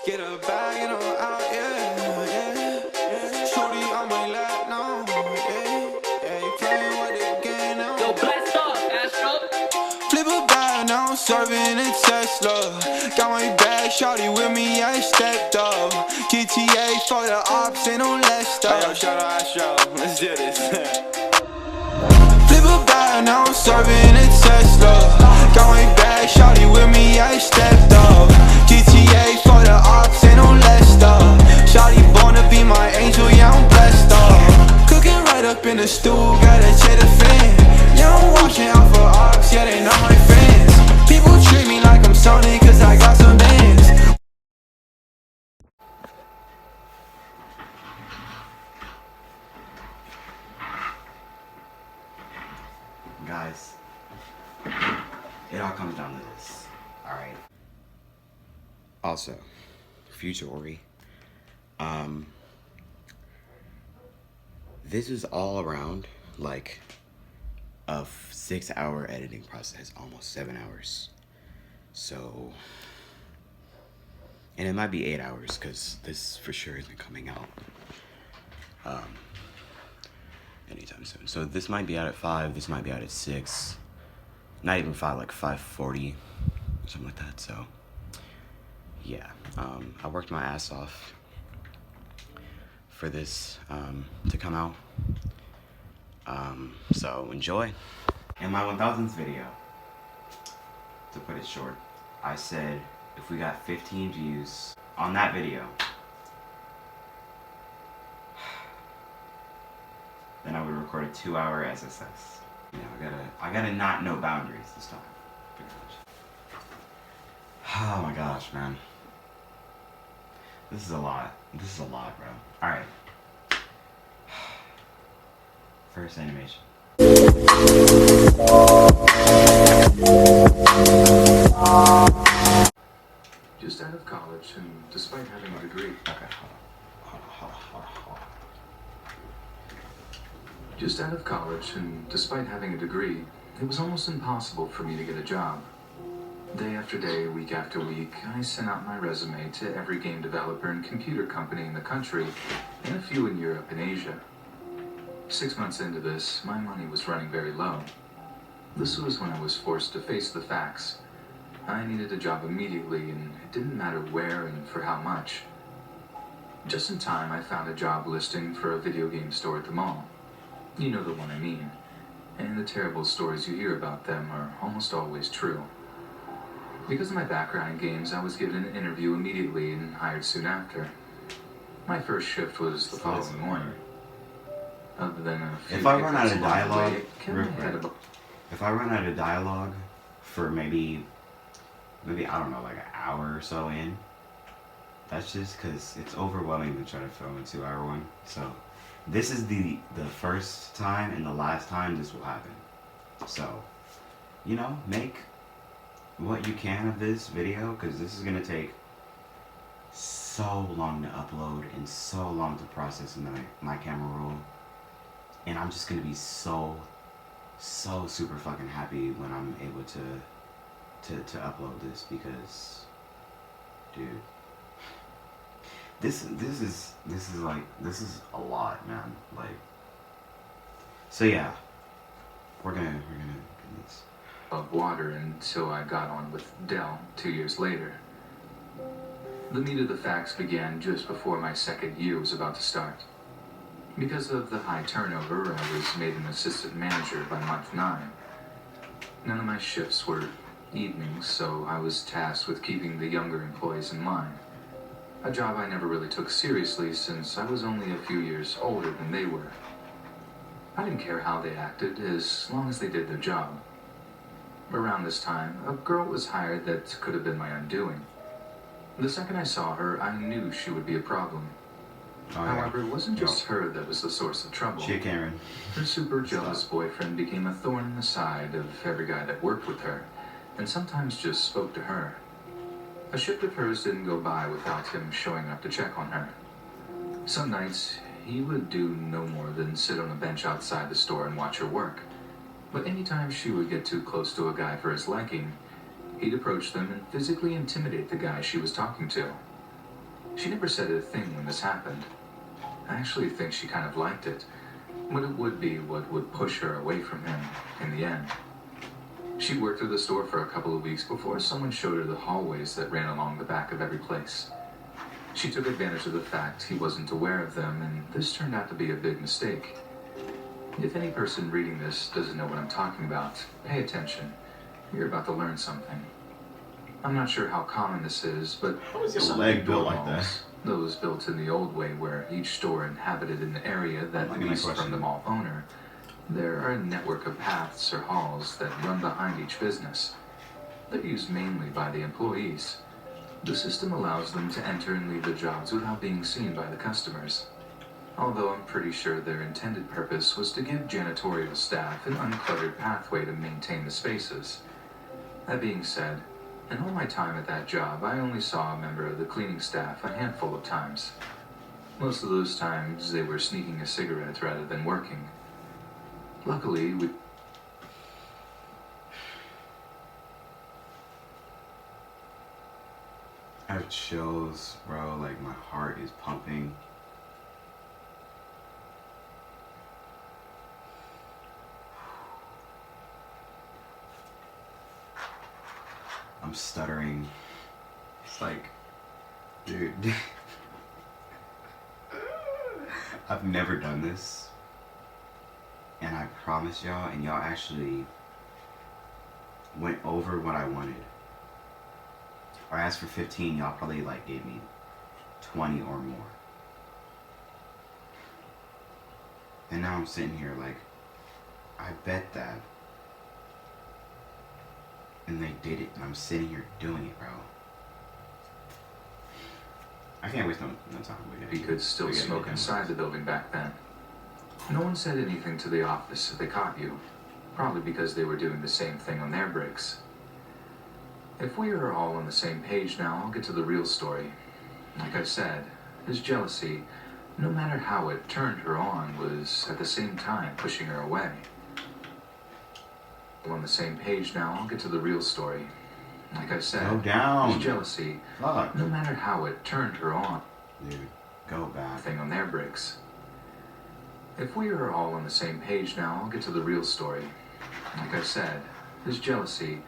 Get a bag and I'm out, yeah. Shorty on my lap now, yeah. You playing with the game now. Yo, blast off, Astro. Flip a bag, now I'm serving a Tesla. Got my bag, shorty with me, I stepped up. GTA for the ops, ain't no less stuff. Hey, yo, shout out Astro, let's do this. Flip a bag, now I'm serving a Tesla. Got my bag, shorty with me, I stepped up. GTA for the ops, ain't no less stuff. Shorty born to be my angel, yeah, I'm blessed up. Cooking right up in the stool, gotta check the fan. Yeah, I'm watching out for ops, yeah, they not my fans. People treat me like I'm Sony, cause I got some bands. Guys, it all comes down to this, alright? Also, future Ori, this is all around like a 6-hour editing process, almost 7 hours. So, and it might be 8 hours because this for sure isn't coming out anytime soon. So this might be out at 5, this might be out at 6, not even 5, like 5:40, something like that. So yeah, I worked my ass off for this to come out. So enjoy. In my 1000th video, to put it short, I said if we got 15 views on that video, then I would record a 2-hour SSS. You know, I gotta not know boundaries this time. Pretty much. Oh my gosh, man. This is a lot. This is a lot, bro. Alright. First animation. Just out of college, and despite having a degree. Okay, hold on. Just out of college, and despite having a degree, it was almost impossible for me to get a job. Day after day, week after week, I sent out my resume to every game developer and computer company in the country, and a few in Europe and Asia. 6 months into this, my money was running very low. This was when I was forced to face the facts. I needed a job immediately, and it didn't matter where and for how much. Just in time, I found a job listing for a video game store at the mall. You know the one I mean. And the terrible stories you hear about them are almost always true. Because of my background in games, I was given an interview immediately and hired soon after. My first shift was the following morning. Other than a few If I run out of hiccups along the dialogue, way, it kept real my head quick. above. If I run out of dialogue for maybe I don't know, like an hour or so in, that's just because it's overwhelming to try to film a 2-hour one. So this is the first time and the last time this will happen. So, you know, make what you can of this video, because this is gonna take so long to upload and so long to process in my camera roll, and I'm just gonna be so super fucking happy when I'm able to upload this, because dude, this is a lot, man. Like, so yeah, we're gonna get this Of water until I got on with Dell 2 years later. The meat of the facts began just before my second year was about to start. Because of the high turnover, I was made an assistant manager by month 9. None of my shifts were evenings, so I was tasked with keeping the younger employees in line. A job I never really took seriously since I was only a few years older than they were. I didn't care how they acted as long as they did their job. Around this time, a girl was hired that could have been my undoing. The second I saw her, I knew she would be a problem. Oh, yeah. However, it wasn't just her that was the source of trouble. Shit, Karen. Her super jealous boyfriend became a thorn in the side of every guy that worked with her, and sometimes just spoke to her. A shift of hers didn't go by without him showing up to check on her. Some nights, he would do no more than sit on a bench outside the store and watch her work. But anytime she would get too close to a guy for his liking, he'd approach them and physically intimidate the guy she was talking to. She never said a thing when this happened. I actually think she kind of liked it, but it would be what would push her away from him in the end. She worked at the store for a couple of weeks before someone showed her the hallways that ran along the back of every place. She took advantage of the fact he wasn't aware of them, and this turned out to be a big mistake. If any person reading this doesn't know what I'm talking about, pay attention. You're about to learn something. I'm not sure how common this is, but How is your some leg big built door like that? malls, those built in the old way where each store inhabited an area that Like my leased question. from the mall owner, there are a network of paths or halls that run behind each business. They're used mainly by the employees. The system allows them to enter and leave their jobs without being seen by the customers. Although I'm pretty sure their intended purpose was to give janitorial staff an uncluttered pathway to maintain the spaces. That being said, in all my time at that job, I only saw a member of the cleaning staff a handful of times. Most of those times, they were sneaking a cigarette rather than working. Luckily, we I have chills, bro. Like my heart is pumping. I'm stuttering. It's like, dude. I've never done this. And I promise y'all, and y'all actually went over what I wanted. I asked for 15, y'all probably like gave me 20 or more. And now I'm sitting here like, I bet that. And they did it, and I'm sitting here doing it, bro. I can't waste no time with it. He could still smoke inside the building back then. No one said anything to the office if they caught you, probably because they were doing the same thing on their breaks. If we are all on the same page now, I'll get to the real story. Like I said, his jealousy, no matter how it turned her on, was at the same time pushing her away. We're on the same page now, I'll get to the real story. Like I said, Go down. his jealousy, Fuck. no matter how it turned her on, Dude, go back. thing on their breaks. If we are all on the same page now, I'll get to the real story. Like I said, his jealousy,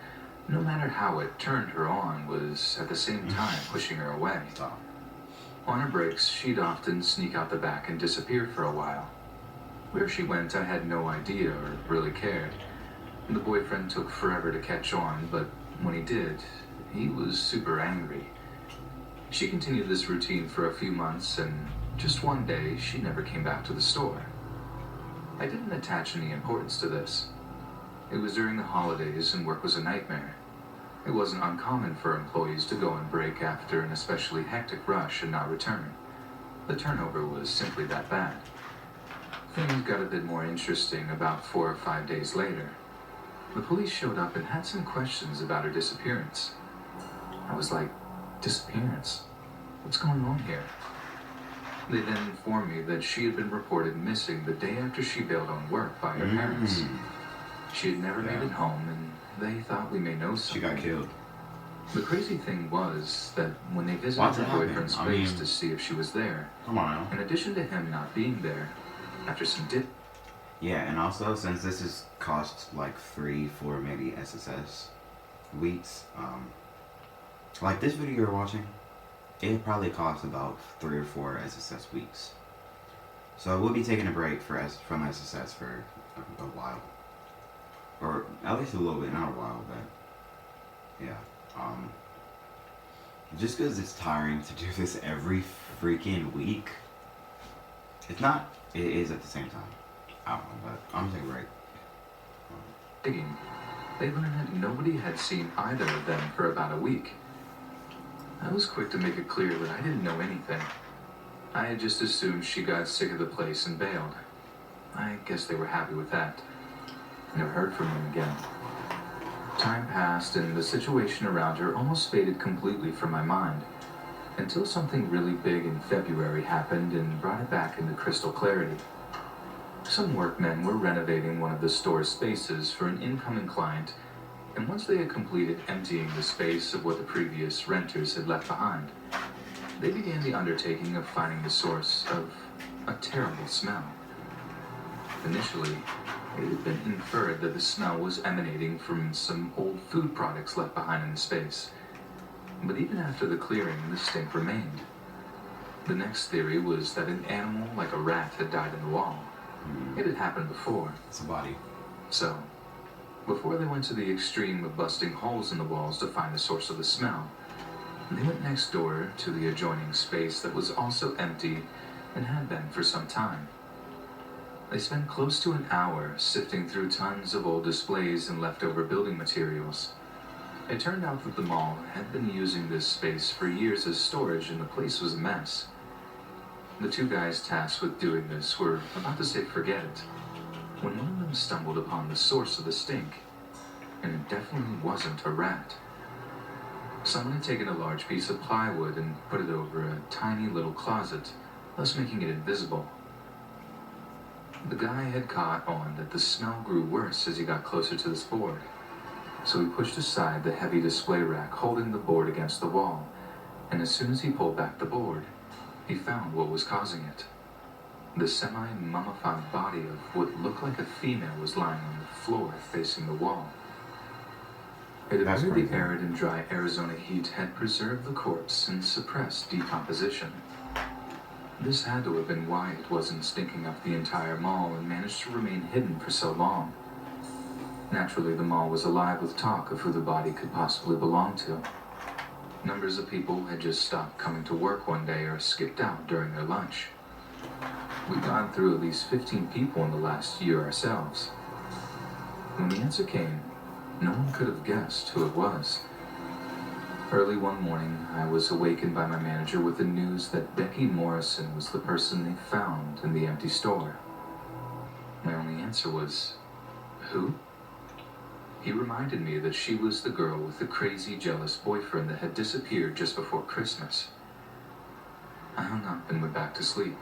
no matter how it turned her on, was at the same time pushing her away. Stop. On her breaks, she'd often sneak out the back and disappear for a while. Where she went, I had no idea or really cared. The boyfriend took forever to catch on, but when he did, he was super angry. She continued this routine for a few months, and just one day, she never came back to the store. I didn't attach any importance to this. It was during the holidays, and work was a nightmare. It wasn't uncommon for employees to go on break after an especially hectic rush and not return. The turnover was simply that bad. Things got a bit more interesting about 4 or 5 days later. The police showed up and had some questions about her disappearance. I was like, disappearance? What's going on here? They then informed me that she had been reported missing the day after she bailed on work by her parents. She had never made it home, and they thought we may know She something. got killed. The crazy thing was that when they visited Why'd her that happen? boyfriend's I place mean- to see if she was there, Come on now. in addition to him not being there, after some Yeah, and also since this is cost like 3-4 maybe SSS weeks, like this video you're watching, it probably costs about 3 or 4 SSS weeks. So we'll be taking a break from SSS for a while, or at least a little bit, not a while, but yeah. Just because it's tiring to do this every freaking week. It's not. It is at the same time. I don't know, but I'm gonna take a break. digging, they learned that nobody had seen either of them for about a week. I was quick to make it clear that I didn't know anything. I had just assumed she got sick of the place and bailed. I guess they were happy with that. Never heard from them again. Time passed, and the situation around her almost faded completely from my mind, until something really big in February happened and brought it back into crystal clarity. Some workmen were renovating one of the store's spaces for an incoming client And once they had completed emptying the space of what the previous renters had left behind, they began the undertaking of finding the source of a terrible smell. Initially, it had been inferred that the smell was emanating from some old food products left behind in the space. But even after the clearing, the stink remained. The next theory was that an animal like a rat had died in the wall. It had happened before. It's a body. So, before they went to the extreme of busting holes in the walls to find the source of the smell, they went next door to the adjoining space that was also empty and had been for some time. They spent close to an hour sifting through tons of old displays and leftover building materials. It turned out that the mall had been using this space for years as storage, and the place was a mess. The two guys tasked with doing this were about to say forget it, when one of them stumbled upon the source of the stink, and it definitely wasn't a rat. Someone had taken a large piece of plywood and put it over a tiny little closet, thus making it invisible. The guy had caught on that the smell grew worse as he got closer to this board, so he pushed aside the heavy display rack holding the board against the wall, and as soon as he pulled back the board, he found what was causing it. The semi-mummified body of what looked like a female was lying on the floor facing the wall. It appeared the arid and dry Arizona heat had preserved the corpse and suppressed decomposition. This had to have been why it wasn't stinking up the entire mall and managed to remain hidden for so long. Naturally, the mall was alive with talk of who the body could possibly belong to. Numbers of people had just stopped coming to work one day or skipped out during their lunch. We'd gone through at least 15 people in the last year ourselves. When the answer came, no one could have guessed who it was. Early one morning, I was awakened by my manager with the news that Becky Morrison was the person they found in the empty store. My only answer was, who? He reminded me that she was the girl with the crazy, jealous boyfriend that had disappeared just before Christmas. I hung up and went back to sleep.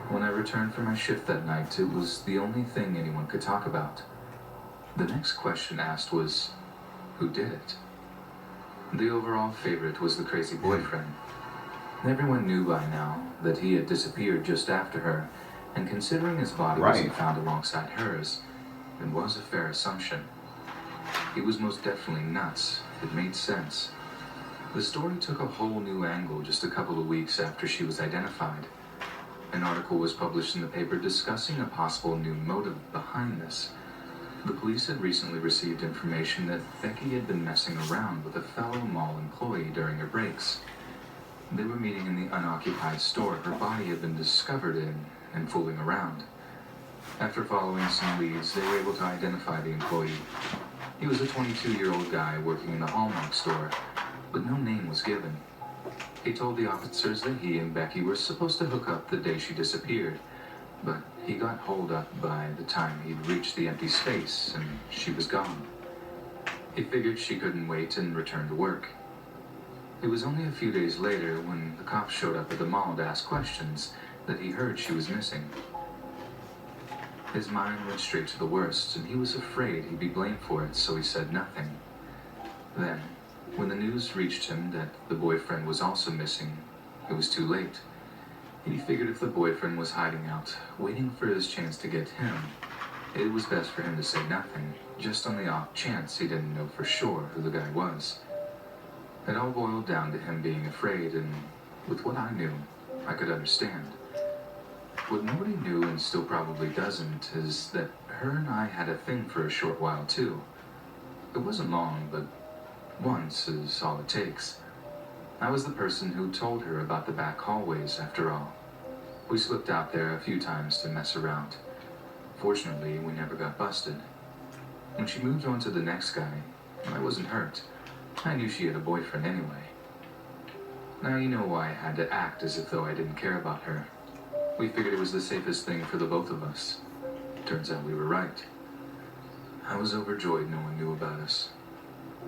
When I returned from my shift that night, it was the only thing anyone could talk about. The next question asked was, who did it? The overall favorite was the crazy boyfriend. Everyone knew by now that he had disappeared just after her, and considering his body wasn't found alongside hers, it was a fair assumption. He was most definitely nuts. It made sense. The story took a whole new angle just a couple of weeks after she was identified. An article was published in the paper discussing a possible new motive behind this. The police had recently received information that Becky had been messing around with a fellow mall employee during her breaks. They were meeting in the unoccupied store her body had been discovered in and fooling around. After following some leads, they were able to identify the employee. He was a 22-year-old guy working in the Hallmark store, but no name was given. He told the officers that he and Becky were supposed to hook up the day she disappeared, but he got holed up by the time he'd reached the empty space and she was gone. He figured she couldn't wait and returned to work. It was only a few days later, when the cops showed up at the mall to ask questions, that he heard she was missing. His mind went straight to the worst, and he was afraid he'd be blamed for it, so he said nothing. Then, when the news reached him that the boyfriend was also missing, it was too late. He figured if the boyfriend was hiding out, waiting for his chance to get him, it was best for him to say nothing, just on the off chance he didn't know for sure who the guy was. It all boiled down to him being afraid, and with what I knew, I could understand. What nobody knew, and still probably doesn't, is that her and I had a thing for a short while too. It wasn't long, but once is all it takes. I was the person who told her about the back hallways, after all. We slipped out there a few times to mess around. Fortunately, we never got busted. When she moved on to the next guy, I wasn't hurt. I knew she had a boyfriend anyway. Now you know why I had to act as if though I didn't care about her. We figured it was the safest thing for the both of us. Turns out we were right. I was overjoyed no one knew about us.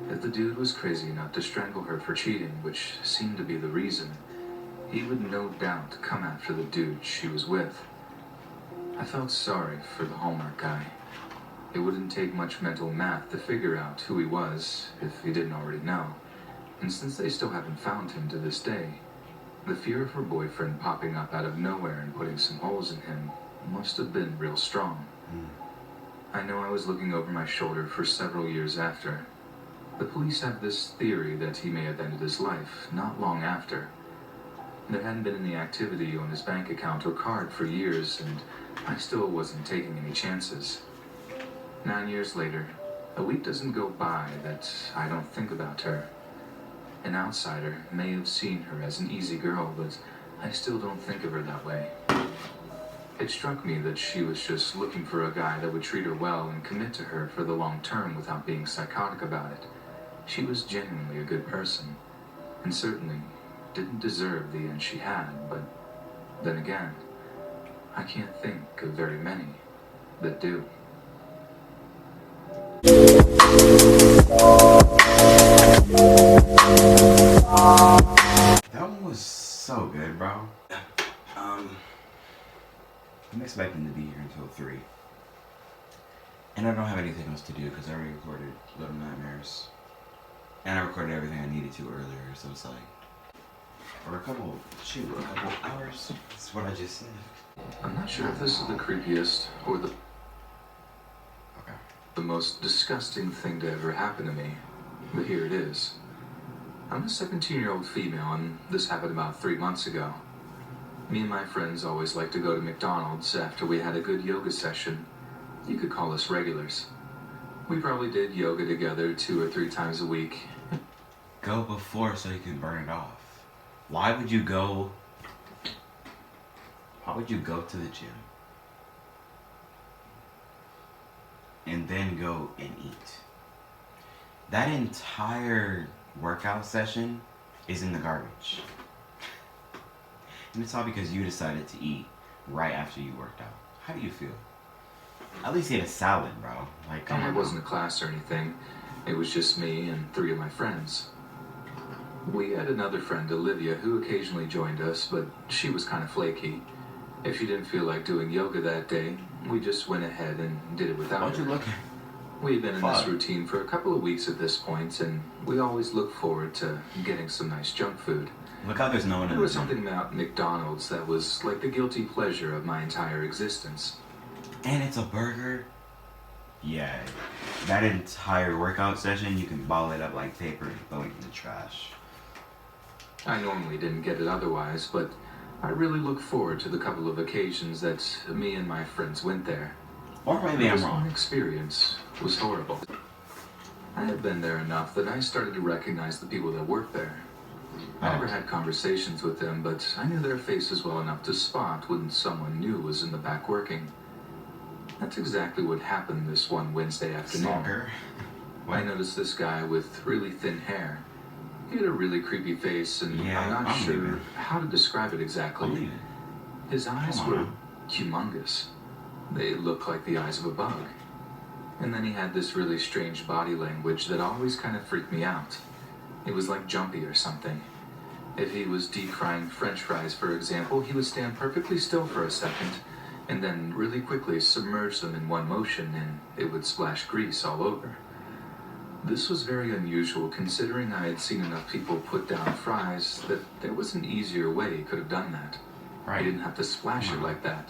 If the dude was crazy enough to strangle her for cheating, which seemed to be the reason, he would no doubt come after the dude she was with. I felt sorry for the Hallmark guy. It wouldn't take much mental math to figure out who he was if he didn't already know. And since they still haven't found him to this day, the fear of her boyfriend popping up out of nowhere and putting some holes in him must have been real strong. I know I was looking over my shoulder for several years after. The police have this theory that he may have ended his life not long after. There hadn't been any activity on his bank account or card for years, and I still wasn't taking any chances. 9 years later, a week doesn't go by that I don't think about her. An outsider may have seen her as an easy girl, but I still don't think of her that way. It struck me that she was just looking for a guy that would treat her well and commit to her for the long term without being psychotic about it. She was genuinely a good person, and certainly didn't deserve the end she had, but then again, I can't think of very many that do. That one was so good, bro. I'm expecting to be here until 3. And I don't have anything else to do because I already recorded Little Nightmares. And I recorded everything I needed to earlier, so it's like, for a couple hours. That's what I just said. I'm not sure if this is the creepiest or the most disgusting thing to ever happen to me, but here it is. I'm a 17-year-old female, and this happened about 3 months ago. Me and my friends always like to go to McDonald's after we had a good yoga session. You could call us regulars. We probably did yoga together 2 or 3 times a week. Go before so you can burn it off. Why would you go to the gym and then go and eat? That entire workout session is in the garbage. And it's all because you decided to eat right after you worked out. How do you feel? At least eat a salad, bro. Like, come on. It wasn't a class or anything. It was just me and 3 of my friends. We had another friend, Olivia, who occasionally joined us, but she was kind of flaky. If she didn't feel like doing yoga that day, we just went ahead and did it without Why'd her. you look? We had been in this routine for a couple of weeks at this point, and we always looked forward to getting some nice junk food. Look how there's no one in There the was gym. something about McDonald's that was like the guilty pleasure of my entire existence. And it's a burger. Yeah, that entire workout session, you can ball it up like paper and throw it in the trash. I normally didn't get it otherwise, but I really look forward to the couple of occasions that me and my friends went there. Or maybe I'm This wrong. one experience was horrible. I had been there enough that I started to recognize the people that worked there. I never had conversations with them, but I knew their faces well enough to spot when someone new was in the back working. That's exactly what happened this one Wednesday afternoon. Stalker. I noticed this guy with really thin hair. He had a really creepy face, and Yeah, I'm not I'm sure leaving. how to describe it exactly. Believe it. His eyes Come were on. humongous. They looked like the eyes of a bug. And then he had this really strange body language that always kind of freaked me out. It was like jumpy or something. If he was deep frying French fries, for example, he would stand perfectly still for a second, and then really quickly submerge them in one motion, and it would splash grease all over. This was very unusual, considering I had seen enough people put down fries that there was an easier way he could have done that. Right. He didn't have to splash it like that.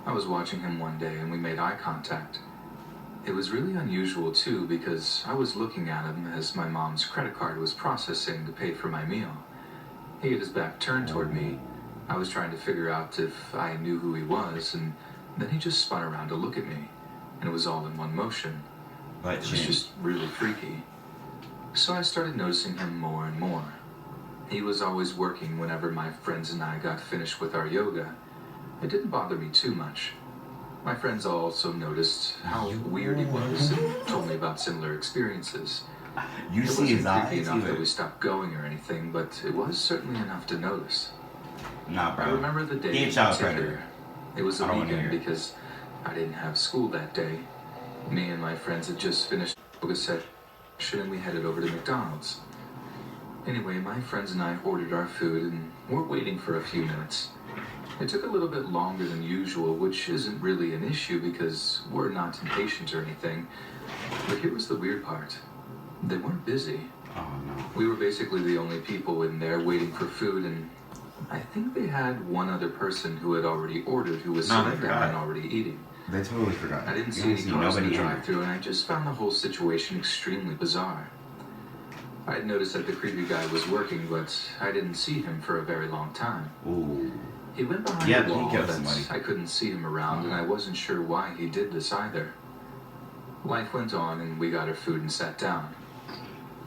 I was watching him one day and we made eye contact. It was really unusual too because I was looking at him as my mom's credit card was processing to pay for my meal. He had his back turned toward me. I was trying to figure out if I knew who he was, and then he just spun around to look at me, and it was all in one motion. But It was just really freaky. So I started noticing him more and more. He was always working whenever my friends and I got finished with our yoga. It didn't bother me too much. My friends also noticed how weird he was and told me about similar experiences. you It see wasn't his eyes? creepy enough that we Either. stopped going or anything, but it was certainly enough to notice. Nah, bro. I remember the day He a in child particular. predator. It was a I don't wanna weekend hear it. because I didn't have school that day. Me and my friends had just finished yoga session and we headed over to McDonald's. Anyway, my friends and I ordered our food and we're waiting for a few minutes. It took a little bit longer than usual, which isn't really an issue because we're not impatient or anything. But here was the weird part. They weren't busy. Oh no. We were basically the only people in there waiting for food, and I think they had one other person who had already ordered who was No, they sitting down forgot. and already eating. They totally forgot. I didn't You see don't any cars in the nobody in there. drive-thru, and I just found the whole situation extremely bizarre. I had noticed that the creepy guy was working, but I didn't see him for a very long time. Ooh. He went behind Yeah, the he wall, killed but somebody. I couldn't see him around, and I wasn't sure why he did this either. Life went on, and we got our food and sat down.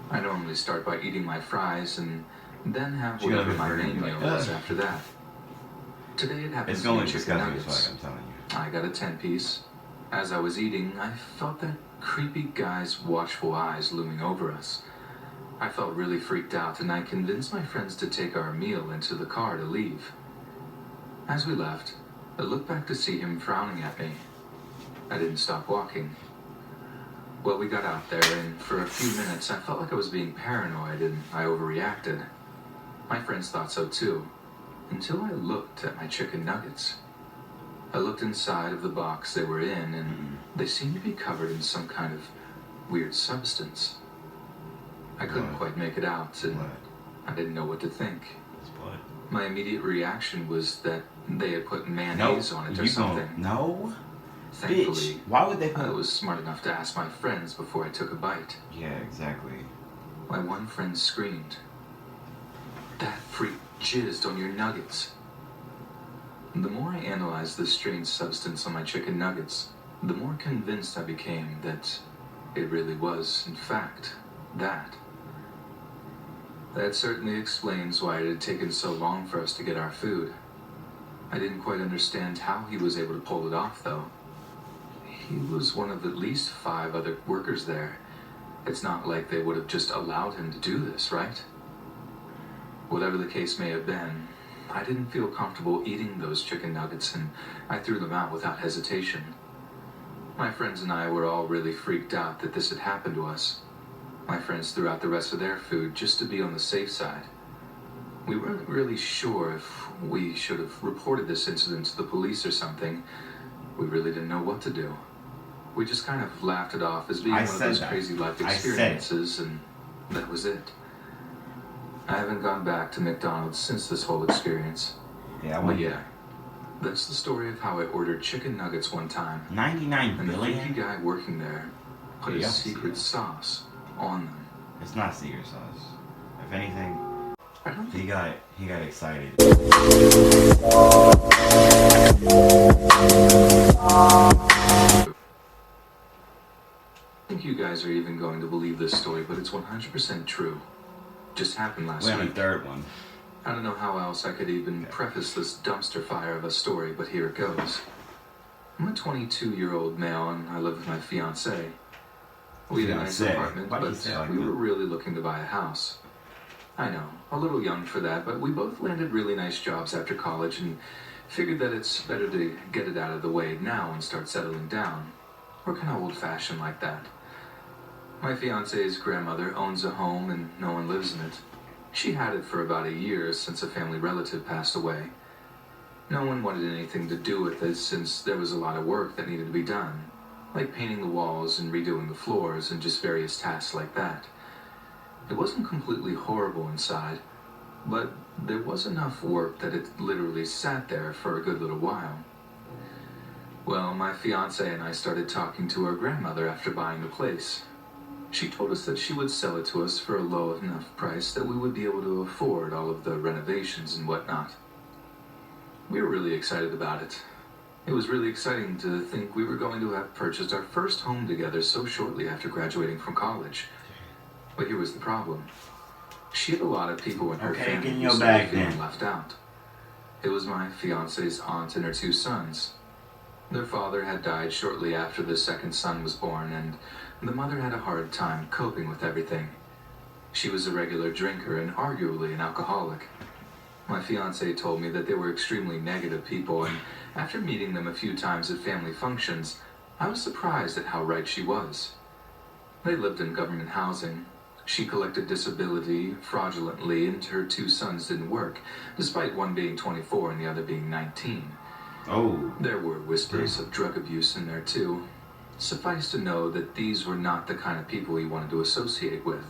I normally start by eating my fries and then have You're whatever gonna my be main like, meal is "Ugh." after that. Today it happens It's to be going to chicken disgust me, nuggets. it's like I'm telling you. I got a 10-piece. As I was eating, I felt that creepy guy's watchful eyes looming over us. I felt really freaked out, and I convinced my friends to take our meal into the car to leave. As we left, I looked back to see him frowning at me. I didn't stop walking. Well, we got out there, and for a few minutes, I felt like I was being paranoid, and I overreacted. My friends thought so too, until I looked at my chicken nuggets. I looked inside of the box they were in, and they seemed to be covered in some kind of weird substance. I couldn't Blood. quite make it out, and Blood. I didn't know what to think. It's blood. My immediate reaction was that they had put No. mayonnaise on it or You something. don't. No. Thankfully, Bitch. Why would they I put? was smart enough to ask my friends before I took a bite. Yeah, exactly. My one friend screamed, "That freak jizzed on your nuggets." The more I analyzed this strange substance on my chicken nuggets, the more convinced I became that it really was, in fact, that. That certainly explains why it had taken so long for us to get our food. I didn't quite understand how he was able to pull it off, though. He was one of at least 5 other workers there. It's not like they would have just allowed him to do this, right? Whatever the case may have been, I didn't feel comfortable eating those chicken nuggets, and I threw them out without hesitation. My friends and I were all really freaked out that this had happened to us. My friends threw out the rest of their food just to be on the safe side. We weren't really sure if we should have reported this incident to the police or something. We really didn't know what to do. We just kind of laughed it off as being I one of said those that. crazy life I said it. experiences, and that was it. I haven't gone back to McDonald's since this whole experience. Yeah, I But want yeah, that's the story of how I ordered chicken nuggets one time, 99 and the freaky billion. guy working there put Yeah, a I see secret that. sauce on them. It's not secret sauce. If anything, I don't he think got excited. you guys are even going to believe this story, but it's 100% true. Just happened last We're on the week. third one. I don't know how else I could even preface this dumpster fire of a story, but here it goes. I'm a 22-year-old male, and I live with my fiancée. We had a nice Fiancé? apartment, Why do you but say it like we that? were really looking to buy a house. I know, a little young for that, but we both landed really nice jobs after college and figured that it's better to get it out of the way now and start settling down. We're kind of old-fashioned like that. My fiance's grandmother owns a home and no one lives in it. She had it for about a year since a family relative passed away. No one wanted anything to do with it since there was a lot of work that needed to be done, like painting the walls and redoing the floors and just various tasks like that. It wasn't completely horrible inside, but there was enough work that it literally sat there for a good little while. Well, my fiancé and I started talking to her grandmother after buying the place. She told us that she would sell it to us for a low enough price that we would be able to afford all of the renovations and whatnot. We were really excited about it. It was really exciting to think we were going to have purchased our first home together so shortly after graduating from college. But here was the problem. She had a lot of people in her Okay, family get in who your started bag feeling then. left out. It was my fiance's aunt and her 2 sons. Their father had died shortly after the second son was born, and the mother had a hard time coping with everything. She was a regular drinker and arguably an alcoholic. My fiancé told me that they were extremely negative people, and after meeting them a few times at family functions, I was surprised at how right she was. They lived in government housing, She collected disability fraudulently, and her 2 sons didn't work, despite one being 24 and the other being 19. Oh. There were whispers of drug abuse in there too. Suffice to know that these were not the kind of people he wanted to associate with.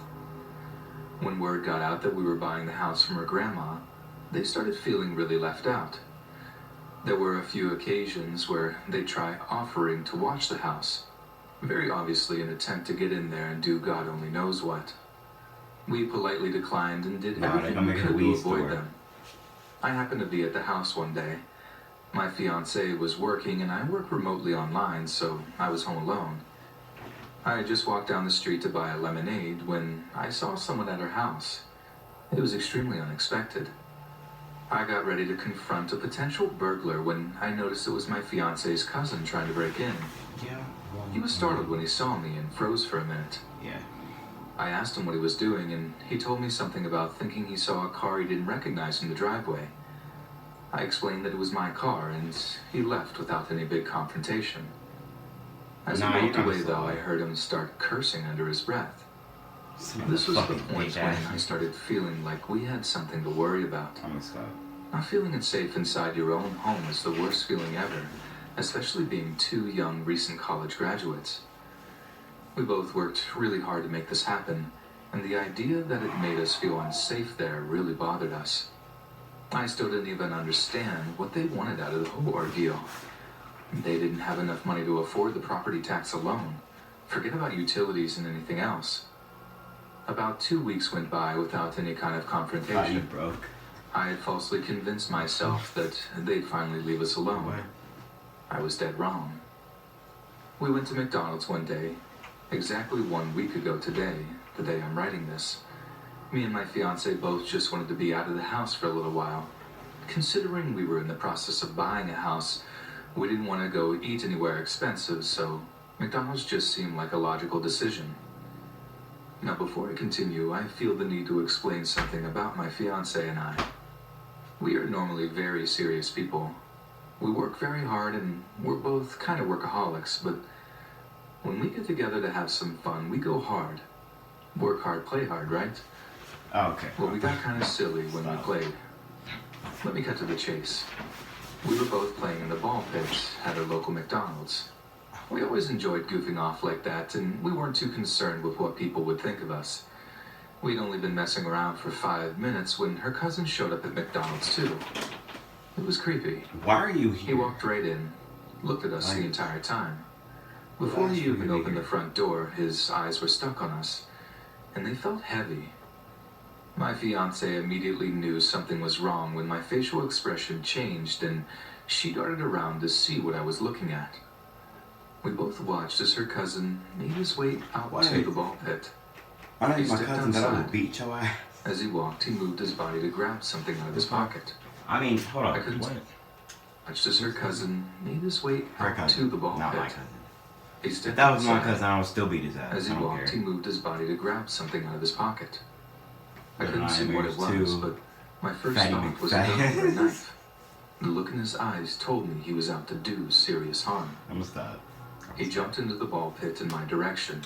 When word got out that we were buying the house from her grandma, they started feeling really left out. There were a few occasions where they'd try offering to watch the house, very obviously an attempt to get in there and do God only knows what. We politely declined and did everything we could to avoid them. I happened to be at the house one day. My fiancée was working and I work remotely online, so I was home alone. I had just walked down the street to buy a lemonade when I saw someone at her house. It was extremely unexpected. I got ready to confront a potential burglar when I noticed it was my fiancé's cousin trying to break in. Yeah. He was startled when he saw me and froze for a minute. Yeah. I asked him what he was doing, and he told me something about thinking he saw a car he didn't recognize in the driveway. I explained that it was my car, and he left without any big confrontation. As he walked away, though, I heard him start cursing under his breath. This was the point when I started feeling like we had something to worry about. Not feeling unsafe inside your own home is the worst feeling ever, especially being 2 young, recent college graduates. We both worked really hard to make this happen, and the idea that it made us feel unsafe there really bothered us. I still didn't even understand what they wanted out of the whole ordeal. They didn't have enough money to afford the property tax alone. Forget about utilities and anything else. About 2 weeks went by without any kind of confrontation. I had falsely convinced myself that they'd finally leave us alone. I was dead wrong. We went to McDonald's one day, exactly 1 week ago today, the day I'm writing this. Me and my fiancée both just wanted to be out of the house for a little while. Considering we were in the process of buying a house, we didn't want to go eat anywhere expensive, so McDonald's just seemed like a logical decision. Now, before I continue, I feel the need to explain something about my fiancée and I. We are normally very serious people. We work very hard and we're both kind of workaholics, but when we get together to have some fun, we go hard. Work hard, play hard, right? Okay. Well, we got kind of silly when we played. Let me cut to the chase. We were both playing in the ball pit at our local McDonald's. We always enjoyed goofing off like that, and we weren't too concerned with what people would think of us. We'd only been messing around for 5 minutes when her cousin showed up at McDonald's too. It was creepy. Why are you here? He walked right in, looked at us the entire time. Before he even opened the front door, his eyes were stuck on us, and they felt heavy. My fiancée immediately knew something was wrong when my facial expression changed and she darted around to see what I was looking at. We both watched as her cousin made his way out to the ball pit. I know my cousin that I would beat your ass. As he walked, he moved his body to grab something out of his pocket. I mean, hold on. I couldn't watch as her cousin made his way out to the ball not pit. my cousin. He stepped If that was my inside. cousin, I would still beat his ass. As he I don't walked, care. he moved his body to grab something out of his pocket. I But couldn't see what it nightmares was, too. but my first Fatty thought was a McFatty. gun or a knife. The look in his eyes told me he was out to do serious harm. I'm gonna stop. He jumped into the ball pit in my direction.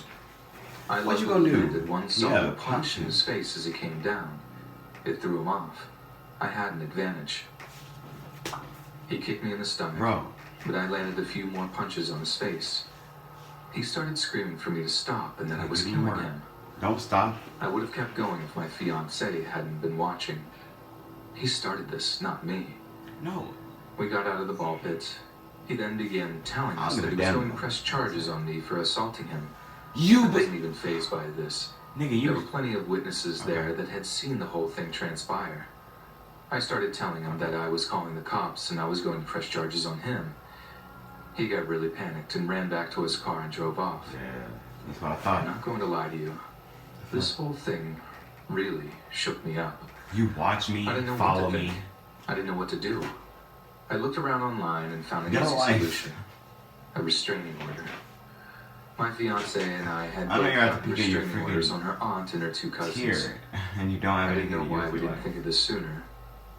I What you luckily gonna do? landed one solid Yeah, punch punch in him. his face as he came down. It threw him off. I had an advantage. He kicked me in the stomach, Bro. but I landed a few more punches on his face. He started screaming for me to stop and that I was Give me killing more. him. Don't stop. I would have kept going if my fiancée hadn't been watching. He started this, not me. No. We got out of the ball pit. He then began telling us I'm that he was damn- going to press charges on me for assaulting him. You I wasn't even fazed by this. Nigga, There were you. plenty of witnesses there that had seen the whole thing transpire. I started telling him that I was calling the cops and I was going to press charges on him. He got really panicked and ran back to his car and drove off. Yeah, that's what I I'm thought. not going to lie to you. This whole thing really shook me up. You watch me, I didn't know follow what to me. think. I didn't know what to do. I looked around online and found an Get a easy life. solution. A restraining order. My fiancée and I had I know both you're at gotten the beginning of restraining freaking orders on her aunt and her 2 cousins. Here, and you don't have I didn't know anything to why use we it didn't like. think of this sooner.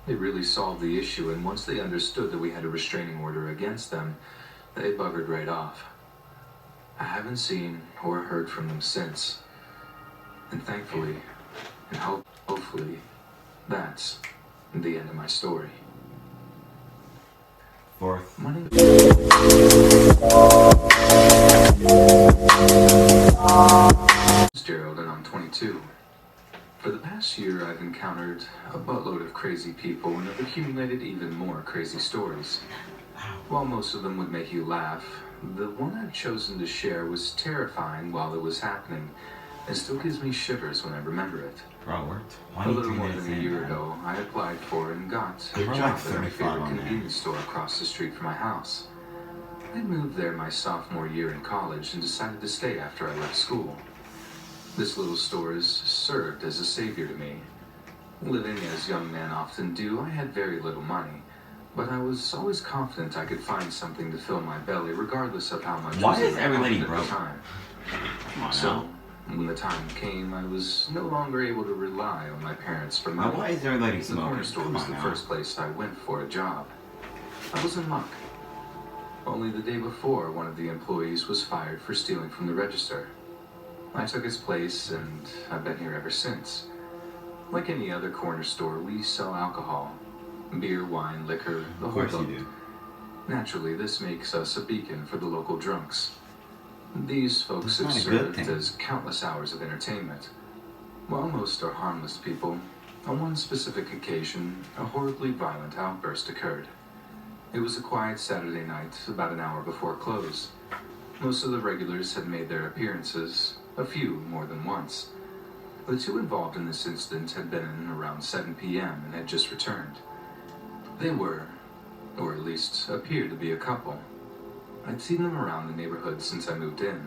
It really solved the issue, and once they understood that we had a restraining order against them, they buggered right off. I haven't seen or heard from them since. And thankfully, and hopefully, that's the end of my story. Fourth. My name is Gerald, and I'm 22. For the past year, I've encountered a buttload of crazy people and have accumulated even more crazy stories. While most of them would make you laugh, the one I've chosen to share was terrifying while it was happening, and still gives me shivers when I remember it. Bro, we're A 23 little more minutes than a in. year man. ago, I applied for and got a We're job like at my 35 favorite on there. convenience store across the street from my house. I moved there my sophomore year in college and decided to stay after I left school. This little store has served as a savior to me. Living as young men often do, I had very little money, but I was always confident I could find something to fill my belly regardless of how much Why was in is my everybody pocket at broke? the time. Come on So, now. when the time came, I was no longer able to rely on my parents for money. Why is everybody The smoking? corner store Come was on the now. first place I went for a job. I was in luck. Only the day before, one of the employees was fired for stealing from the register. I took his place, and I've been here ever since. Like any other corner store, we sell alcohol. Beer, wine, liquor, the Of whole course you boat. do. Naturally, this makes us a beacon for the local drunks. These folks That's have not a good served thing. as countless hours of entertainment. While most are harmless people, on one specific occasion, a horribly violent outburst occurred. It was a quiet Saturday night, about an hour before close. Most of the regulars had made their appearances, a few more than once. The two involved in this incident had been in around 7 p.m. and had just returned. They were, or at least appeared to be, a couple. I'd seen them around the neighborhood since I moved in.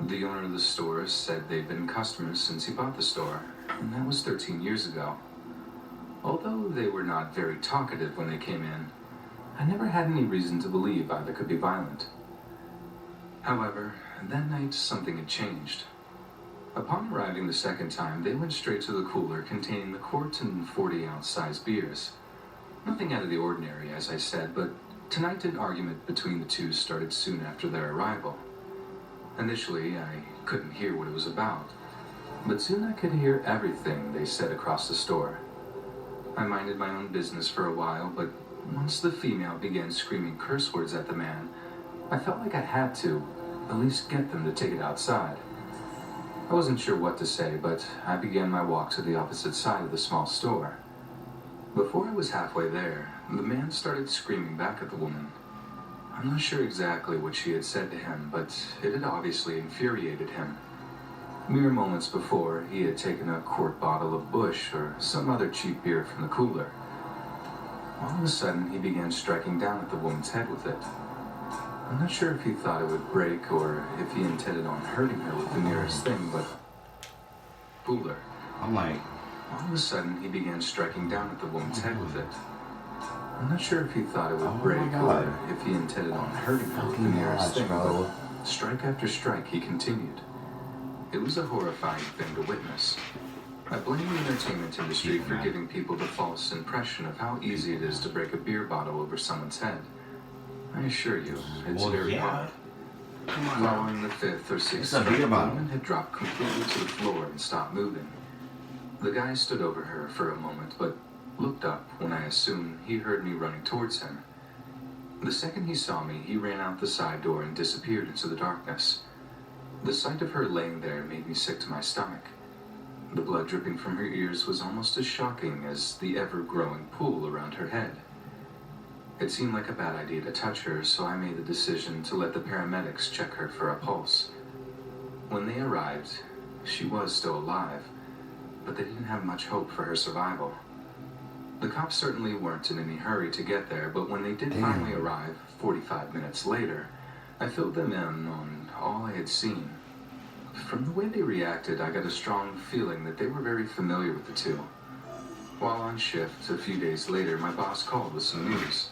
The owner of the store said they'd been customers since he bought the store, and that was 13 years ago. Although they were not very talkative when they came in, I never had any reason to believe either could be violent. However, that night something had changed. Upon arriving the second time, they went straight to the cooler containing the quart and 40-ounce size beers. Nothing out of the ordinary, as I said, but tonight an argument between the two started soon after their arrival. Initially, I couldn't hear what it was about, but soon I could hear everything they said across the store. I minded my own business for a while, but once the female began screaming curse words at the man, I felt like I had to at least get them to take it outside. I wasn't sure what to say, but I began my walk to the opposite side of the small store. Before I was halfway there, the man started screaming back at the woman. I'm not sure exactly what she had said to him, but it had obviously infuriated him. Mere moments before, he had taken a quart bottle of Busch or some other cheap beer from the cooler. All of a sudden, he began striking down at the woman's head with it. I'm not sure if he thought it would break or if he intended on hurting her with the nearest thing, but cooler. I'm like, All of a sudden, he began striking down at the woman's head with it. I'm not sure if he thought it would Oh my break God. or if he intended on hurting her with the Fucking nearest gosh, thing, bro. but strike after strike, he continued. It was a horrifying thing to witness. I blame the entertainment industry for giving people the false impression of how easy it is to break a beer bottle over someone's head. I assure you, it's well, very yeah. hard. Come on now. Following the fifth or sixth It's a beer strike, the bottle. woman had dropped completely to the floor and stopped moving. The guy stood over her for a moment, but looked up when I assumed he heard me running towards him. The second he saw me, he ran out the side door and disappeared into the darkness. The sight of her laying there made me sick to my stomach. The blood dripping from her ears was almost as shocking as the ever-growing pool around her head. It seemed like a bad idea to touch her, so I made the decision to let the paramedics check her for a pulse. When they arrived, she was still alive, but they didn't have much hope for her survival. The cops certainly weren't in any hurry to get there, but when they did finally arrive, 45 minutes later, I filled them in on all I had seen. From the way they reacted, I got a strong feeling that they were very familiar with the two. While on shift, a few days later, my boss called with some news.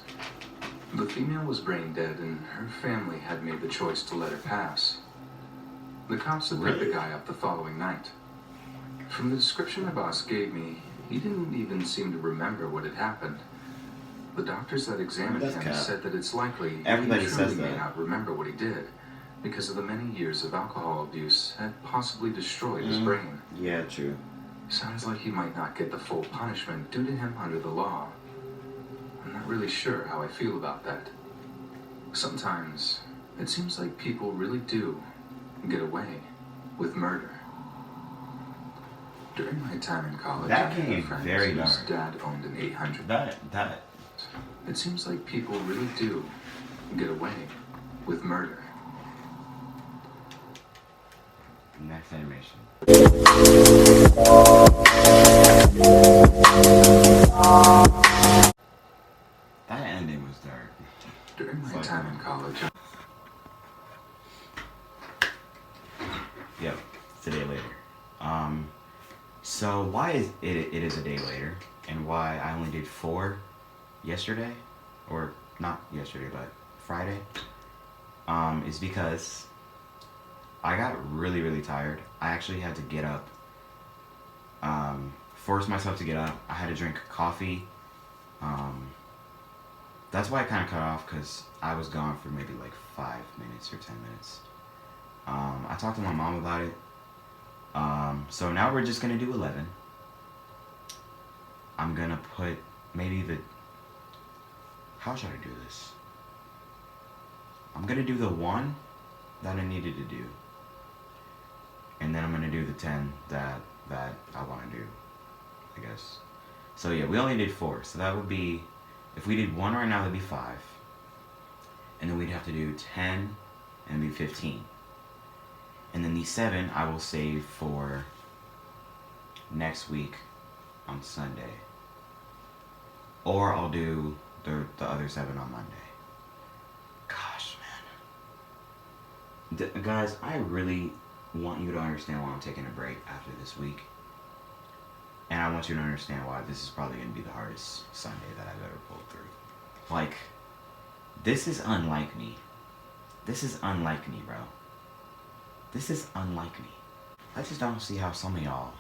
The female was brain dead, and her family had made the choice to let her pass. The cops had picked the guy up the following night. From the description my boss gave me, he didn't even seem to remember what had happened. The doctors that examined That's him cap. said that it's likely Everybody he says truly may that. not remember what he did, because of the many years of alcohol abuse had possibly destroyed his brain. Yeah, true. Sounds like he might not get the full punishment due to him under the law. I'm not really sure how I feel about that. Sometimes it seems like people really do get away with murder. During my time in college, That I had a came friend very whose dark. dad owned an 800. That It seems like people really do get away with murder. next animation. That ending was dark. During my time in college, Yep, it's a day later. So why is it is a day later, and why I only did 4 yesterday, or not yesterday, but Friday, is because I got really, really tired. I actually had to get up, force myself to get up. I had to drink coffee. That's why I kind of cut off, because I was gone for maybe like 5 minutes or 10 minutes. I talked to my mom about it. So now we're just gonna do 11. I'm gonna put maybe how should I do this? I'm gonna do the 1 that I needed to do. And then I'm gonna do the 10 that I wanna do, I guess. So yeah, we only did 4. So that would be, if we did 1 right now, that'd be 5. And then we'd have to do 10 and it'd be 15. And then these 7 I will save for next week on Sunday. Or I'll do the other 7 on Monday. Gosh, man. Guys, I really want you to understand why I'm taking a break after this week. And I want you to understand why this is probably going to be the hardest Sunday that I've ever pulled through. Like, this is unlike me. This is unlike me, bro. This is unlike me. I just don't see how some of y'all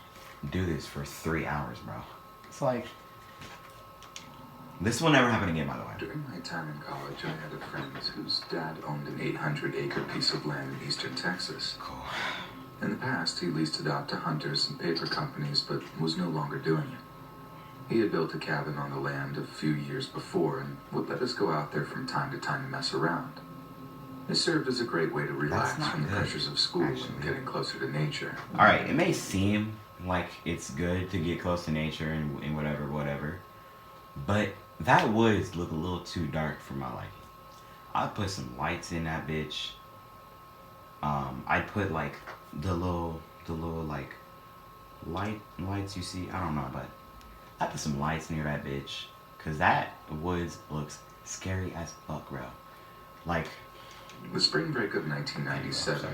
do this for 3 hours, bro. It's like, this will never happen again, by the way. during my time in college, I had a friend whose dad owned an 800-acre piece of land in eastern Texas. Cool. In the past, he leased it out to hunters and paper companies, but was no longer doing it. He had built a cabin on the land a few years before and would let us go out there from time to time to mess around. It served as a great way to relax not from the good, pressures of school actually. and getting closer to nature. Alright, it may seem like it's good to get close to nature and whatever, but that woods look a little too dark for my liking. I'd put some lights in that bitch. I'd put like the little like lights you see. I don't know, but I put some lights near that bitch, cause that woods looks scary as fuck, bro. Like, The spring break of 1997,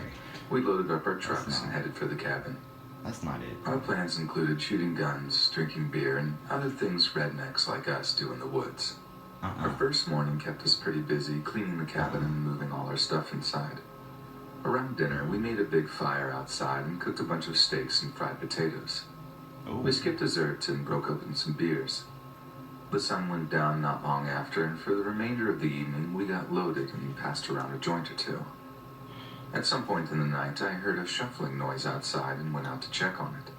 we loaded up our trucks and headed for the cabin. that's not it. Our plans included shooting guns, drinking beer, and other things rednecks like us do in the woods. Our first morning kept us pretty busy cleaning the cabin and moving all our stuff inside. Around dinner, we made a big fire outside and cooked a bunch of steaks and fried potatoes. Ooh. We skipped dessert and broke open some beers. The sun went down not long after, and for the remainder of the evening, we got loaded and passed around a joint or two. At some point in the night, I heard a shuffling noise outside and went out to check on it.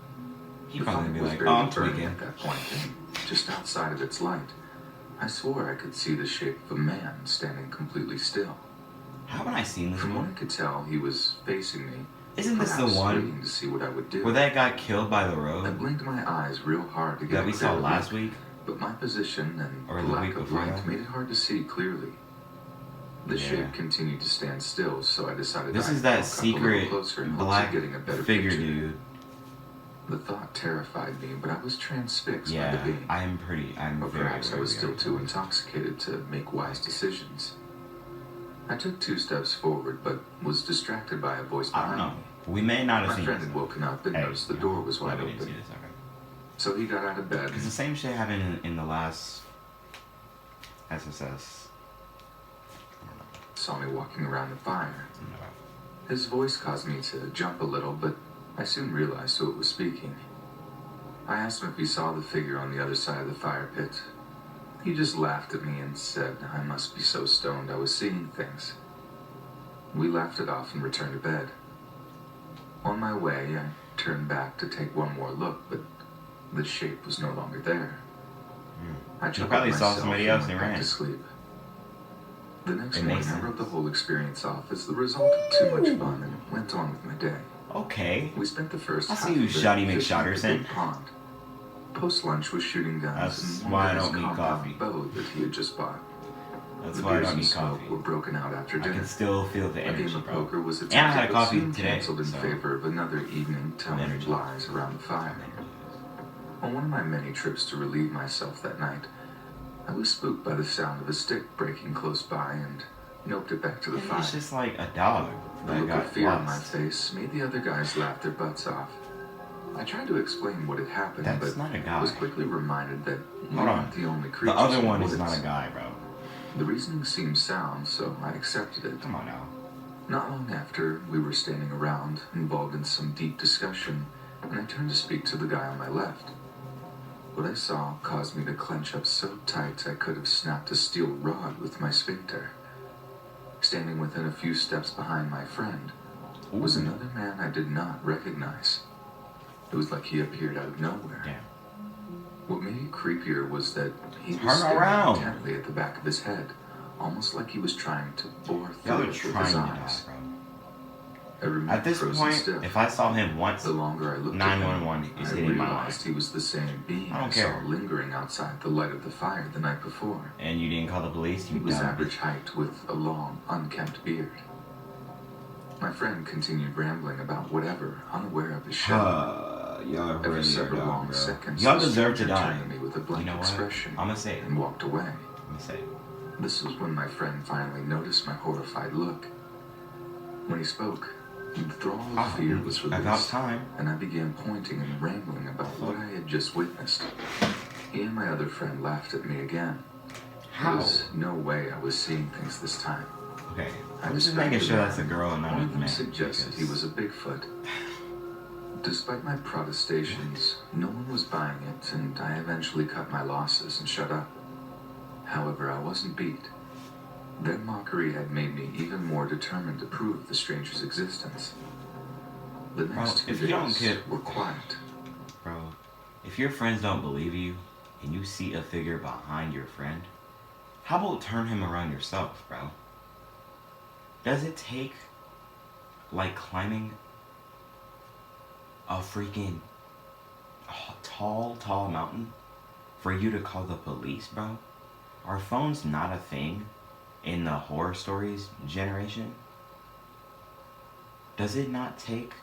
He'd The probably fire be was like, barely oh, I'm burning tweaking. at that point, and just outside of its light, I swore I could see the shape of a man standing completely still. Haven't I seen this From what I one? could tell, he was facing me, Isn't this the perhaps one waiting to see what I would do. where that got killed by the I road blinked my eyes real hard to get that a we saw clear last look, week? but my position and Or the the lack week of before light that? made it hard to see clearly. The Yeah. shape continued to stand still, so I decided This I'd is that walk up a secret little closer in hopes of black getting a better figure picture. dude. The thought terrified me, but I was transfixed by Yeah, the being. I'm Or very, perhaps I was very, still very too intoxicated to make wise decisions. I took 2 steps forward, but was distracted by a voice I behind don't know. me. We may not have My seen friend this. had woken up and Hey, noticed the you door know, was wide we didn't see open. this, okay. So he got out of bed Because the same shit happened in the last SSS. saw me walking around the fire. No. His voice caused me to jump a little, but I soon realized who it was speaking. I asked him if he saw the figure on the other side of the fire pit. He just laughed at me and said I must be so stoned I was seeing things. We laughed it off and returned to bed. On my way, I turned back to take one more look, but the shape was no longer there. I chuckled probably saw myself somebody and else went and back ran. to sleep. The next It morning, makes I wrote the sense. whole experience off as the result of too much fun and went on with my day. Okay. We spent the first I half see you, of it Shotty fishing at the McShotterson. big pond. Post-lunch was shooting guns That's and why I one don't need compound coffee. bow that he had just bought. That's The why I beers don't and need smoke coffee. were broken out after I dinner. can still feel the A energy, game of bro. poker was And I had attempted, but coffee soon today, canceled in so- favor of another evening telling Energy. lies around the fire. On one of my many trips to relieve myself that night, I was spooked by the sound of a stick breaking close by and noped it back to the Maybe fire. it's just like a dog The that look of got fear on my lost. face made the other guys laugh their butts off. I tried to explain what had happened, That's but not a guy. was quickly reminded that we Hold on. weren't the only The creatures other in one the is not woods. a guy, bro. The reasoning seemed sound, so I accepted it. Come on now. Not long after, we were standing around, involved in some deep discussion, and I turned to speak to the guy on my left. What I saw caused me to clench up so tight I could have snapped a steel rod with my sphincter. Standing within a few steps behind my friend was another man I did not recognize. It was like he appeared out of nowhere. Damn. What made it creepier was that he was Turn staring around. intently at the back of his head, almost like he was trying to bore Y'all through are it with trying his to eyes. die, bro. I remained At this frozen point, stiff. if I saw him once, The longer I looked 911 at him, is I hitting my realized line. he was the same being I don't saw care. lingering outside the light of the fire the night before. And you didn't call the police, He you was dumb average bitch. height with a long, unkempt beard. My friend continued rambling about whatever, unaware of his shadow. Y'all After really are several dumb, long bro. seconds, Y'all the deserve to stranger die. turned to me with a You blank know what? expression I'ma say it. and walked away. Let me say it. This was when my friend finally noticed my horrified look. When he spoke, the thrall of fear was About released, time. and I began pointing and rambling about what I had just witnessed. He and my other friend laughed at me again. There How? was no way I was seeing things this time. Okay. I I'm just respected making sure the that's a man. girl and not One a of them man. suggested he was a Bigfoot. Despite my protestations, no one was buying it, and I eventually cut my losses and shut up. However, I wasn't beat. Their mockery had made me even more determined to prove the stranger's existence. The next Bro, if 2 you don't days get- were quiet. Bro, if your friends don't believe you and you see a figure behind your friend, how about turn him around yourself, bro? Does it take, like, climbing a freaking tall mountain for you to call the police, bro? Are phones not a thing in the horror stories generation? Does it not take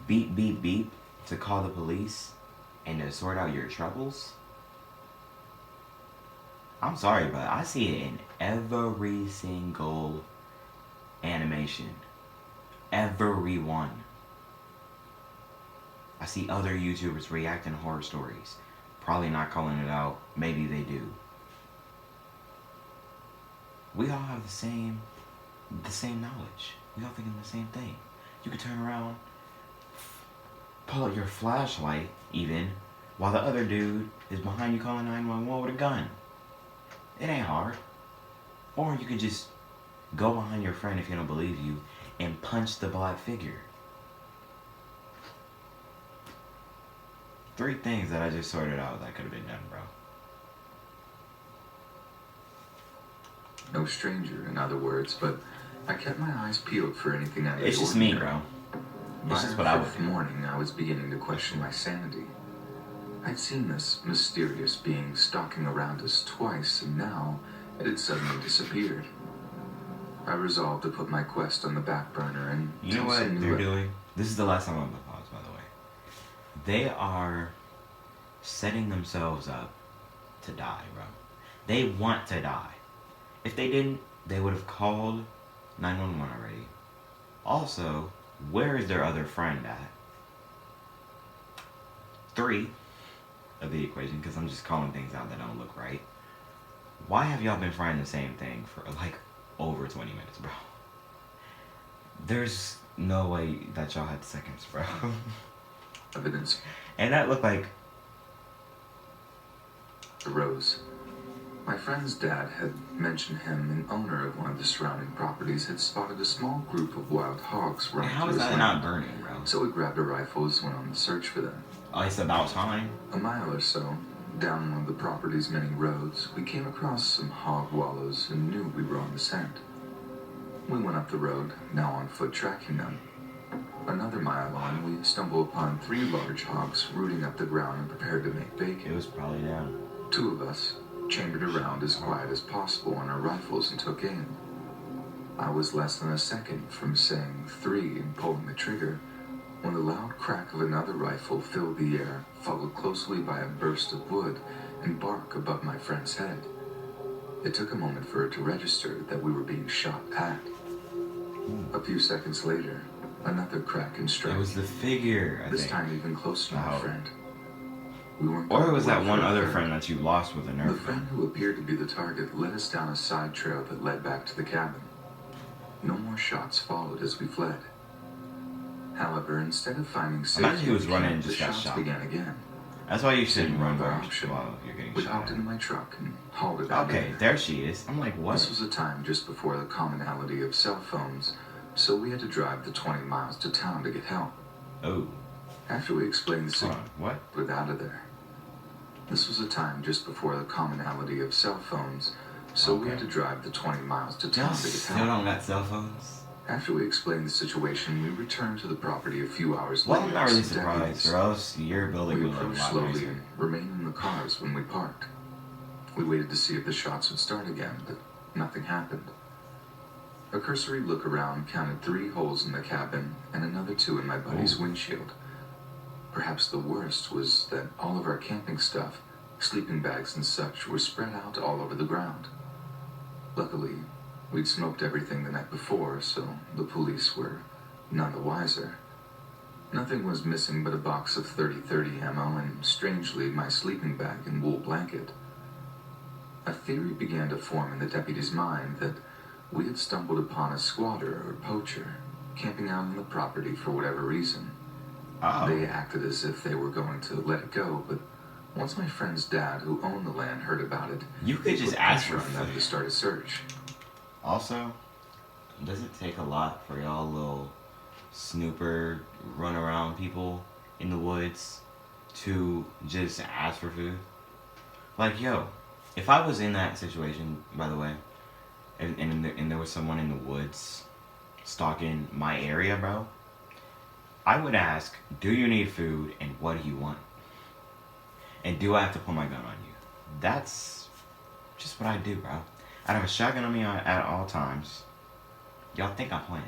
beep beep beep to call the police and to sort out your troubles? I'm sorry, but I see it in every single animation. Every one. I see other YouTubers reacting to horror stories. Probably not calling it out. Maybe they do. We all have the same knowledge. We all thinking the same thing. You could turn around, pull out your flashlight even, while the other dude is behind you calling 911 with a gun. It ain't hard. Or you could just go behind your friend if he don't believe you and punch the black figure. 3 things that I just sorted out that could have been done, bro. No stranger, in other words, but I kept my eyes peeled for anything out of the It's just me, ordinary. bro. By It's just the what I would fifth do. morning, I was beginning to question my sanity. I'd seen this mysterious being stalking around us twice, and now it had suddenly disappeared. I resolved to put my quest on the back burner and You know tell what some they're new- doing? This is the last time I'm gonna pause, by the way. They are setting themselves up to die, bro. They want to die. If they didn't, they would have called 911 already. Also, where is their other friend at? 3 of the equation, because I'm just calling things out that don't look right. Why have y'all been frying the same thing for like over 20 minutes, bro? There's no way that y'all had seconds, bro. Evidence And that looked like, arose. My friend's dad had mentioned him, an owner of one of the surrounding properties, had spotted a small group of wild hogs running How through is his that land. not burning, bro? So we grabbed our rifles and went on the search for them. Oh, it's about time. A mile or so down one of the property's many roads, we came across some hog wallows and knew we were on the scent. We went up the road, now on foot tracking them. Another mile on, we stumbled upon 3 large hogs rooting up the ground and prepared to make bacon. It was probably down. 2 of us chambered around as quiet as possible on our rifles and took aim. I was less than a second from saying 3 and pulling the trigger when the loud crack of another rifle filled the air, followed closely by a burst of wood and bark above my friend's head. It took a moment for it to register that we were being shot at. A few seconds later, another crack and strike. It was the figure, I This think. time even closer to my Oh. friend. We weren't Or it was going that to one wait for other a third. friend that you lost with a The Nerf friend gun. who appeared to be the target led us down a side trail that led back to the cabin. No more shots followed as we fled. However, instead of finding safety, Imagine he was at the running camp, and just the got shots shot. began again. That's why you shouldn't run Another very option. while you're getting We shot hopped at. into my truck and hauled it out. Okay, there she is. I'm like, This what? was a time just before the commonality of cell phones, so we had to drive the 20 miles to town to get help. Oh, After we explained the hold situation, on. What? we got out of there. This was a time just before the commonality of cell phones, so we Okay. had to drive the 20 miles to Y'all town to get still help. don't got cell phones? After we explained the situation, we returned to the property a few hours Well, later. I'm not really with some surprised, deputies. or else your building We would look a approached lot slowly nicer. and remained in the cars when we parked. We waited to see if the shots would start again, but nothing happened. A cursory look around counted 3 holes in the cabin and another 2 in my buddy's Ooh. windshield. Perhaps the worst was that all of our camping stuff, sleeping bags and such, were spread out all over the ground. Luckily, we'd smoked everything the night before, so the police were none the wiser. Nothing was missing but a box of 30-30 ammo and, strangely, my sleeping bag and wool blanket. A theory began to form in the deputy's mind that we had stumbled upon a squatter or poacher camping out on the property for whatever reason. Oh, They acted as if they were going to let it go, but once my friend's dad, who owned the land, heard about it, you could he just put ask pressure for on them to food. start a search. Also, does it take a lot for y'all little snooper run around people in the woods to just ask for food? Like, yo, if I was in that situation, by the way, and there was someone in the woods stalking my area, bro, I would ask, do you need food and what do you want? And do I have to pull my gun on you? That's just what I do, bro. I have a shotgun on me at all times. Y'all think I'm playing.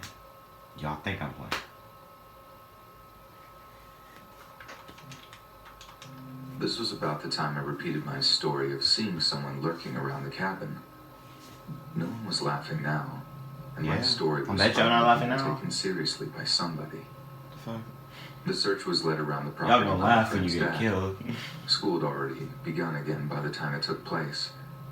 Y'all think I'm playing. This was about the time I repeated my story of seeing someone lurking around the cabin. No one was laughing now, and my Yeah. story I was bet y'all not finally laughing being now. taken seriously by somebody. The fuck? The search was led around the Y'all property. gonna by my laugh when you friend's get dad. killed. School had already begun again by the time it took place.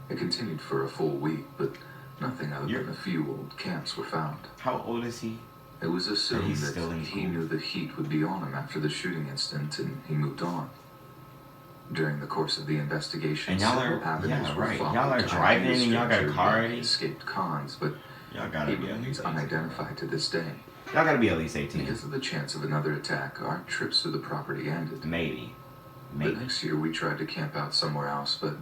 It continued for a full week, but nothing other You're- than a few old camps were found. How old is he? It was assumed he's that still in he school. knew the heat would be on him after the shooting incident, and he moved on. During the course of the investigation, And y'all several are- avenues yeah, were right. followed Y'all are to driving ID the and y'all got a stranger car who already? escaped cons, but Y'all he gotta be at remains least 18. unidentified to this day. Y'all gotta be at least 18. Because of the chance of another attack, our trips to the property ended. Maybe. The Maybe. next year, we tried to camp out somewhere else, but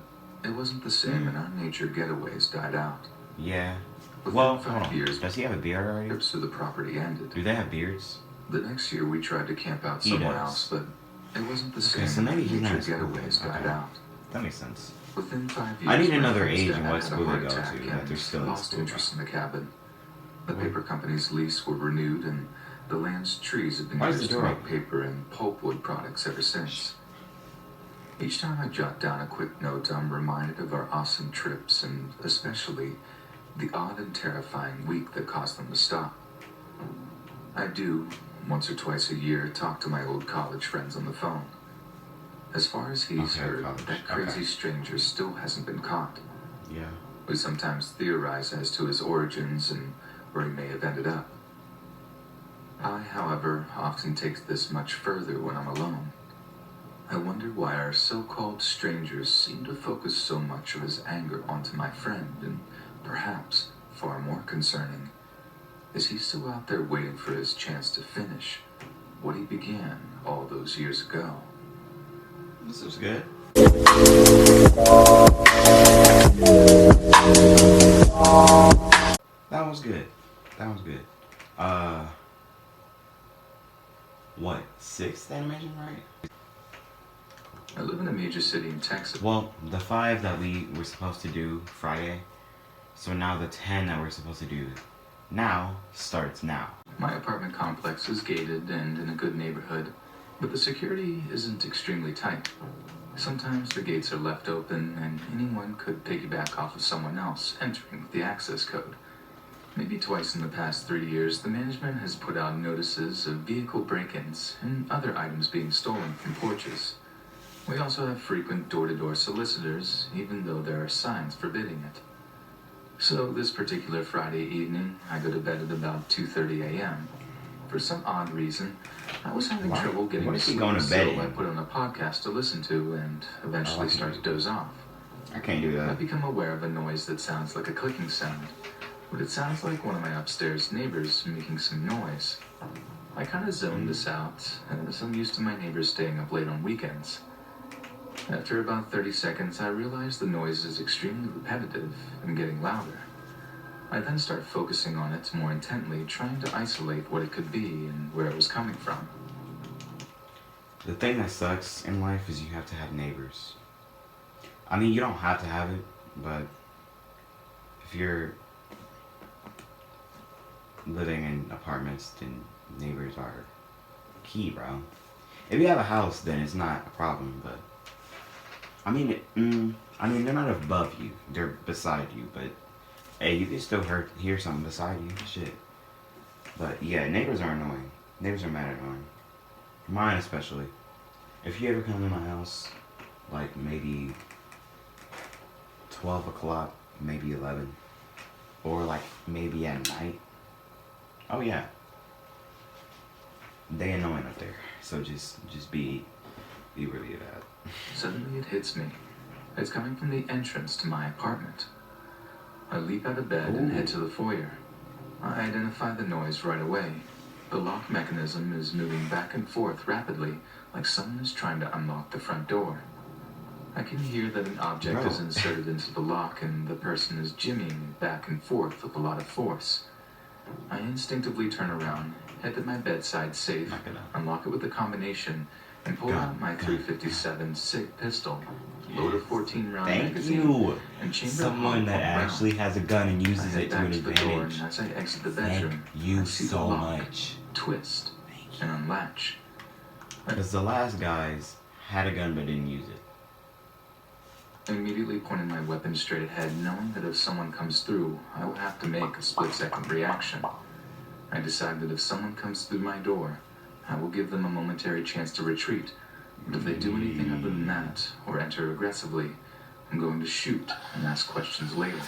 it wasn't the same, and our nature getaways died out. Yeah. Within Well, 5 hold on. years, Does he have a beard already? trips to the property ended. Do they have beards? The next year, we tried to camp out He somewhere does. else, but it wasn't the Okay, same. so maybe he's not nature in school getaways then. died Okay. out. That makes sense. Within 5 years, I need my another friend's age dad and what had a school heart they go attack to, and that they're still in lost school, interest in the cabin. The Wait. paper company's lease were renewed, and the land's trees have been Why is used the to door make open? paper and pulpwood products ever since. Each time I jot down a quick note, I'm reminded of our awesome trips, and especially the odd and terrifying week that caused them to stop. I do, once or twice a year, talk to my old college friends on the phone. As far as he's Okay, heard, college. that crazy Okay. stranger still hasn't been caught. Yeah. We sometimes theorize as to his origins and where he may have ended up. I, however, often take this much further when I'm alone. I wonder why our so-called strangers seem to focus so much of his anger onto my friend, and perhaps, far more concerning, is he still out there waiting for his chance to finish what he began all those years ago? This was good. That was good. That was good. What? 6th animation, right? I live in a major city in Texas. Well, the 5 that we were supposed to do Friday, so now the 10 that we're supposed to do now starts now. My apartment complex is gated and in a good neighborhood, but the security isn't extremely tight. Sometimes the gates are left open and anyone could piggyback off of someone else entering with the access code. Maybe twice in the past 3 years, the management has put out notices of vehicle break-ins and other items being stolen from porches. We also have frequent door-to-door solicitors, even though there are signs forbidding it. So this particular Friday evening, I go to bed at about 2:30 a.m. For some odd reason, I was having trouble getting What to is he sleep, going to bed so I in? put on a podcast to listen to and eventually start to doze off. I can't do I that. become aware of a noise that sounds like a clicking sound, but it sounds like one of my upstairs neighbors making some noise. I kind of zoned this out, as I'm used to my neighbors staying up late on weekends. After about 30 seconds, I realize the noise is extremely repetitive and getting louder. I then start focusing on it more intently, trying to isolate what it could be and where it was coming from. The thing that sucks in life is you have to have neighbors. I mean, you don't have to have it, but if you're living in apartments, then neighbors are key, bro. If you have a house, then it's not a problem, but I mean, they're not above you; they're beside you. But hey, you can still hear something beside you, shit. But yeah, neighbors are annoying. Neighbors are mad annoying. Mine especially. If you ever come to my house, like maybe 12 o'clock, maybe 11, or like maybe at night. Oh yeah, they annoying up there. So just be really bad. Suddenly it hits me. It's coming from the entrance to my apartment. I leap out of bed and head to the foyer. I identify the noise right away. The lock mechanism is moving back and forth rapidly, like someone is trying to unlock the front door. I can hear that an object is inserted into the lock and the person is jimmying back and forth with a lot of force. I instinctively turn around, head to my bedside safe, unlock it with a combination, and pull out my .357 SIG pistol, load a 14-round Thank magazine, you. and chamber Someone that actually has a gun and I uses head it to back an to the door, advantage. and as I exit the Thank bedroom, you I see the so lock much. twist and unlatch. Because the last guys had a gun but didn't use it. I immediately pointed my weapon straight ahead, knowing that if someone comes through, I will have to make a split-second reaction. I decide that if someone comes through my door, I will give them a momentary chance to retreat. But if they do anything other than that, or enter aggressively, I'm going to shoot and ask questions later.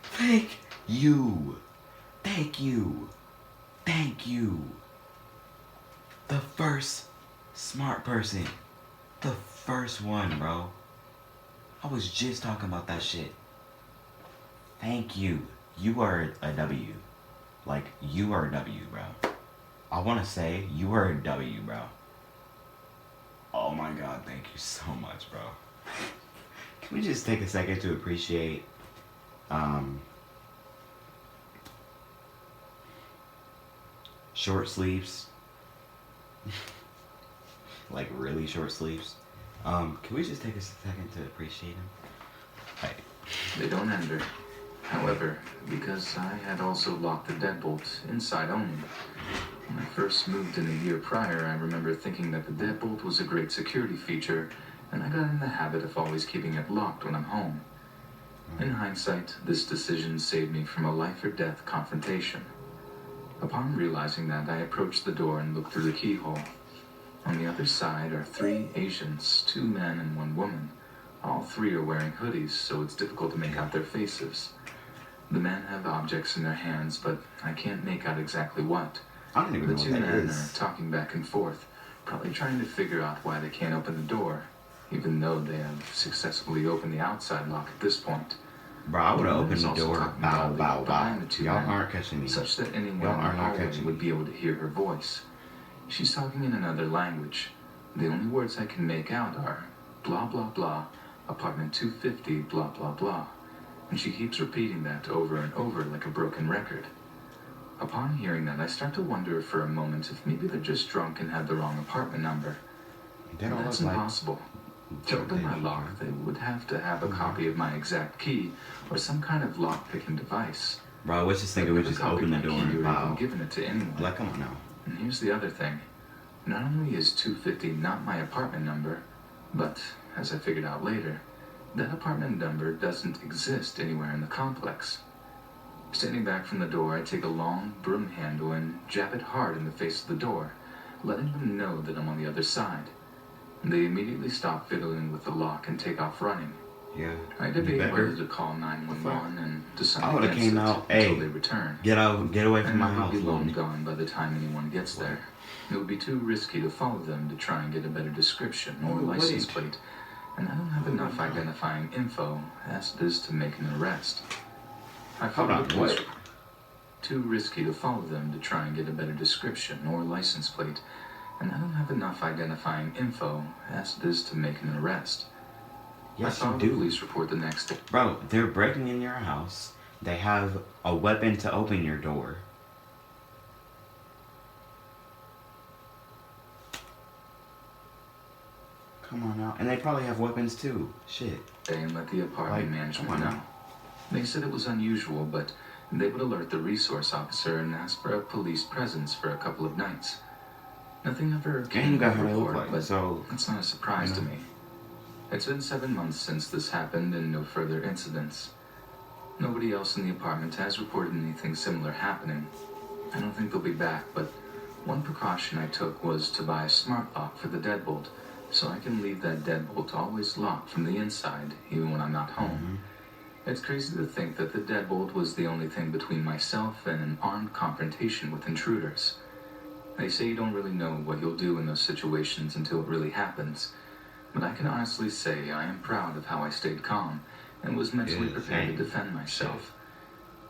Thank you. Thank you. Thank you. The first smart person. The first one, bro. I was just talking about that shit. Thank you. You are a W. Like, you are a W, bro. I want to say, you are a W, bro. Oh my god, thank you so much, bro. Can we just take a second to appreciate, short sleeves? Like, really short sleeves? Can we just take a second to appreciate him? Hey. They don't enter. However, because I had also locked the deadbolt inside only. When I first moved in a year prior, I remember thinking that the deadbolt was a great security feature, and I got in the habit of always keeping it locked when I'm home. In hindsight, this decision saved me from a life-or-death confrontation. Upon realizing that, I approached the door and looked through the keyhole. On the other side are 3 Asians, 2 men and 1 woman. All 3 are wearing hoodies, so it's difficult to make out their faces. The men have objects in their hands, but I can't make out exactly what. I don't even The know 2 what that men is. are talking back and forth, probably trying to figure out why they can't open the door, even though they have successfully opened the outside lock at this point. Bro, I would have opened There's the also door. talking Bow, loudly bow, bow. behind the two Y'all men, aren't catching me. such that anyone Y'all in the are not hallway catching would me. be able to hear her voice. She's talking in another language. The only words I can make out are blah blah blah, apartment 250, blah blah blah. And she keeps repeating that over and over like a broken record. Upon hearing that, I start to wonder for a moment if maybe they're just drunk and had the wrong apartment number. They don't That's look like impossible. To open my lock, they would have to have a copy of my exact key or some kind of lock-picking device. Bro, let's just think it They've would never just copied open the my door key and or even bow. given it to anyone. Like, come on now. And here's the other thing. Not only is 250 not my apartment number, but, as I figured out later, that apartment number doesn't exist anywhere in the complex. Standing back from the door, I take a long broom handle and jab it hard in the face of the door, letting them know that I'm on the other side. They immediately stop fiddling with the lock and take off running. Yeah. I You debate better whether to call 911 and I decide would've against came it out, until hey, they return. get out, get away from And my I house, would be long Lord. gone by the time anyone gets there. It would be too risky to follow them to try and get a better description or Oh, license wait. plate, and I don't have enough identifying info as it is to make an arrest. I Hold followed on, the police. what? Too risky to follow them to try and get a better description or license plate, and I don't have enough identifying info as it is to make an arrest. I Yes, you filed a do. police report the next day. Bro, they're breaking in your house. They have a weapon to open your door. Come on now. And they probably have weapons too. Shit. And let the apartment Like, management come on. know. They said it was unusual, but they would alert the resource officer and ask for a police presence for a couple of nights. Nothing ever And came you got of how the they look report, like. but So, it's not a surprise you to know. me. It's been 7 months since this happened and no further incidents. Nobody else in the apartment has reported anything similar happening. I don't think they'll be back, but one precaution I took was to buy a smart lock for the deadbolt, so I can leave that deadbolt always locked from the inside, even when I'm not home. It's crazy to think that the deadbolt was the only thing between myself and an armed confrontation with intruders. They say you don't really know what you'll do in those situations until it really happens, but I can honestly say I am proud of how I stayed calm and was mentally Yeah, prepared to same. defend myself.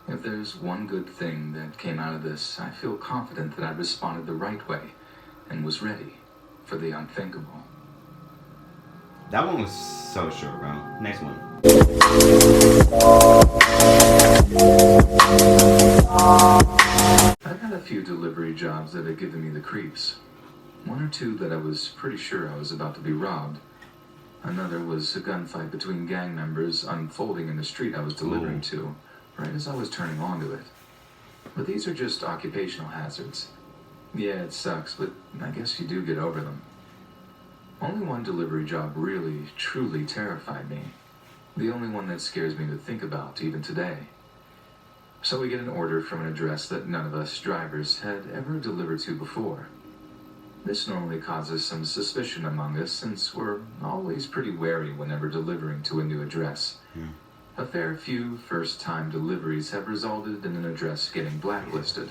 If there's one good thing that came out of this, I feel confident that I responded the right way and was ready for the unthinkable. that one was so short, bro. Next one. I've had a few delivery jobs that have given me the creeps. One or two that I was pretty sure I was about to be robbed. Another was a gunfight between gang members unfolding in the street I was delivering to, right as I was turning onto it. But these are just occupational hazards. Yeah, it sucks, but I guess you do get over them. Only one delivery job really, truly terrified me. The only one that scares me to think about even today. So we get an order from an address that none of us drivers had ever delivered to before. This normally causes some suspicion among us since we're always pretty wary whenever delivering to a new address. A fair few first-time deliveries have resulted in an address getting blacklisted.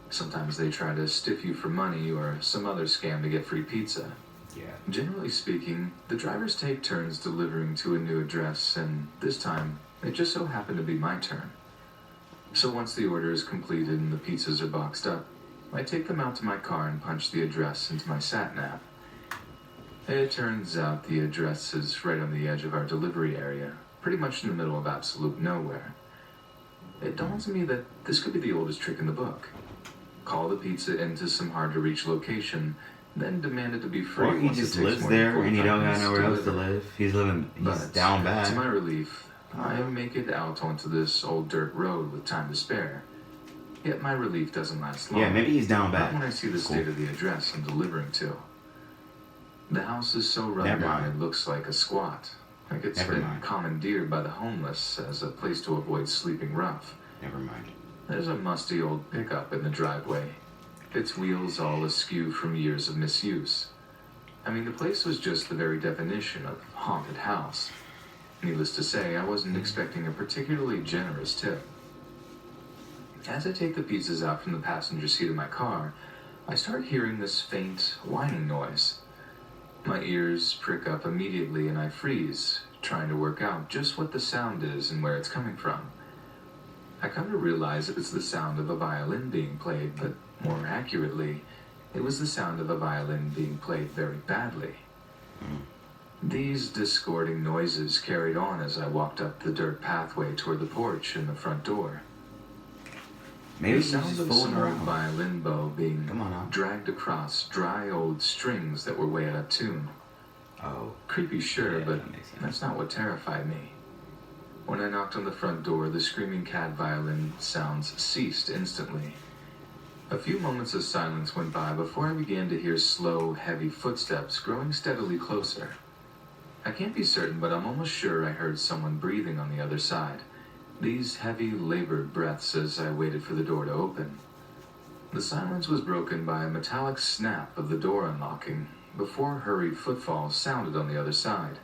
Sometimes they try to stiff you for money or some other scam to get free pizza. Yeah. Generally speaking, the drivers take turns delivering to a new address, and this time, it just so happened to be my turn. So once the order is completed and the pizzas are boxed up, I take them out to my car and punch the address into my sat-nav. It turns out the address is right on the edge of our delivery area, pretty much in the middle of absolute nowhere. It dawns on me that this could be the oldest trick in the book. Call the pizza into some hard-to-reach location, then demand it to be free Or he once just it takes lives more than there and he 45 don't got minutes nowhere else to deliver. live. He's But down to my bad. relief, I make it out onto this old dirt road with time to spare. Yet my relief doesn't last long. Yeah, maybe he's down Not bad. when I see the Cool. state of the address I'm delivering to. The house is so run Never down mind. it looks like a squat. Like it's Never been mind. commandeered by the homeless as a place to avoid sleeping rough. Never mind. There's a musty old pickup in the driveway. Its wheels all askew from years of misuse. I mean, the place was just the very definition of haunted house. Needless to say, I wasn't expecting a particularly generous tip. As I take the pizzas out from the passenger seat of my car, I start hearing this faint whining noise. My ears prick up immediately and I freeze, trying to work out just what the sound is and where it's coming from. I come to realize it's the sound of a violin being played, but more accurately, it was the sound of a violin being played very badly. These discording noises carried on as I walked up the dirt pathway toward the porch and the front door. Maybe The he's sound just of a fooling small around. violin bow being Come on now. dragged across dry old strings that were way out of tune. Oh, Creepy, sure, yeah, but that makes sense. that's not what terrified me. When I knocked on the front door, the screaming cat violin sounds ceased instantly. A few moments of silence went by before I began to hear slow, heavy footsteps growing steadily closer. I can't be certain, but I'm almost sure I heard someone breathing on the other side. These heavy, labored breaths as I waited for the door to open. The silence was broken by a metallic snap of the door unlocking before hurried footfalls sounded on the other side.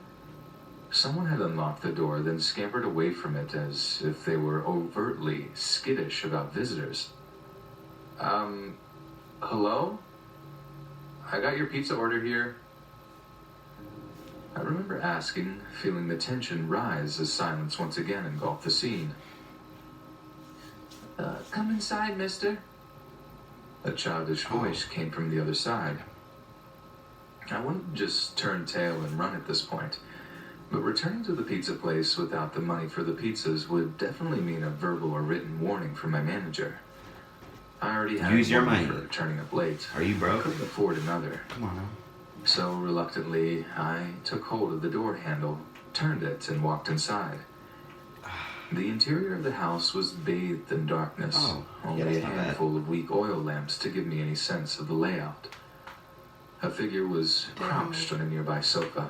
Someone had unlocked the door, then scampered away from it as if they were overtly skittish about visitors. Hello? I got your pizza order here. I remember asking, feeling the tension rise as silence once again engulfed the scene. Come inside, mister. A childish voice came from the other side. I wanted to just turn tail and run at this point, but returning to the pizza place without the money for the pizzas would definitely mean a verbal or written warning from my manager. I already had Use your one money. for turning up late. Are you I broke? couldn't afford another. Come on now. So reluctantly, I took hold of the door handle, turned it, and walked inside. The interior of the house was bathed in darkness, Oh, yeah, only that's a not bad. handful of weak oil lamps to give me any sense of the layout. A figure was crouched on a nearby sofa,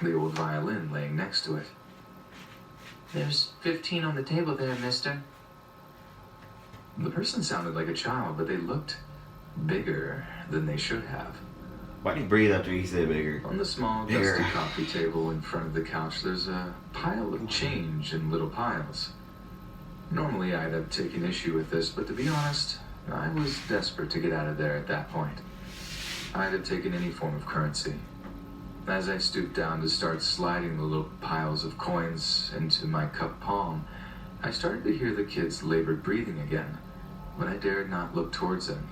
the old violin laying next to it. There's 15 on the table there, mister. The person sounded like a child, but they looked bigger than they should have. Why do you breathe after you say bigger? On the small, Here. dusty coffee table in front of the couch, there's a pile of change in little piles. Normally, I'd have taken issue with this, but to be honest, I was desperate to get out of there at that point. I'd have taken any form of currency. As I stooped down to start sliding the little piles of coins into my cupped palm, I started to hear the kid's labored breathing again, but I dared not look towards him.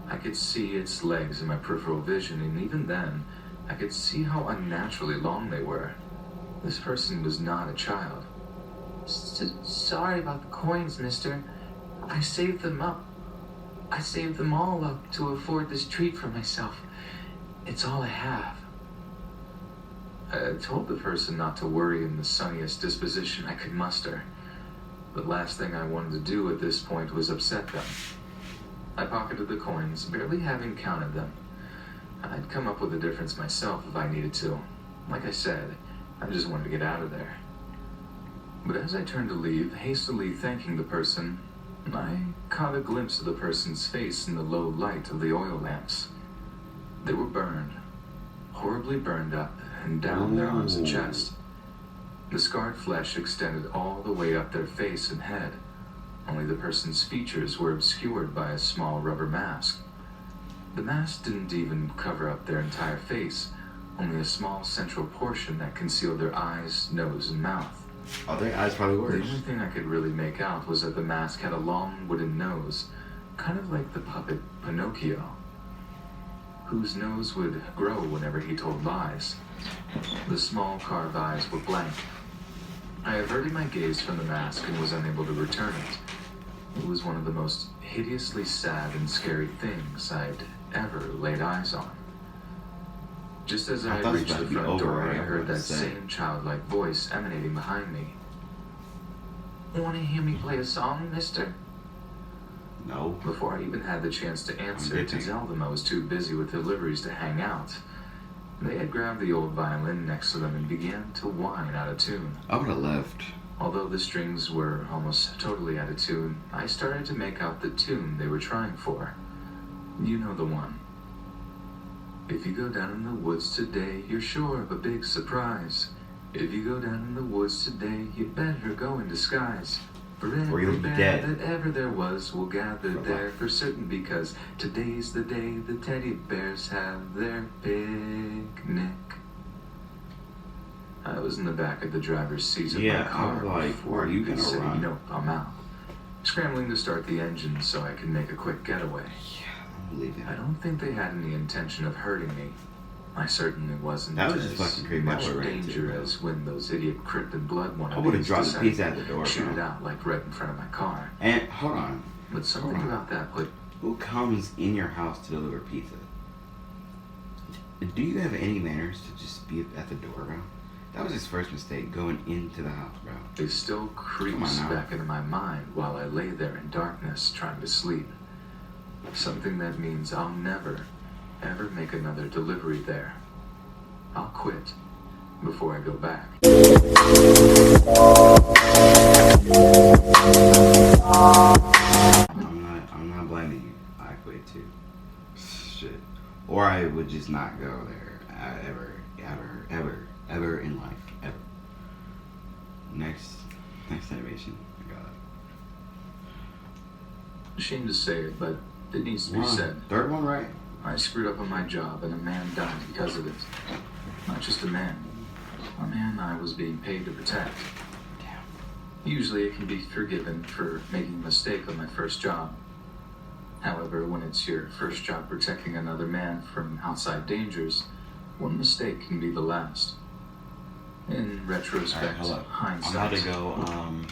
I could see its legs in my peripheral vision, and even then, I could see how unnaturally long they were. This person was not a child. Sorry about the coins, mister. I saved them up. I saved them all up to afford this treat for myself. It's all I have. I told the person not to worry in the sunniest disposition I could muster. The last thing I wanted to do at this point was upset them. I pocketed the coins, barely having counted them. I'd come up with a difference myself if I needed to. Like I said, I just wanted to get out of there. But as I turned to leave, hastily thanking the person, I caught a glimpse of the person's face in the low light of the oil lamps. They were burned, horribly burned up and down their arms and chest. The scarred flesh extended all the way up their face and head. Only the person's features were obscured by a small rubber mask. The mask didn't even cover up their entire face, only a small central portion that concealed their eyes, nose, and mouth. Oh, their eyes probably The worse. only thing I could really make out was that the mask had a long wooden nose, kind of like the puppet Pinocchio, whose nose would grow whenever he told lies. The small carved eyes were blank. I averted my gaze from the mask and was unable to return it. It was one of the most hideously sad and scary things I'd ever laid eyes on. Just as I I thought it was reached about the to be front over, door, right? I heard that What was that? same childlike voice emanating behind me. Want to hear me play a song, mister? No. Before I even had the chance to answer, I'm to getting- tell them I was too busy with deliveries to hang out, they had grabbed the old violin next to them and began to whine out of tune. I would have left. Although the strings were almost totally out of tune, I started to make out the tune they were trying for. You know the one. If you go down in the woods today, you're sure of a big surprise. If you go down in the woods today, you better go in disguise. For Or you'll every be bear dead. that ever there was will gather For there life. for certain, because today's the day the teddy bears have their picnic. I was in the back of the driver's seat of Yeah, my car I'm like, before are you he could gonna say, run? nope, I'm out. Scrambling to start the engine so I could make a quick getaway. Yeah, I don't believe it. I don't think they had any intention of hurting me. I certainly wasn't That was as just fucking creepy. much I would've ran into danger it, bro. as when those idiot Krypton blood I wannabes would've dropped the decided pizza at the to door, shoot bro. it out like right in front of my car. And hold on, But something Hold on. about that put who comes in your house to deliver pizza? Do you have any manners to just be at the door, bro? That was his first mistake, going into the house, bro. It still creeps Come on now. back into my mind while I lay there in darkness trying to sleep. Something that means I'll never, ever make another delivery there. I'll quit before I go back. I'm not blaming you. I quit too. Shit. Or I would just not go there ever in life. Ever. Next animation. I got Ashamed to say it, but it needs to be it. said. Third one, right? I screwed up on my job and a man died because of it. Not just a man I was being paid to protect. Damn. Usually it can be forgiven for making a mistake on my first job. However, when it's your first job protecting another man from outside dangers, one mistake can be the last. In retrospect, Alright, hold up. I'm hindsight. about to go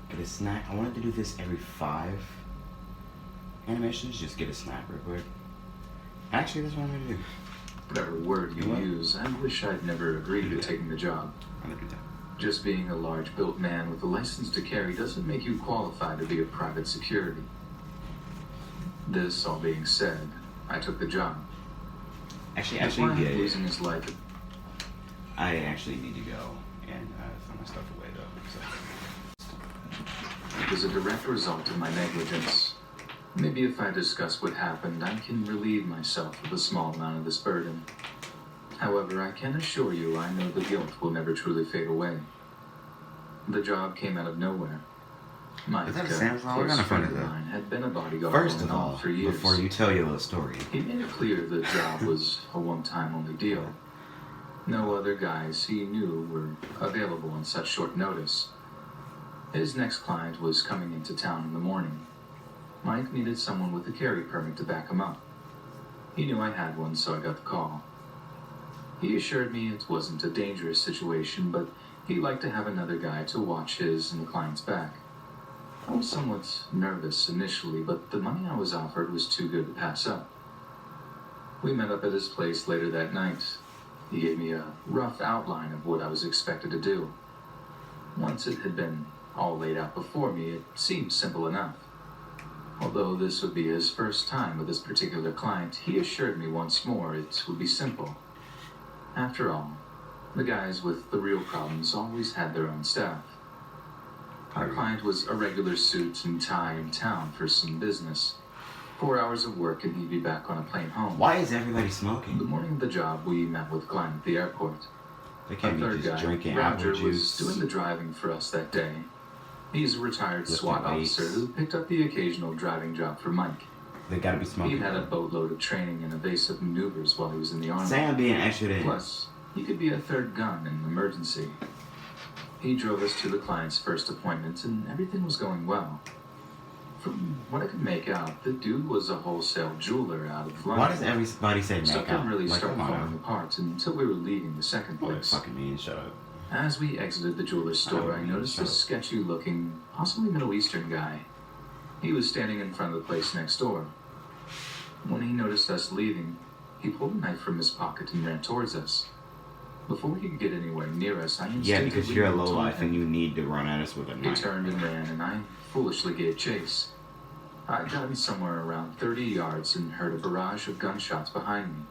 get a snack. I wanted to do this every 5 animations. Just get a snack real quick. Actually, that's what I'm gonna do. Whatever word you You what? use, I wish I'd never agreed to Yeah. taking the job. I'm gonna do that. Just being a large-built man with a license to carry doesn't make you qualified to be a private security. This all being said, I took the job. The Actually, client yeah. losing his life. I actually need to go and throw my stuff away though. So. It was a direct result of my negligence. Maybe if I discuss what happened, I can relieve myself of a small amount of this burden. However, I can assure you I know the guilt will never truly fade away. The job came out of nowhere. Mike, Is that a a Sam's Club? What close kind of friend phone of is that? mine, had been a bodyguard First on of and all, off for years. before you tell your little story, He made it clear the job was a one-time only deal. No other guys he knew were available on such short notice. His next client was coming into town in the morning. Mike needed someone with a carry permit to back him up. He knew I had one, so I got the call. He assured me it wasn't a dangerous situation, but he'd like to have another guy to watch his and the client's back. I was somewhat nervous initially, but the money I was offered was too good to pass up. We met up at his place later that night. He gave me a rough outline of what I was expected to do. Once it had been all laid out before me, it seemed simple enough. Although this would be his first time with this particular client, he assured me once more it would be simple. After all, the guys with the real problems always had their own staff. Our client was a regular suit and tie in town for some business. 4 hours of work and he'd be back on a plane home. why is everybody The smoking? morning of the job, we met with Glenn at the airport. They Our can't be third just guy, drinking Roger, apple was juice. doing the driving for us that day. He's a retired Lifting SWAT weights. officer who picked up the occasional driving job for Mike. They gotta be He smoking. had a boatload of training in evasive maneuvers while he was in the Army. Say I'm being extra in. Plus, he could be a third gun in an emergency. He drove us to the client's first appointment, and everything was going well. From what I could make out, the dude was a wholesale jeweler out of London. Why does everybody say Stuff make out? didn't really Like, start come falling on. apart until we were leaving the second What place. fucking mean? Shut up. As we exited the jeweler's store, I noticed a Shut up. sketchy-looking, possibly Middle Eastern guy. He was standing in front of the place next door. When he noticed us leaving, he pulled a knife from his pocket and ran towards us. Before he could get anywhere near us, I Yeah, instinctively because you're a told lowlife him. and you need to run at us with a He knife. turned and ran, and I foolishly gave chase. I'd gotten somewhere around 30 yards and heard a barrage of gunshots behind me.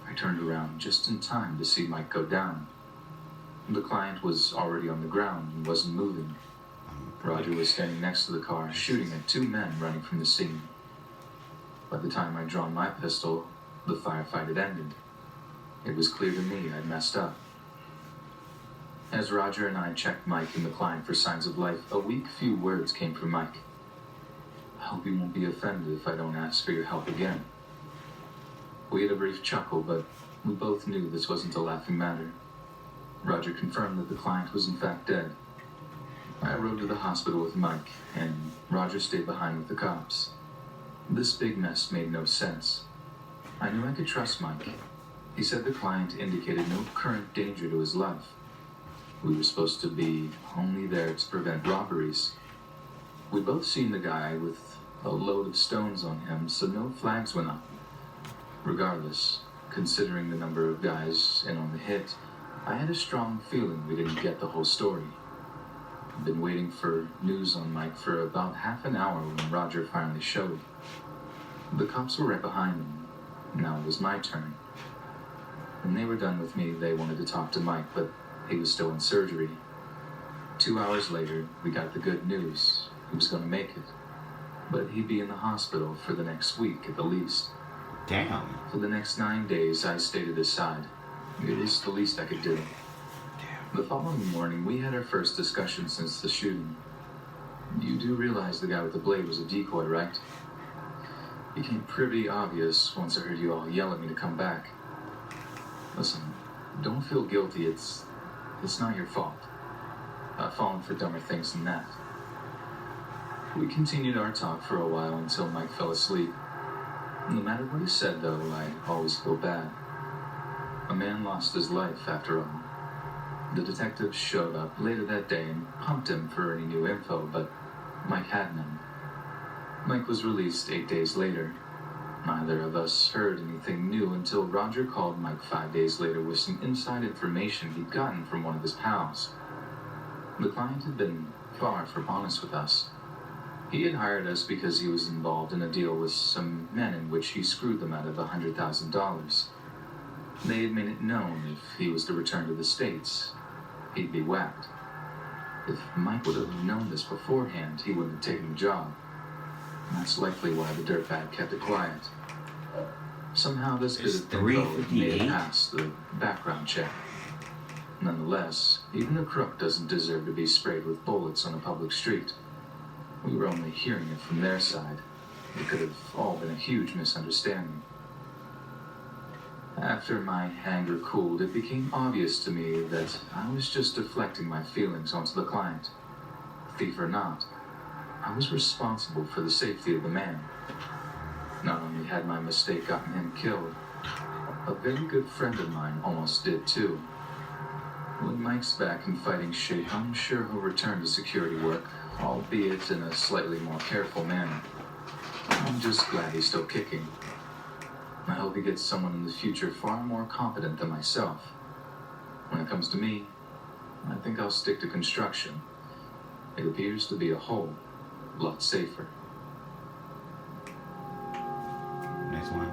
I turned around just in time to see Mike go down. The client was already on the ground and wasn't moving. Roger was standing next to the car, shooting at 2 men running from the scene. By the time I'd drawn my pistol, the firefight had ended. It was clear to me I'd messed up. As Roger and I checked Mike and the client for signs of life, a weak few words came from Mike. I hope you won't be offended if I don't ask for your help again. We had a brief chuckle, but we both knew this wasn't a laughing matter. Roger confirmed that the client was in fact dead. I rode to the hospital with Mike, and Roger stayed behind with the cops. This big mess made no sense. I knew I could trust Mike. He said the client indicated no current danger to his life. We were supposed to be only there to prevent robberies. We'd both seen the guy with a load of stones on him, so no flags went up. Regardless, considering the number of guys in on the hit, I had a strong feeling we didn't get the whole story. I'd been waiting for news on Mike for about half an hour when Roger finally showed. The cops were right behind him. Now it was my turn. When they were done with me, they wanted to talk to Mike, but he was still in surgery. 2 hours later, we got the good news. He was going to make it. But he'd be in the hospital for the next week at the least. Damn. For the next 9 days, I stayed at his side. It was the least I could do. The following morning, we had our first discussion since the shooting. You do realize the guy with the blade was a decoy, right? Became pretty obvious once I heard you all yell at me to come back. Listen, don't feel guilty. It's not your fault. I've fallen for dumber things than that. We continued our talk for a while until Mike fell asleep. No matter what he said, though, I always feel bad. A man lost his life, after all. The detectives showed up later that day and pumped him for any new info, but Mike had none. Mike was released 8 days later. Neither of us heard anything new until Roger called Mike 5 days later with some inside information he'd gotten from one of his pals. The client had been far from honest with us. He had hired us because he was involved in a deal with some men in which he screwed them out of $100,000. They had made it known if he was to return to the States, he'd be whacked. If Mike would have known this beforehand, he wouldn't have taken the job. That's likely why the dirtbag kept it quiet. Somehow this bit of info made it past the background check. Nonetheless, even a crook doesn't deserve to be sprayed with bullets on a public street. We were only hearing it from their side. It could have all been a huge misunderstanding. After my anger cooled, it became obvious to me that I was just deflecting my feelings onto the client. Thief or not, I was responsible for the safety of the man. Not only had my mistake gotten him killed, a very good friend of mine almost did too. When Mike's back in fighting shape, I'm sure he'll return to security work, albeit in a slightly more careful manner. I'm just glad he's still kicking. I hope he gets someone in the future far more competent than myself. When it comes to me, I think I'll stick to construction. It appears to be a whole lot safer. Next one.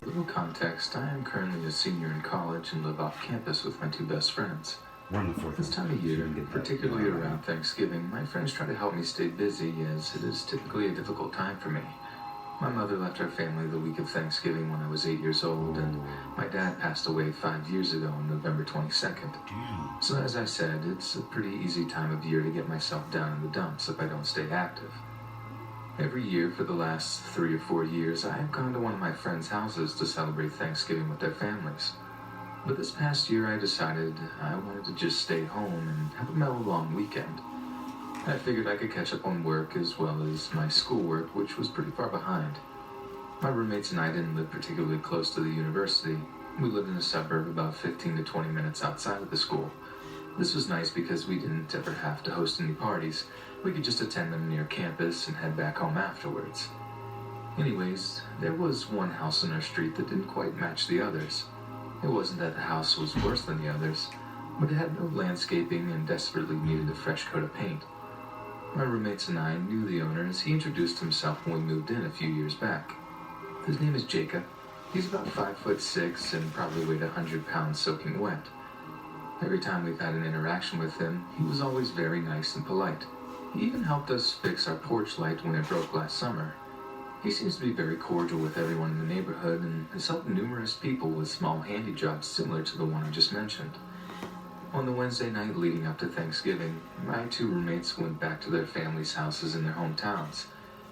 Little context, I am currently a senior in college and live off campus with my two best friends. We're on the fourth. This time of year, particularly around Thanksgiving, my friends try to help me stay busy as it is typically a difficult time for me. My mother left our family the week of Thanksgiving when I was 8 years old, and my dad passed away 5 years ago on November 22nd. Damn. So as I said, it's a pretty easy time of year to get myself down in the dumps if I don't stay active. Every year for the last 3 or 4 years, I have gone to one of my friends' houses to celebrate Thanksgiving with their families. But this past year I decided I wanted to just stay home and have a mellow long weekend. I figured I could catch up on work as well as my schoolwork, which was pretty far behind. My roommates and I didn't live particularly close to the university. We lived in a suburb about 15 to 20 minutes outside of the school. This was nice because we didn't ever have to host any parties. We could just attend them near campus and head back home afterwards. Anyways, there was one house on our street that didn't quite match the others. It wasn't that the house was worse than the others, but it had no landscaping and desperately needed a fresh coat of paint. My roommates and I knew the owner as he introduced himself when we moved in a few years back. His name is Jacob. He's about 5'6" and probably weighed 100 pounds soaking wet. Every time we've had an interaction with him, he was always very nice and polite. He even helped us fix our porch light when it broke last summer. He seems to be very cordial with everyone in the neighborhood and has helped numerous people with small handy jobs similar to the one I just mentioned. On the Wednesday night leading up to Thanksgiving, my two roommates went back to their families' houses in their hometowns.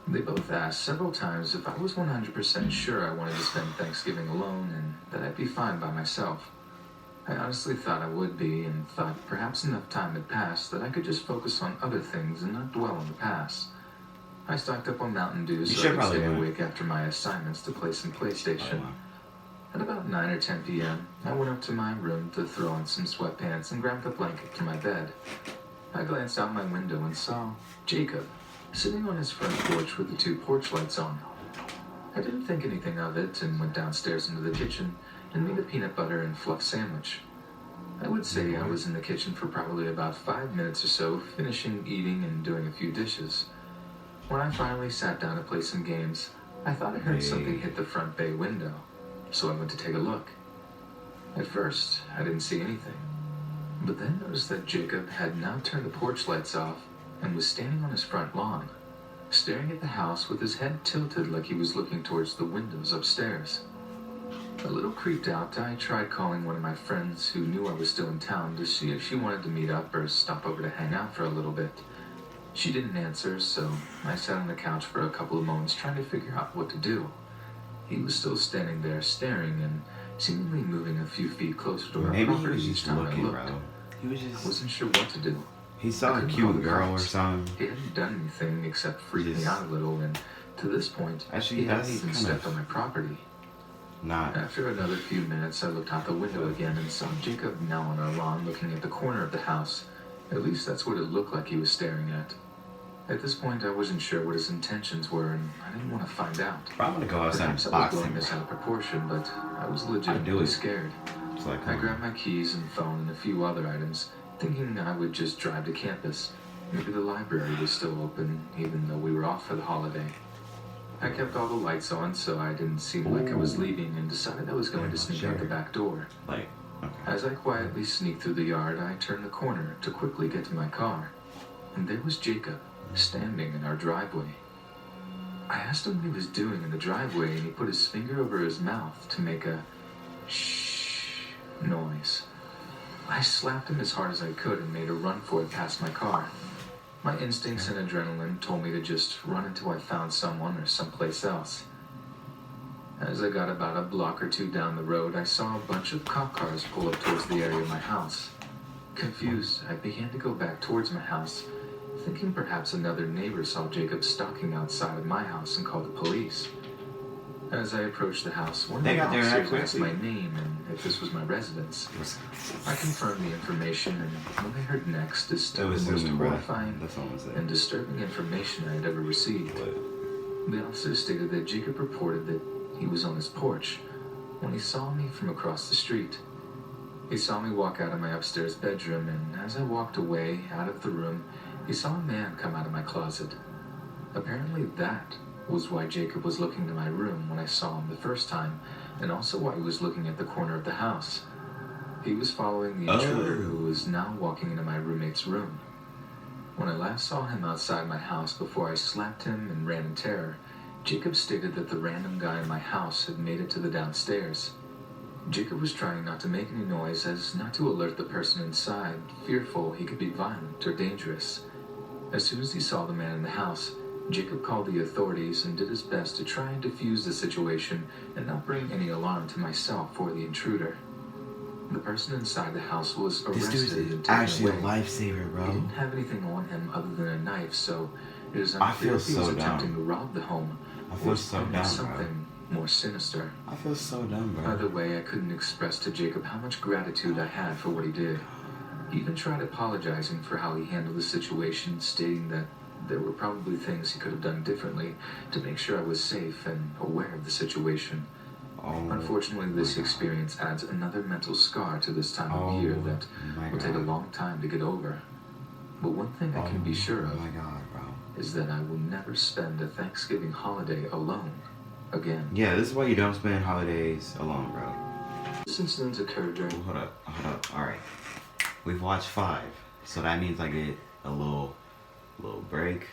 They both asked several times if I was 100% sure I wanted to spend Thanksgiving alone and that I'd be fine by myself. I honestly thought I would be, and thought perhaps enough time had passed that I could just focus on other things and not dwell on the past. I stocked up on Mountain Dew so I could stay awake after my assignments to play some PlayStation. At about 9 or 10 p.m., I went up to my room to throw on some sweatpants and grab the blanket for my bed. I glanced out my window and saw Jacob sitting on his front porch with the two porch lights on. I didn't think anything of it and went downstairs into the kitchen and made a peanut butter and fluff sandwich. I would say I was in the kitchen for probably about 5 minutes or so, finishing eating and doing a few dishes. When I finally sat down to play some games, I thought I heard something hit the front bay window, so I went to take a look. At first, I didn't see anything, but then noticed that Jacob had now turned the porch lights off and was standing on his front lawn, staring at the house with his head tilted like he was looking towards the windows upstairs. A little creeped out, I tried calling one of my friends who knew I was still in town to see if she wanted to meet up or stop over to hang out for a little bit. She didn't answer, so I sat on the couch for a couple of moments trying to figure out what to do. He was still standing there staring and seemingly moving a few feet closer to our property each time I looked. I wasn't sure what to do. He saw a cute girl or something. He hadn't done anything except freak me out a little, and to this point, Actually, he hadn't even stepped on my property. Not. After another few minutes, I looked out the window again and saw Jacob now on our lawn looking at the corner of the house. At least that's what it looked like he was staring at. At this point, I wasn't sure what his intentions were, and I didn't want to find out. I'm gonna go outside and Perhaps I was box blowing him. this out of proportion, but I was legitimately scared. It's like, I grabbed my keys and phone and a few other items, thinking I would just drive to campus. Maybe the library was still open, even though we were off for the holiday. I kept all the lights on so I didn't seem like I was leaving, and decided I was going to sneak out the back door. like, okay. As I quietly sneaked through the yard, I turned the corner to quickly get to my car. And there was Jacob, standing in our driveway. I asked him what he was doing in the driveway, and he put his finger over his mouth to make a shh noise. I slapped him as hard as I could and made a run for it past my car. My instincts and adrenaline told me to just run until I found someone or someplace else. As I got about a block or two down the road, I saw a bunch of cop cars pull up towards the area of my house. Confused, I began to go back towards my house, thinking perhaps another neighbor saw Jacob stalking outside of my house and called the police. As I approached the house, one of the officers asked my name and if this was my residence. I confirmed the information, and what I heard next is still the most horrifying and disturbing information I had ever received. The officer stated that Jacob reported that he was on his porch when he saw me from across the street. He saw me walk out of my upstairs bedroom, and as I walked away out of the room, he saw a man come out of my closet. Apparently that was why Jacob was looking to my room when I saw him the first time, and also why he was looking at the corner of the house. He was following the intruder who was now walking into my roommate's room. When I last saw him outside my house before I slapped him and ran in terror, Jacob stated that the random guy in my house had made it to the downstairs. Jacob was trying not to make any noise as not to alert the person inside, fearful he could be violent or dangerous. As soon as he saw the man in the house, Jacob called the authorities and did his best to try and defuse the situation and not bring any alarm to myself or the intruder. The person inside the house was arrested and taken actually away. a lifesaver, bro. He didn't have anything on him other than a knife, so it is unclear if he was attempting to rob the home or something more sinister. I feel so dumb, bro. Either way, I couldn't express to Jacob how much gratitude I had for what he did. He even tried apologizing for how he handled the situation, stating that there were probably things he could have done differently to make sure I was safe and aware of the situation. Unfortunately, this experience adds another mental scar to this time of year that will take a long time to get over. But one thing I can be sure of is that I will never spend a Thanksgiving holiday alone again. Yeah, this is why you don't spend holidays alone, bro. This incident occurred during... Hold up. Alright. We've watched 5, so that means I get a little break.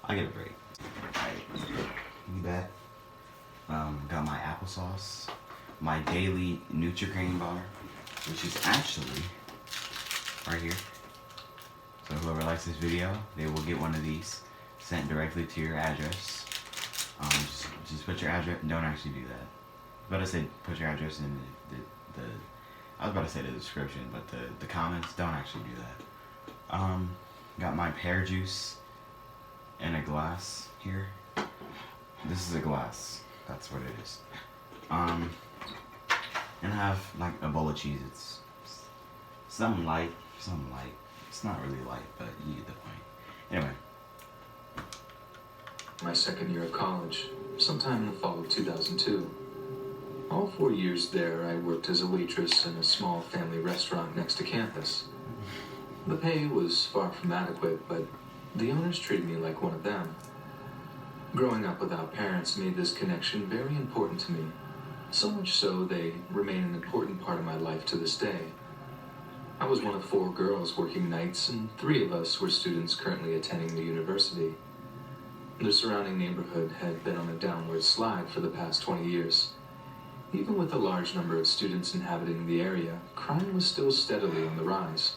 I get a break. Look at that. Got my applesauce, my daily Nutri-Grain bar, which is actually right here. So whoever likes this video, they will get one of these sent directly to your address. Just put your address. Don't actually do that. I was about to say put your address in the I was about to say the description, but the comments. Don't actually do that. Got my pear juice in a glass here. This is a glass. That's what it is. And I have like a bowl of Cheez-Its. Something light. It's not really light, but you get the point. Anyway. My second year of college, sometime in the fall of 2002. All 4 years there, I worked as a waitress in a small family restaurant next to campus. The pay was far from adequate, but the owners treated me like one of them. Growing up without parents made this connection very important to me, so much so they remain an important part of my life to this day. I was one of 4 girls working nights, and 3 of us were students currently attending the university. The surrounding neighborhood had been on a downward slide for the past 20 years. Even with a large number of students inhabiting the area, crime was still steadily on the rise.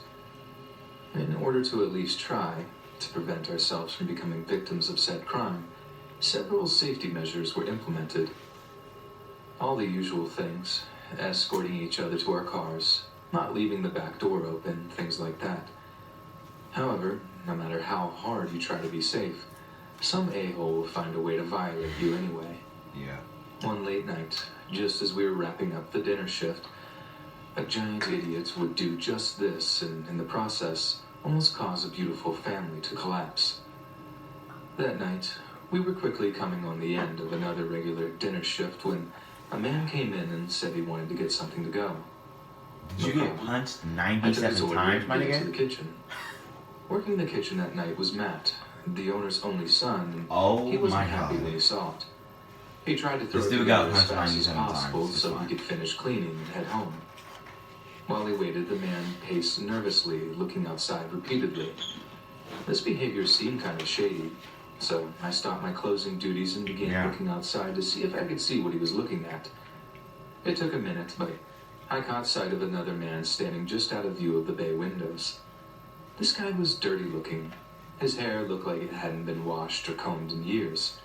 In order to at least try to prevent ourselves from becoming victims of said crime, several safety measures were implemented. All the usual things, escorting each other to our cars, not leaving the back door open, things like that. However, no matter how hard you try to be safe, some a-hole will find a way to violate you anyway. Yeah. One late night, just as we were wrapping up the dinner shift, a giant idiot would do just this and, in the process, almost cause a beautiful family to collapse. That night, we were quickly coming on the end of another regular dinner shift when a man came in and said he wanted to get something to go. Did you get punched I took his 97 order times, and my went to nigga? the kitchen. Working the kitchen that night was Matt, the owner's only son, and Oh he wasn't my happy God. when he saw it. He tried to throw This it dude got together as punched fast as 97 possible times. It's so fine. he could finish cleaning and head home. While he waited, the man paced nervously, looking outside repeatedly. This behavior seemed kind of shady, so I stopped my closing duties and began looking outside to see if I could see what he was looking at. It took a minute, but I caught sight of another man standing just out of view of the bay windows. This guy was dirty looking. His hair looked like it hadn't been washed or combed in years.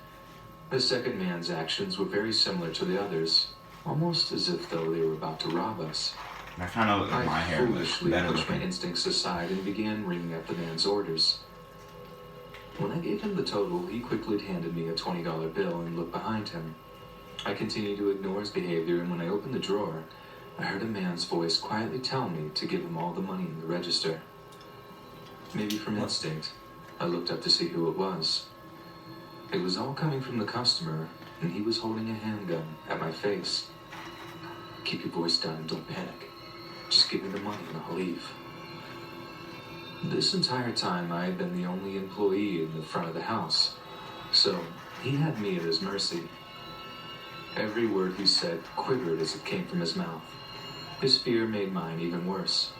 The second man's actions were very similar to the others, almost as if though they were about to rob us. I kind of my I hair was foolishly better pushed my looking. instincts aside and began ringing up the man's orders. When I gave him the total, he quickly handed me a $20 bill and looked behind him. I continued to ignore his behavior, and when I opened the drawer, I heard a man's voice quietly tell me to give him all the money in the register. Maybe from instinct, I looked up to see who it was. It was all coming from the customer, and he was holding a handgun at my face. Keep your voice down and don't panic. Just give me the money and I'll leave. This entire time, I had been the only employee in the front of the house, so he had me at his mercy. Every word he said quivered as it came from his mouth. His fear made mine even worse.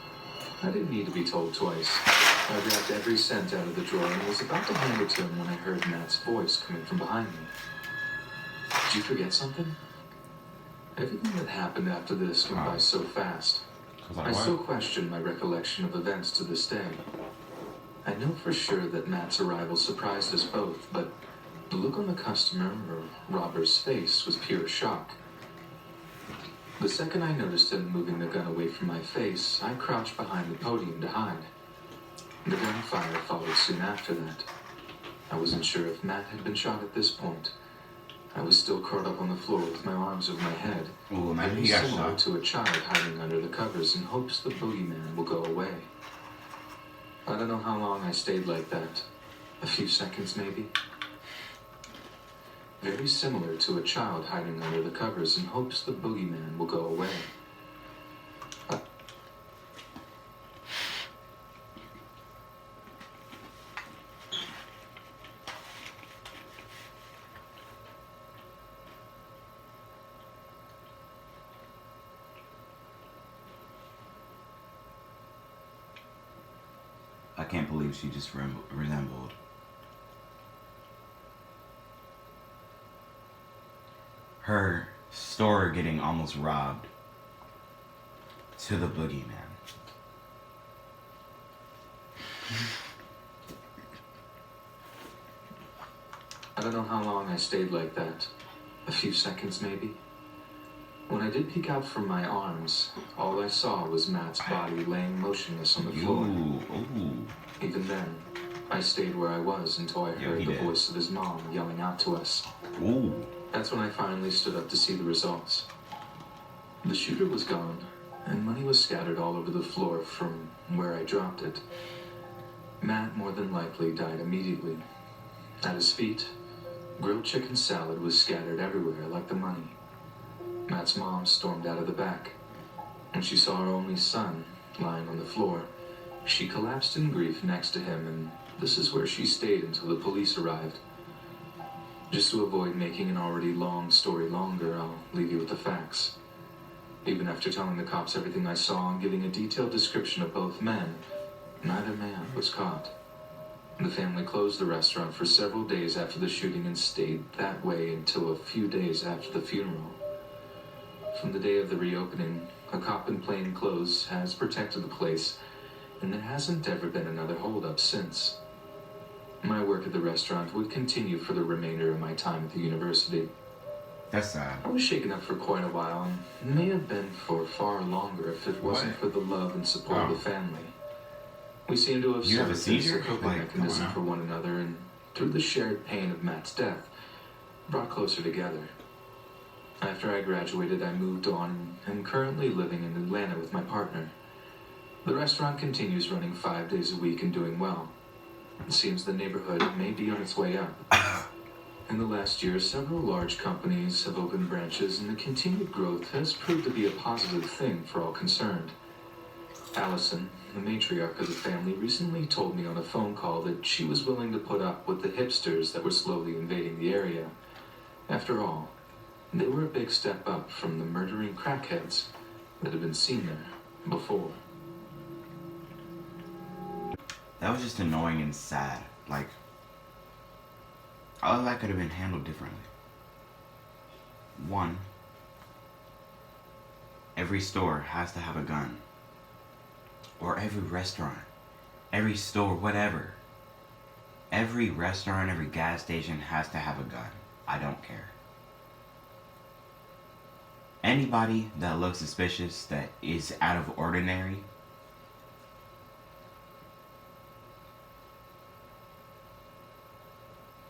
I didn't need to be told twice. I grabbed every cent out of the drawer and was about to hand it to him when I heard Matt's voice coming from behind me. Did you forget something? Everything that happened after this went by so fast. I still question my recollection of events to this day. I know for sure that Matt's arrival surprised us both, but the look on the customer, or robber's face, was pure shock. The second I noticed him moving the gun away from my face, I crouched behind the podium to hide. The gunfire followed soon after that. I wasn't sure if Matt had been shot at this point. I was still curled up on the floor with my arms over my head. Ooh, imagine Very he got similar shot. to a child hiding under the covers in hopes the boogeyman will go away. I don't know how long I stayed like that. A few seconds, maybe. Very similar to a child hiding under the covers in hopes the boogeyman will go away. I can't believe she just resembled her store getting almost robbed to the boogeyman. I don't know how long I stayed like that. A few seconds, maybe. When I did peek out from my arms, all I saw was Matt's body laying motionless on the floor. Ooh. Even then, I stayed where I was until I heard the voice of his mom yelling out to us. Ooh. That's when I finally stood up to see the results. The shooter was gone, and money was scattered all over the floor from where I dropped it. Matt more than likely died immediately. At his feet, grilled chicken salad was scattered everywhere like the money. Matt's mom stormed out of the back. When she saw her only son lying on the floor, she collapsed in grief next to him, and this is where she stayed until the police arrived. Just to avoid making an already long story longer, I'll leave you with the facts. Even after telling the cops everything I saw and giving a detailed description of both men, neither man was caught. The family closed the restaurant for several days after the shooting and stayed that way until a few days after the funeral. From the day of the reopening, a cop in plain clothes has protected the place, and there hasn't ever been another holdup since. My work at the restaurant would continue for the remainder of my time at the university. That's sad. I was shaken up for quite a while, and may have been for far longer if it wasn't for the love and support of the family. We seem to have served as a coping mechanism for one another, and through the shared pain of Matt's death, brought closer together. After I graduated, I moved on and am currently living in Atlanta with my partner. The restaurant continues running 5 days a week and doing well. It seems the neighborhood may be on its way up. In the last year, several large companies have opened branches, and the continued growth has proved to be a positive thing for all concerned. Allison, the matriarch of the family, recently told me on a phone call that she was willing to put up with the hipsters that were slowly invading the area. After all, they were a big step up from the murdering crackheads that had been seen there before. That was just annoying and sad. Like, all of that could have been handled differently. One, every store has to have a gun. Or every restaurant, every store, whatever. Every restaurant, every gas station has to have a gun. I don't care. Anybody that looks suspicious, that is out of ordinary,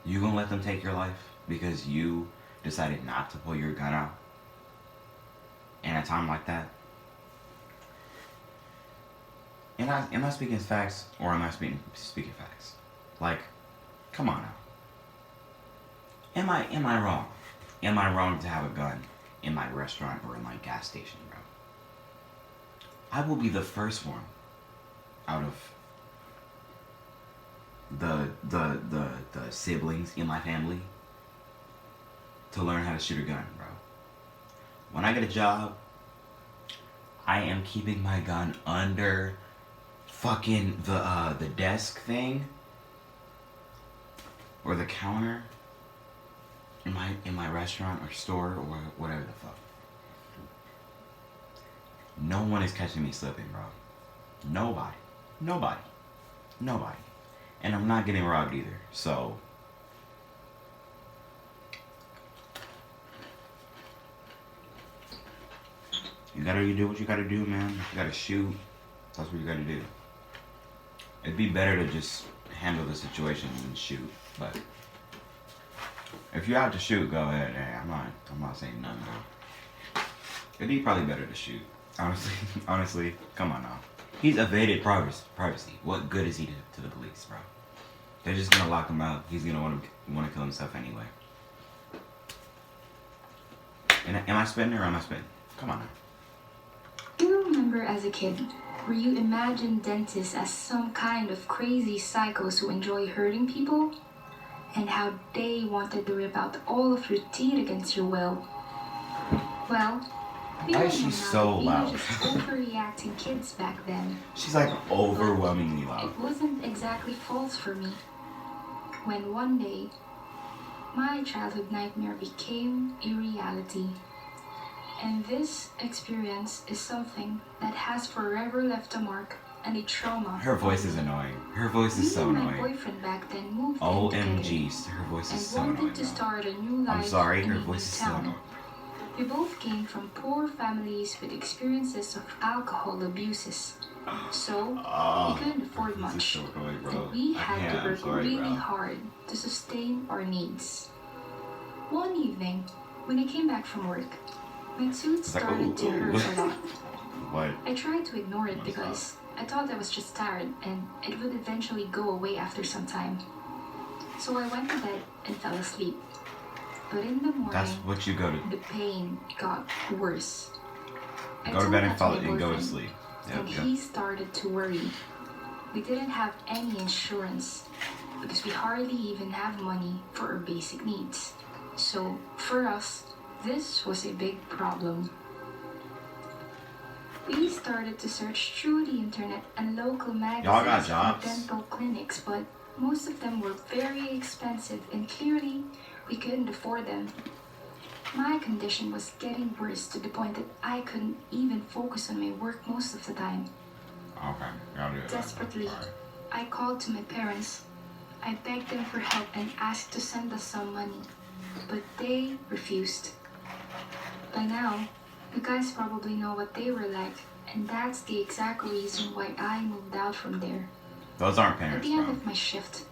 you gonna let them take your life because you decided not to pull your gun out in a time like that? Am I speaking facts, or am I speaking facts? Like, come on now. Am I wrong? Am I wrong to have a gun in my restaurant or in my gas station, bro? I will be the first one out of the siblings in my family to learn how to shoot a gun, bro. When I get a job, I am keeping my gun under fucking the desk thing or the counter in my restaurant or store or whatever the fuck. No one is catching me slipping, bro. Nobody. And I'm not getting robbed either. So you do what you gotta do, man. You gotta shoot. That's what you gotta do. It'd be better to just handle the situation than shoot, but if you have to shoot, go ahead. Hey, I'm not saying nothing, though. It'd be probably better to shoot. Honestly, come on now. He's evaded privacy. What good is he to the police, bro? They're just gonna lock him out. He's gonna want to kill himself anyway. And am I spitting or am I spitting? Come on now. Do you remember as a kid, where you imagined dentists as some kind of crazy psychos who enjoy hurting people? And how they wanted to rip out all of your teeth against your will? Well, why is she so loud? We were just overreacting kids back then. She's like overwhelmingly loud. It wasn't exactly false for me. When one day, my childhood nightmare became a reality. And this experience is something that has forever left a mark and a trauma. Her voice is annoying. Her voice is so Me and my annoying. boyfriend back then moved in together OMG, her voice is and so wanted annoying. to bro. start a new life I'm sorry, in her a new voice is so town. annoying. We both came from poor families with experiences of alcohol abuses. So, Oh, we couldn't afford this is much. so annoying, bro. And we I had can't, to I'm work sorry, really bro. hard to sustain our needs. One evening, when I came back from work, my tooth It's like, started to ooh, ooh. hurt a lot. What? I tried to ignore it What's because I thought I was just tired and it would eventually go away after some time. So I went to bed and fell asleep. But in the morning, That's what you go to. the pain got worse. I Go to told bed that and fall my and go to boyfriend, sleep. and Yep, he started to worry. We didn't have any insurance because we hardly even have money for our basic needs. So for us, this was a big problem. We started to search through the internet and local Y'all got magazines for jobs? dental clinics, but most of them were very expensive and clearly we couldn't afford them. My condition was getting worse to the point that I couldn't even focus on my work most of the time. Okay, y'all do it. Desperately, Alright. I called to my parents. I begged them for help and asked to send us some money, but they refused. By now, you guys probably know what they were like, and that's the exact reason why I moved out from there. Those aren't At parents, the end bro. of my shift,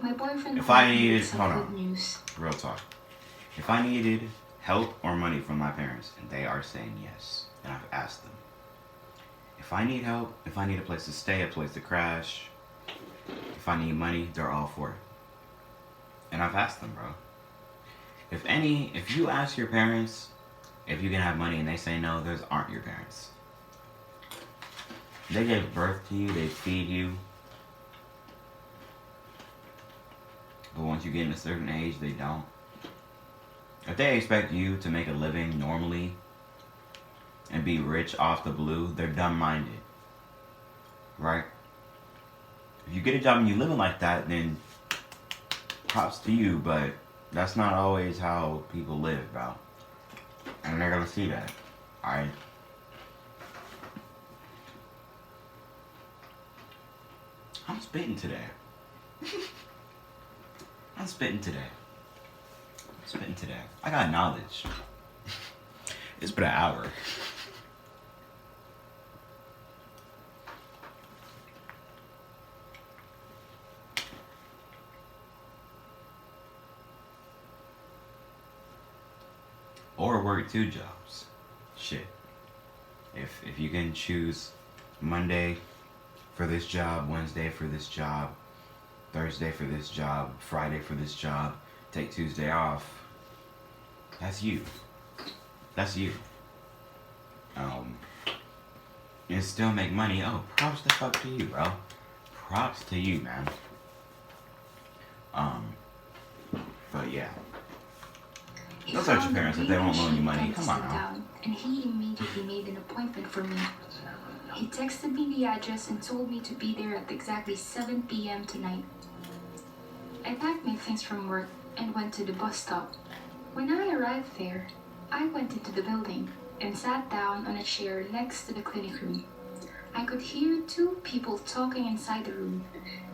my boyfriend If I called me needed- with some hold good on. news. Real talk. If I needed help or money from my parents, and they are saying yes, and I've asked them. If I need help, if I need a place to stay, a place to crash, if I need money, they're all for it. And I've asked them, bro. If you ask your parents if you can have money and they say no, those aren't your parents. They gave birth to you, they feed you. But once you get in a certain age, they don't. If they expect you to make a living normally and be rich off the blue, they're dumb-minded. Right? If you get a job and you living like that, then props to you, but that's not always how people live, bro. And they're gonna see that. Alright? I'm spitting today. I'm spitting today. I got knowledge. It's been an hour. Or work 2 jobs. Shit. If you can choose Monday for this job, Wednesday for this job, Thursday for this job, Friday for this job, take Tuesday off. That's you. That's you. And still make money. Oh, props the fuck to you, bro. Props to you, man. But yeah. He Don't touch your found a parents if they won't loan you really money. cheap Come on dentist in now. town, and he immediately made an appointment for me. He texted me the address and told me to be there at exactly 7 p.m. tonight. I packed my things from work and went to the bus stop. When I arrived there, I went into the building and sat down on a chair next to the clinic room. I could hear 2 people talking inside the room,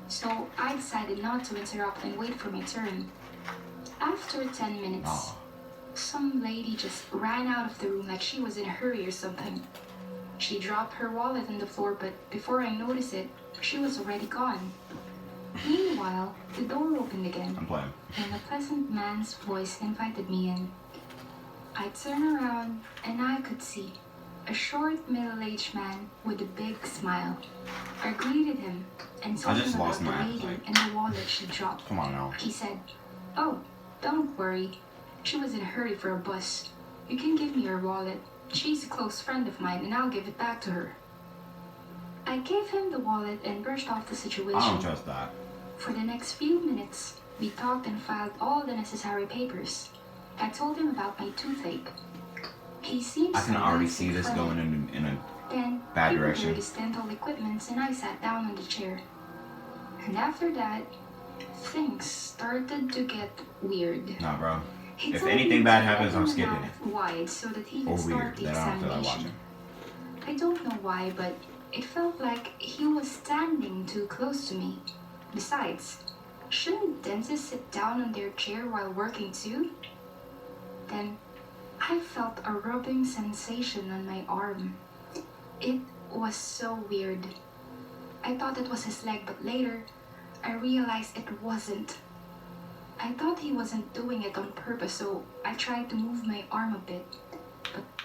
so I decided not to interrupt and wait for my turn. After 10 minutes, Oh. some lady just ran out of the room like she was in a hurry or something. She dropped her wallet on the floor, but before I noticed it, she was already gone. Meanwhile, the door opened again, I'm playing. and a pleasant man's voice invited me in. I turned around, and I could see a short, middle-aged man with a big smile. I greeted him and told just him about lost the my lady appetite. and the wallet she dropped. Come on now. He said, "Oh, don't worry. She was in a hurry for a bus. You can give me her wallet. She's a close friend of mine, and I'll give it back to her." I gave him the wallet and brushed off the situation. I don't trust that. For the next few minutes, we talked and filed all the necessary papers. I told him about my toothache. He seemed I can so already nice see and this friendly. going in a Then bad he direction. reviewed his dental equipment and I sat down on the chair. And after that, things started to get weird. Nah, bro. He If told anything me bad to happens, I'm open skipping my mouth wide so that he Or could weird start the that I don't feel like examination. watching. I don't know why, but it felt like he was standing too close to me. Besides, shouldn't dentists sit down on their chair while working too? Then I felt a rubbing sensation on my arm. It was so weird. I thought it was his leg, but later I realized it wasn't. I thought he wasn't doing it on purpose, so I tried to move my arm a bit.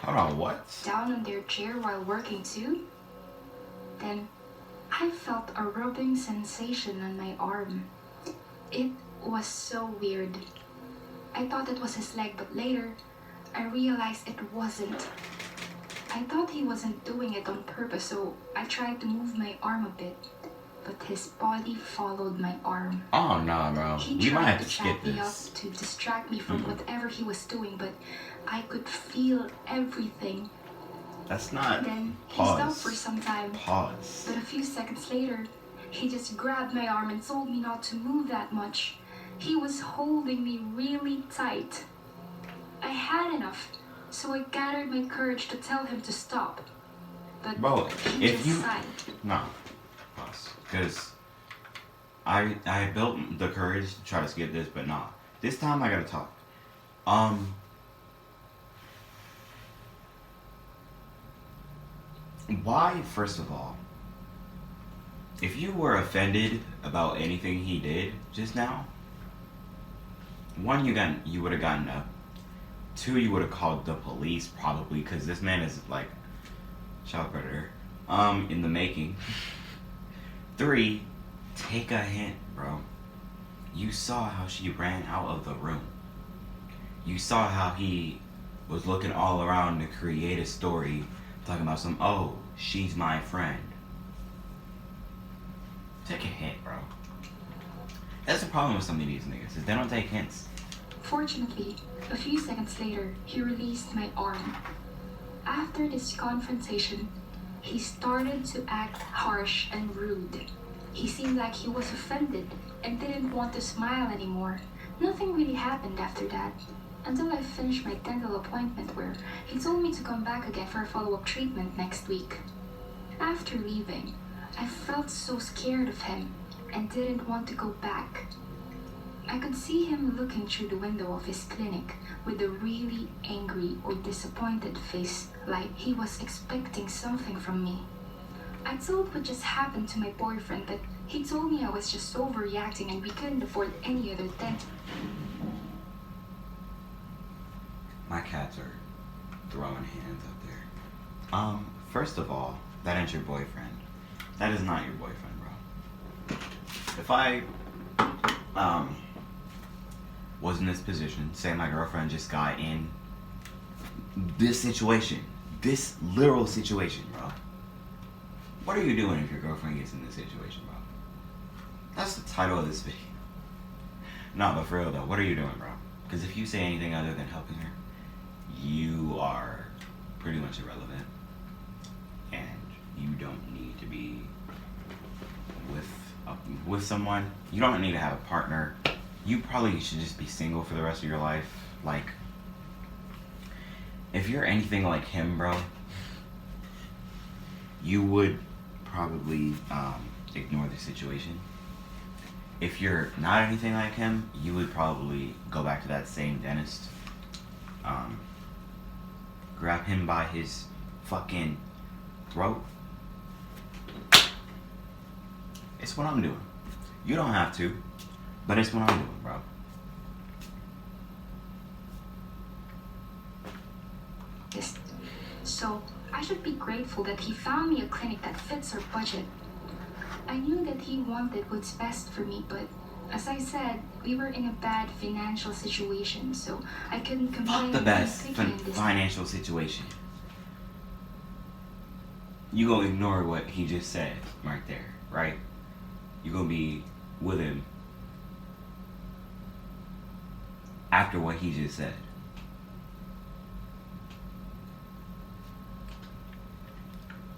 Hold on, what? Down on their chair while working too? Then I felt a rubbing sensation on my arm. It was so weird. I thought it was his leg, but later I realized it wasn't. I thought he wasn't doing it on purpose, so I tried to move my arm a bit. But his body followed my arm. Oh, nah, bro. He We might tried have to to skip chat me up this. to distract me from whatever he was doing, but I could feel everything. That's not. Then he stopped for Pause. some time, Pause. but a few seconds later, he just grabbed my arm and told me not to move that much. He was holding me really tight. I had enough, so I gathered my courage to tell him to stop. But Bro, he if just you. sighed. No. Pause. Because I built the courage to try to skip this, but nah. This time I gotta talk. Why, first of all, if you were offended about anything he did just now, one, you would have gotten up. Two, you would have called the police probably, because this man is like child predator, in the making. Three, take a hint, bro. You saw how she ran out of the room. You saw how he was looking all around to create a story, talking about oh, she's my friend. Take a hint, bro. That's the problem with some of these niggas, is they don't take hints. Fortunately, a few seconds later, he released my arm. After this confrontation, he started to act harsh and rude. He seemed like he was offended and didn't want to smile anymore. Nothing really happened after that, until I finished my dental appointment where he told me to come back again for a follow-up treatment next week. After leaving, I felt so scared of him and didn't want to go back. I could see him looking through the window of his clinic with a really angry or disappointed face, like he was expecting something from me. I told what just happened to my boyfriend, but he told me I was just overreacting and we couldn't afford any other dent. My cats are throwing hands up there. First of all, that ain't your boyfriend. That is not your boyfriend, bro. If I, was in this position, say my girlfriend just got in this situation, this literal situation, bro. What are you doing if your girlfriend gets in this situation, bro? That's the title of this video. No, but for real though, what are you doing, bro? Because if you say anything other than helping her, you are pretty much irrelevant. And you don't need to be with someone. You don't need to have a partner. You probably should just be single for the rest of your life. Like, if you're anything like him, bro, you would probably ignore the situation. If you're not anything like him, you would probably go back to that same dentist, grab him by his fucking throat. It's what I'm doing. You don't have to, but it's what I'm doing, bro. So I should be grateful that he found me a clinic that fits our budget. I knew that he wanted what's best for me, but as I said, we were in a bad financial situation, so I couldn't complain. Fuck the best and be picky in this financial situation. You gonna ignore what he just said right there, right? You gonna be with him after what he just said.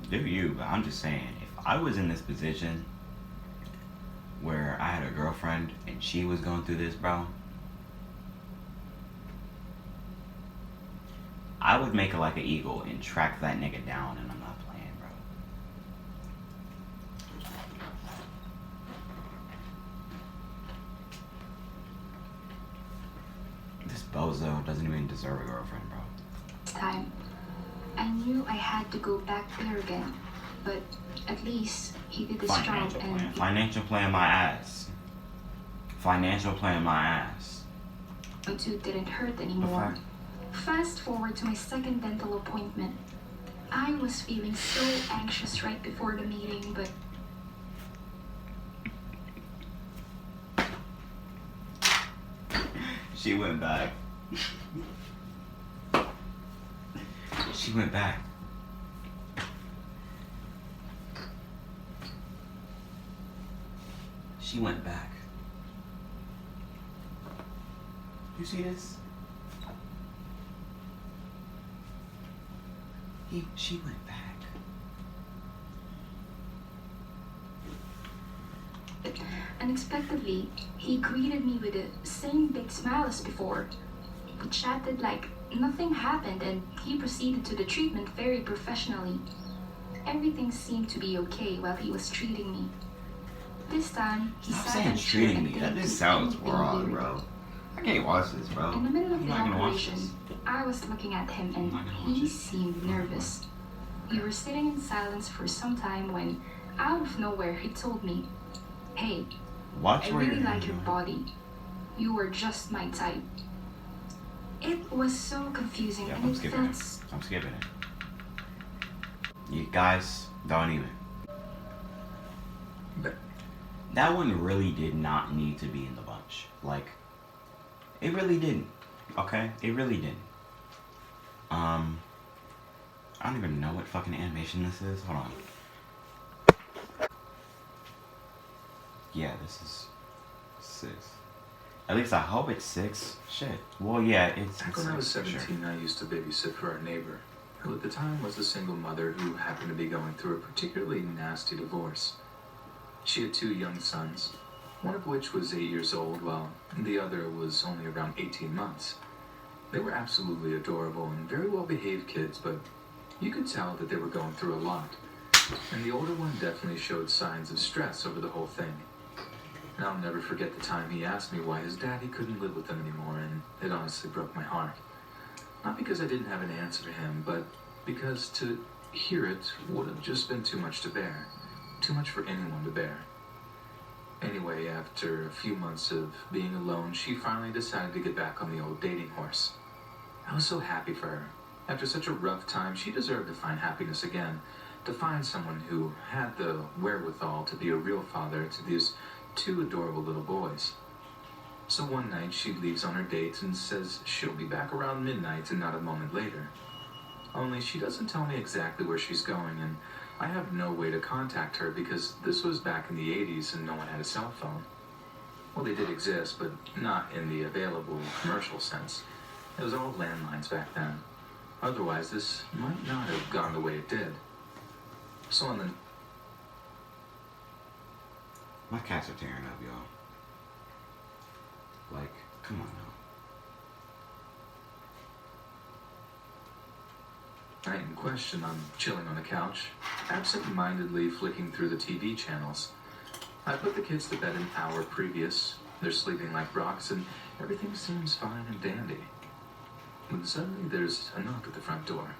Do you, but I'm just saying, if I was in this position, where I had a girlfriend and she was going through this, bro, I would make it like an eagle and track that nigga down, and I'm not playing, bro. This bozo doesn't even deserve a girlfriend, bro. Time. I knew I had to go back there again, but at least he did his job Financial plan. and Financial plan my ass. Financial plan my ass. my tooth didn't hurt anymore. Okay. Fast forward to my second dental appointment. I was feeling so anxious right before the meeting, but She went back. She went back. She went back. You see this? She went back. unexpectedly, he greeted me with the same big smile as before. We chatted like nothing happened and he proceeded to the treatment very professionally. Everything seemed to be okay while he was treating me. This time, he Stop sat saying on a chair treating and me. That didn't just do sounds anything wrong, weird. bro. I can't watch this, bro. In the middle of I'm the not gonna watch operation, this. I was looking at him and I'm not gonna watch he it. seemed nervous. We were sitting in silence for some time when, out of nowhere, he told me, "Hey, Watch I where really you're like your going. body. You are just my type." It was so confusing Yeah, and I'm it skipping felt it. I'm skipping it. You guys, don't even. That one really did not need to be in the bunch. Like, it really didn't. Okay? It really didn't. I don't even know what fucking animation this is. Hold on. Yeah, this is 6. At least I hope it's 6. Shit. Well, yeah, it's Back when I was 6 for 17, sure. I used to babysit for our neighbor, who at the time was a single mother who happened to be going through a particularly nasty divorce. She had 2 young sons, one of which was 8 years old, while the other was only around 18 months. They were absolutely adorable and very well behaved kids, but you could tell that they were going through a lot. And the older one definitely showed signs of stress over the whole thing. And I'll never forget the time he asked me why his daddy couldn't live with them anymore, and it honestly broke my heart. Not because I didn't have an answer to him, but because to hear it would have just been too much to bear. Too much for anyone to bear. Anyway, after a few months of being alone, she finally decided to get back on the old dating horse. I was so happy for her. After such a rough time, she deserved to find happiness again, to find someone who had the wherewithal to be a real father to these 2 adorable little boys. So one night she leaves on her date and says she'll be back around midnight and not a moment later. Only she doesn't tell me exactly where she's going, and I have no way to contact her because this was back in the 80s and no one had a cell phone. Well, they did exist, but not in the available commercial sense. It was all landlines back then. Otherwise, this might not have gone the way it did. So on the My cats are tearing up, y'all. Like, come on now. night in question, I'm chilling on the couch, absent-mindedly flicking through the TV channels. I put the kids to bed an hour previous. They're sleeping like rocks, and everything seems fine and dandy. When suddenly there's a knock at the front door.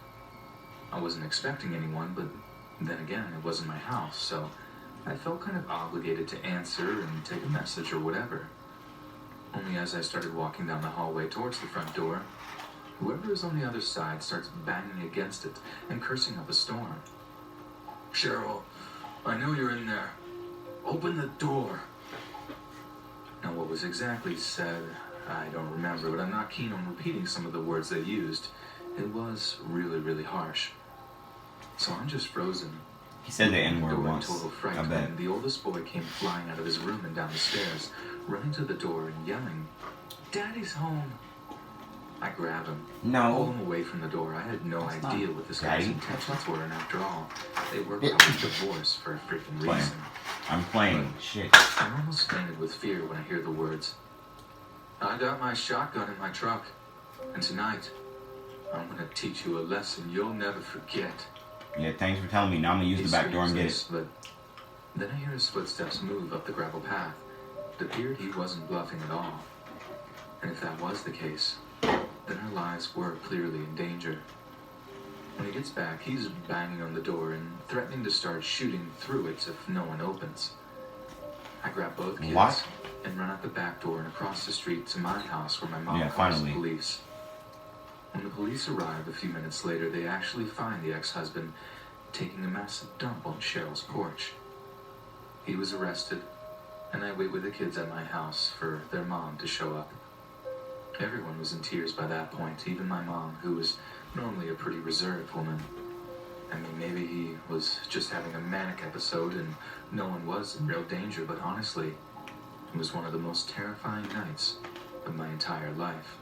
I wasn't expecting anyone, but then again, it wasn't my house, so I felt kind of obligated to answer and take a message or whatever. Only as I started walking down the hallway towards the front door, whoever is on the other side starts banging against it and cursing up a storm. "Cheryl, I know you're in there. Open the door." Now, what was exactly said, I don't remember, but I'm not keen on repeating some of the words they used. It was really, really harsh. So I'm just frozen. He said the N-word Door in once. total fright I bet. when the oldest boy came flying out of his room and down the stairs, running to the door and yelling, "Daddy's home!" I grab him, pull No. him away from the door. I had no That's idea not what this guy's Daddy. intentions were, and after all, they were probably divorced for a freaking Playing. reason. I'm playing. Shit. I almost fainted with fear when I hear the words, "I got my shotgun in my truck, and tonight, I'm gonna teach you a lesson you'll never forget." Yeah, thanks for telling me. Now I'm gonna use the back door and get it. But then I hear his footsteps move up the gravel path. It appeared he wasn't bluffing at all. And if that was the case, then our lives were clearly in danger. When he gets back, he's banging on the door and threatening to start shooting through it if no one opens. I grab both kids What? and run out the back door and across the street to my house where my mom Yeah, calls finally. the police. When the police arrive a few minutes later, they actually find the ex-husband taking a massive dump on Cheryl's porch. He was arrested, and I wait with the kids at my house for their mom to show up. Everyone was in tears by that point, even my mom, who was normally a pretty reserved woman. I mean, maybe he was just having a manic episode and no one was in real danger, but honestly, it was one of the most terrifying nights of my entire life.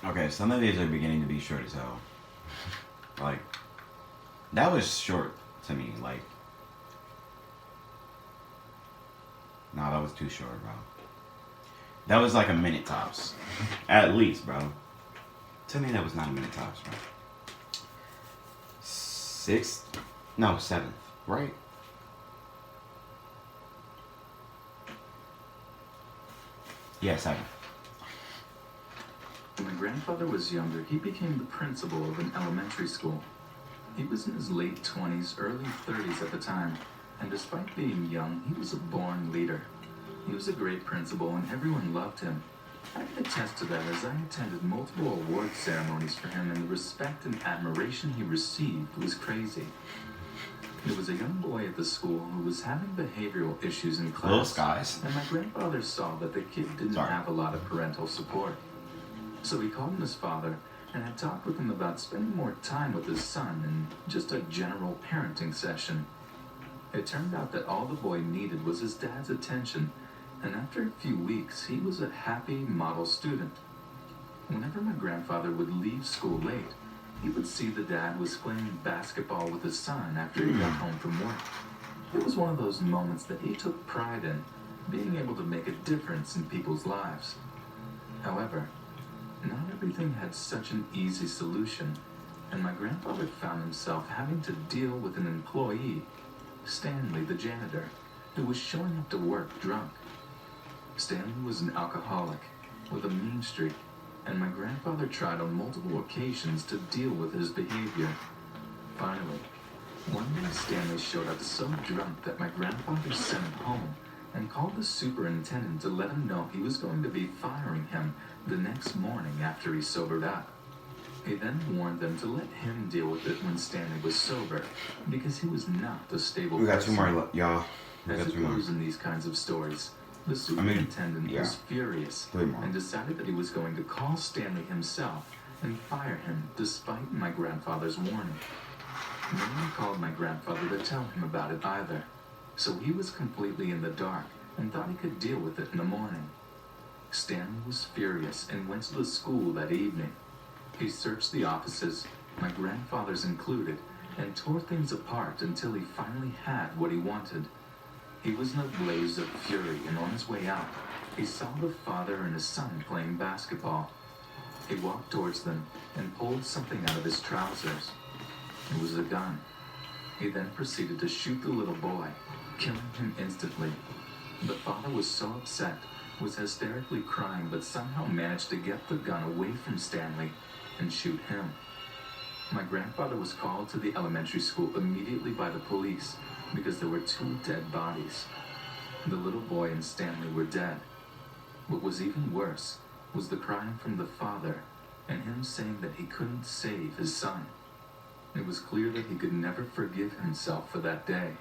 Okay, some of these are beginning to be short as hell. Like, that was short to me. Like, no, that was too short, bro. That was like a minute tops. At least, bro. To me, that was not a minute tops, bro. 6th? No, 7th, right? Yeah, 7th. When my grandfather was younger, he became the principal of an elementary school. He was in his late 20s, early 30s at the time, and despite being young, he was a born leader. He was a great principal and everyone loved him. I can attest to that as I attended multiple award ceremonies for him, and the respect and admiration he received was crazy. There was a young boy at the school who was having behavioral issues in class, Little Skies. and my grandfather saw that the kid didn't Sorry. have a lot of parental support. So he called him his father and had talked with him about spending more time with his son and just a general parenting session. It turned out that all the boy needed was his dad's attention, and after a few weeks, he was a happy model student. Whenever my grandfather would leave school late, he would see the dad was playing basketball with his son after he got home from work. It was one of those moments that he took pride in, being able to make a difference in people's lives. However, not everything had such an easy solution, and my grandfather found himself having to deal with an employee, Stanley the janitor, who was showing up to work drunk. Stanley was an alcoholic with a mean streak, and my grandfather tried on multiple occasions to deal with his behavior. Finally, one day Stanley showed up so drunk that my grandfather sent him home and called the superintendent to let him know he was going to be firing him the next morning after he sobered up. He then warned them to let him deal with it when Stanley was sober, because he was not a stable We got person. 2 more, y'all. We As got it 2 more. goes in these kinds of stories, the superintendent yeah. was furious 3 more. and decided that he was going to call Stanley himself and fire him despite my grandfather's warning. No one called my grandfather to tell him about it either, so he was completely in the dark and thought he could deal with it in the morning. Stanley was furious and went to the school that evening. He searched the offices, my grandfather's included, and tore things apart until he finally had what he wanted. He was in a blaze of fury, and on his way out, he saw the father and his son playing basketball. He walked towards them and pulled something out of his trousers. It was a gun. He then proceeded to shoot the little boy, killing him instantly. The father was so upset, was hysterically crying, but somehow managed to get the gun away from Stanley and shoot him. My grandfather was called to the elementary school immediately by the police because there were 2 dead bodies. The little boy and Stanley were dead. What was even worse was the crying from the father and him saying that he couldn't save his son. It was clear that he could never forgive himself for that day.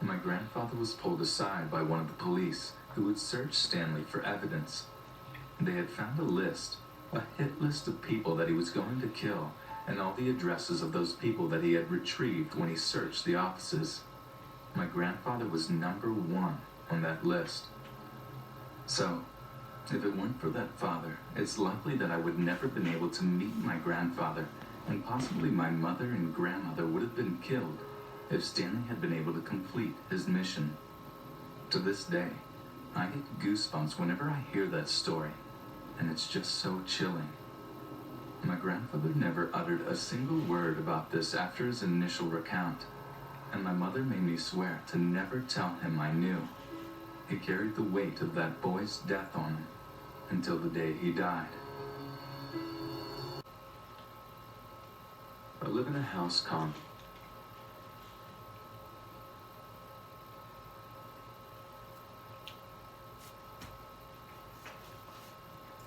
My grandfather was pulled aside by one of the police who had searched Stanley for evidence. They had found a list, a hit list of people that he was going to kill, and all the addresses of those people that he had retrieved when he searched the offices. My grandfather was number 1 on that list. So, if it weren't for that father, it's likely that I would never been able to meet my grandfather and possibly my mother and grandmother would have been killed if Stanley had been able to complete his mission. To this day, I get goosebumps whenever I hear that story, and it's just so chilling. My grandfather never uttered a single word about this after his initial recount, and my mother made me swear to never tell him I knew. He carried the weight of that boy's death on him until the day he died. I live in a house called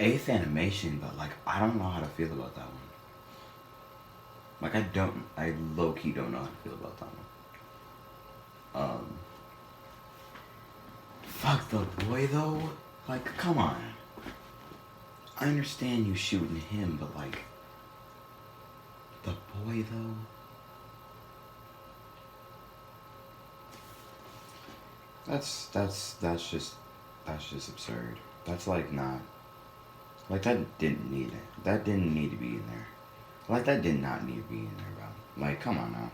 Eighth Animation, but like I don't know how to feel about that one. Like I low-key don't know how to feel about that one. Fuck the boy though. Like, come on. I understand you shooting him, but like the boy though. That's just absurd. That's like not. Like that didn't need it. That didn't need to be in there. Like that did not need to be in there, bro. Like, come on now.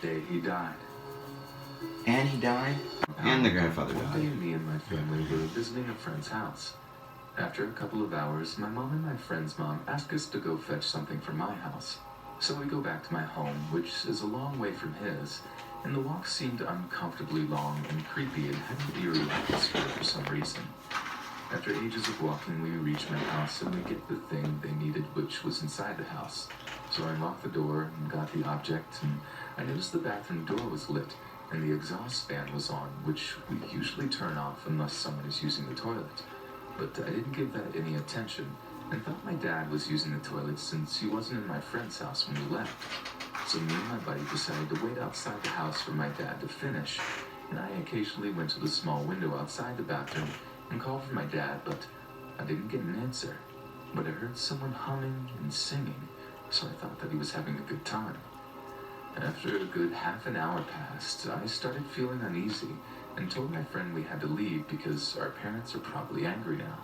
day he died. And he died? And the grandfather One day, died. me and my family were visiting a friend's house. After a couple of hours, my mom and my friend's mom asked us to go fetch something from my house. So we go back to my home, which is a long way from his, and the walk seemed uncomfortably long and creepy and had an eerie atmosphere for some reason. After ages of walking, we reach my house and we get the thing they needed, which was inside the house. So I unlocked the door and got the object, and I noticed the bathroom door was lit and the exhaust fan was on, which we usually turn off unless someone is using the toilet. But I didn't give that any attention and thought my dad was using the toilet since he wasn't in my friend's house when we left. So me and my buddy decided to wait outside the house for my dad to finish, and I occasionally went to the small window outside the bathroom and called for my dad, but I didn't get an answer. But I heard someone humming and singing, so I thought that he was having a good time. After a good half an hour passed, I started feeling uneasy and told my friend we had to leave because our parents are probably angry now.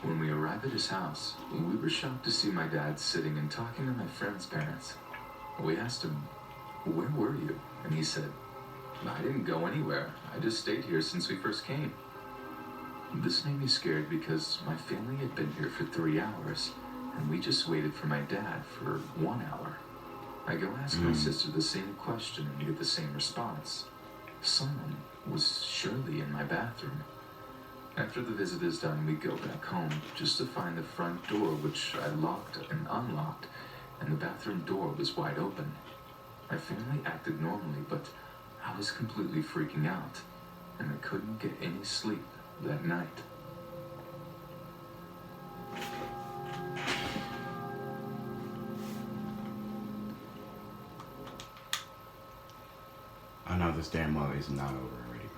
When we arrived at his house, we were shocked to see my dad sitting and talking to my friend's parents. We asked him, "Where were you?" And he said, "I didn't go anywhere. I just stayed here since we first came." This made me scared because my family had been here for 3 hours, and we just waited for my dad for 1 hour. I go ask my sister the same question and get the same response. Someone was surely in my bathroom. After the visit is done, we go back home just to find the front door, which I locked and unlocked, and the bathroom door was wide open. My family acted normally, but I was completely freaking out, and I couldn't get any sleep that night. I know this damn movie is not over already,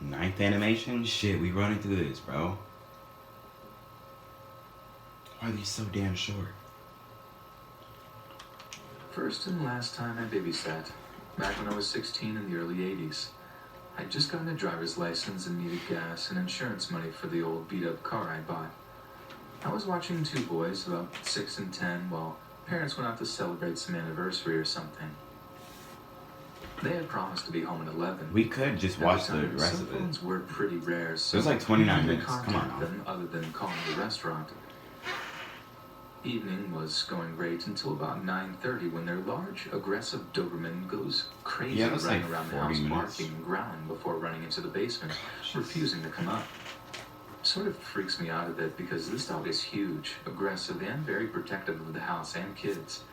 bro. 9th animation? Shit, we running through this, bro. Why are these so damn short? First and last time I babysat, back when I was 16 in the early 80s. I'd just gotten a driver's license and needed gas and insurance money for the old beat-up car I bought. I was watching two boys, about 6 and 10, while parents went out to celebrate some anniversary or something. They had promised to be home at 11. We could just watch the rest cell of it. phones were pretty rare, so It was like 29 we minutes. didn't Come on contact now. them other than calling the restaurant. Evening was going great until about 9:30 when their large, aggressive Doberman goes crazy, Yeah, it was running like around the 40 house, minutes. barking and growling before running into the basement, refusing to come up. Sort of freaks me out a bit because this dog is huge, aggressive, and very protective of the house and kids.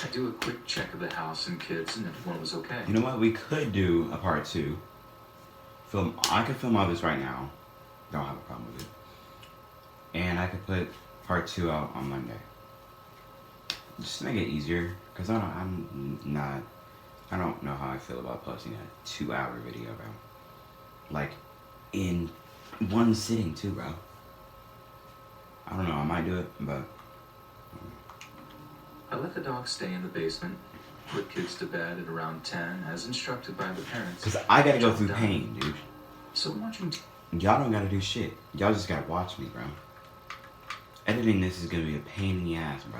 I do a quick check of the house and kids, and everyone was okay. You know what? We could do a part 2. I could film all this right now. Don't have a problem with it. And I could put part 2 out on Monday. Just to make it easier, because I don't know how I feel about posting a 2-hour video, bro. Like, in one sitting too, bro. I don't know, I might do it, but I let the dog stay in the basement, put kids to bed at around 10, as instructed by the parents. because I gotta go through Jumped pain, dude. So watching Y'all don't gotta do shit. Y'all just gotta watch me, bro. Editing this is gonna be a pain in the ass, bro.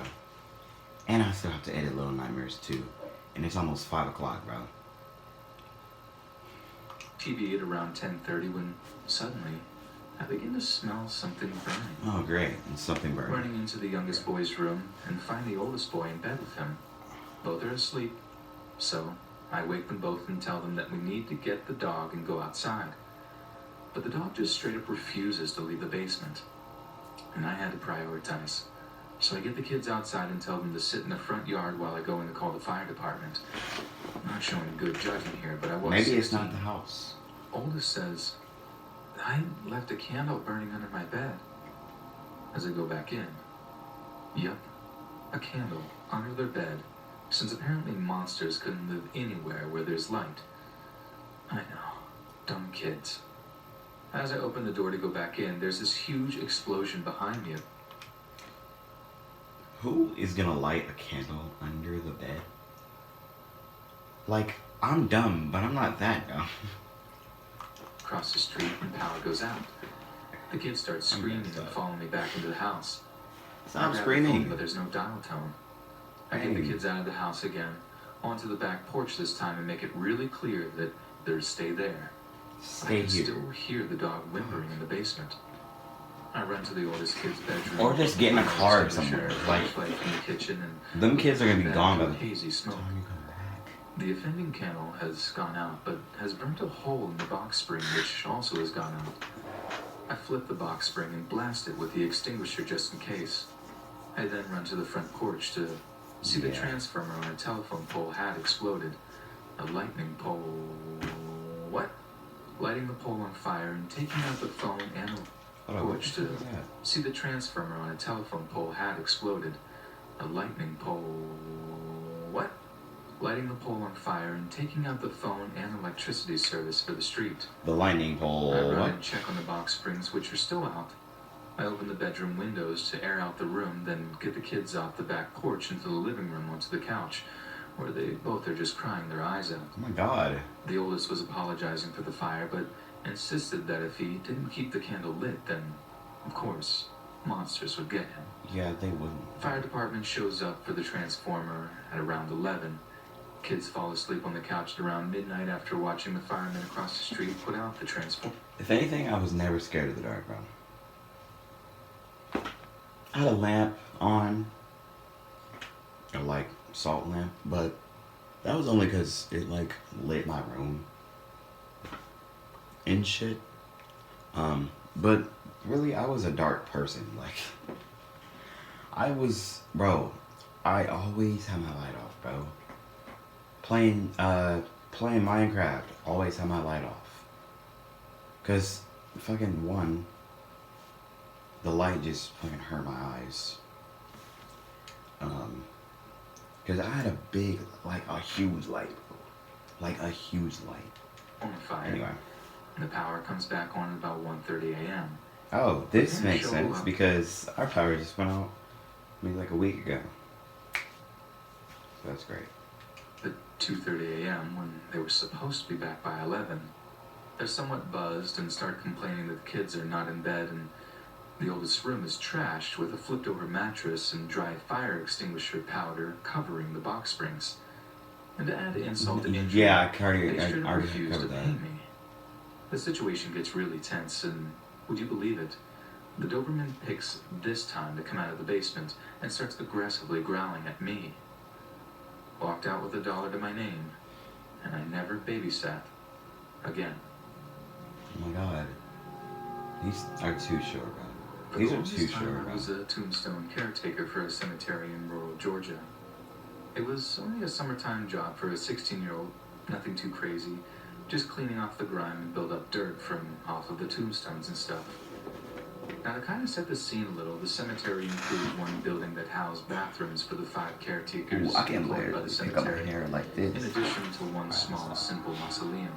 And I still have to edit Little Nightmares too. And it's almost 5 o'clock, bro. TV at around 10:30 when suddenly I begin to smell something burning. Oh, great. It's something burning. Running into the youngest boy's room and find the oldest boy in bed with him. Both are asleep, so I wake them both and tell them that we need to get the dog and go outside. But the dog just straight up refuses to leave the basement. And I had to prioritize. So I get the kids outside and tell them to sit in the front yard while I go in to call the fire department. I'm not showing good judgment here, but I was Maybe 16. it's not the house. Oldest says, I left a candle burning under my bed. As I go back in, yep, a candle under their bed, since apparently monsters couldn't live anywhere where there's light. I know, dumb kids. As I open the door to go back in, there's this huge explosion behind me. Who is gonna light a candle under the bed? Like, I'm dumb, but I'm not that dumb. Across the street and power goes out. The kids start screaming and following me back into the house. I Stop grab the screaming. phone, but there's no dial tone. I get the kids out of the house again, onto the back porch this time, and make it really clear that they're to stay there. Stay I can here. still hear the dog whimpering in the basement. I run to the oldest kid's bedroom. Or just get in a car or somewhere, like- Flashlight from the kitchen and Them kids are gonna be back gone to by a the hazy smoke. time you come back. The offending candle has gone out, but has burnt a hole in the box spring, which also has gone out. I flip the box spring and blast it with the extinguisher just in case. I then run to the front porch to see the Yeah. transformer on a telephone pole had exploded. A lightning pole. What? Lighting the pole on fire and taking out the phone and the Hold on, what porch the to fuck is that? see the transformer on a telephone pole had exploded. A lightning pole. What? Lighting the pole on fire and taking out the phone and electricity service for the street. The lightning pole. I run What? and check on the box springs, which are still out. I open the bedroom windows to air out the room, then get the kids off the back porch into the living room onto the couch, where they both are just crying their eyes out. Oh my god. The oldest was apologizing for the fire, but insisted that if he didn't keep the candle lit, then, of course, monsters would get him. Yeah, they wouldn't. Fire department shows up for the transformer at around 11. Kids fall asleep on the couch at around midnight after watching the firemen across the street put out the transformer. If anything, I was never scared of the dark, bro. I had a lamp on, a like salt lamp, but that was only because it like lit my room and shit. But really, I was a dark person. Like, I was, bro. I always had my light off, bro. Playing Minecraft, always had my light off. Cause fucking one, the light just fucking hurt my eyes. Cause I had a big, like a huge light, bro. Like a huge light. On the fire. Anyway. And the power comes back on at about 1:30 a.m. Oh, this Yeah, makes show sense up. because our power just went out maybe like a week ago. So that's great. At 2:30 a.m., when they were supposed to be back by 11, they're somewhat buzzed and start complaining that the kids are not in bed and the oldest room is trashed with a flipped over mattress and dry fire extinguisher powder covering the box springs. And to add insult to injury, Yeah, they I straight up already refuse to covered pay that. me. The situation gets really tense, and would you believe it? The Doberman picks this time to come out of the basement and starts aggressively growling at me. Walked out with $1 to my name, and I never babysat again. Oh my god. These are too short, bro. For These the are longest too time, short, I bro. was a tombstone caretaker for a cemetery in rural Georgia. It was only a summertime job for a 16-year-old, nothing too crazy, just cleaning off the grime and build up dirt from off of the tombstones and stuff. Now, to kind of set the scene a little, the cemetery included one building that housed bathrooms for the 5 caretakers Ooh, I can employed by literally the pick up my cemetery, hair like in this. addition to one small, simple mausoleum.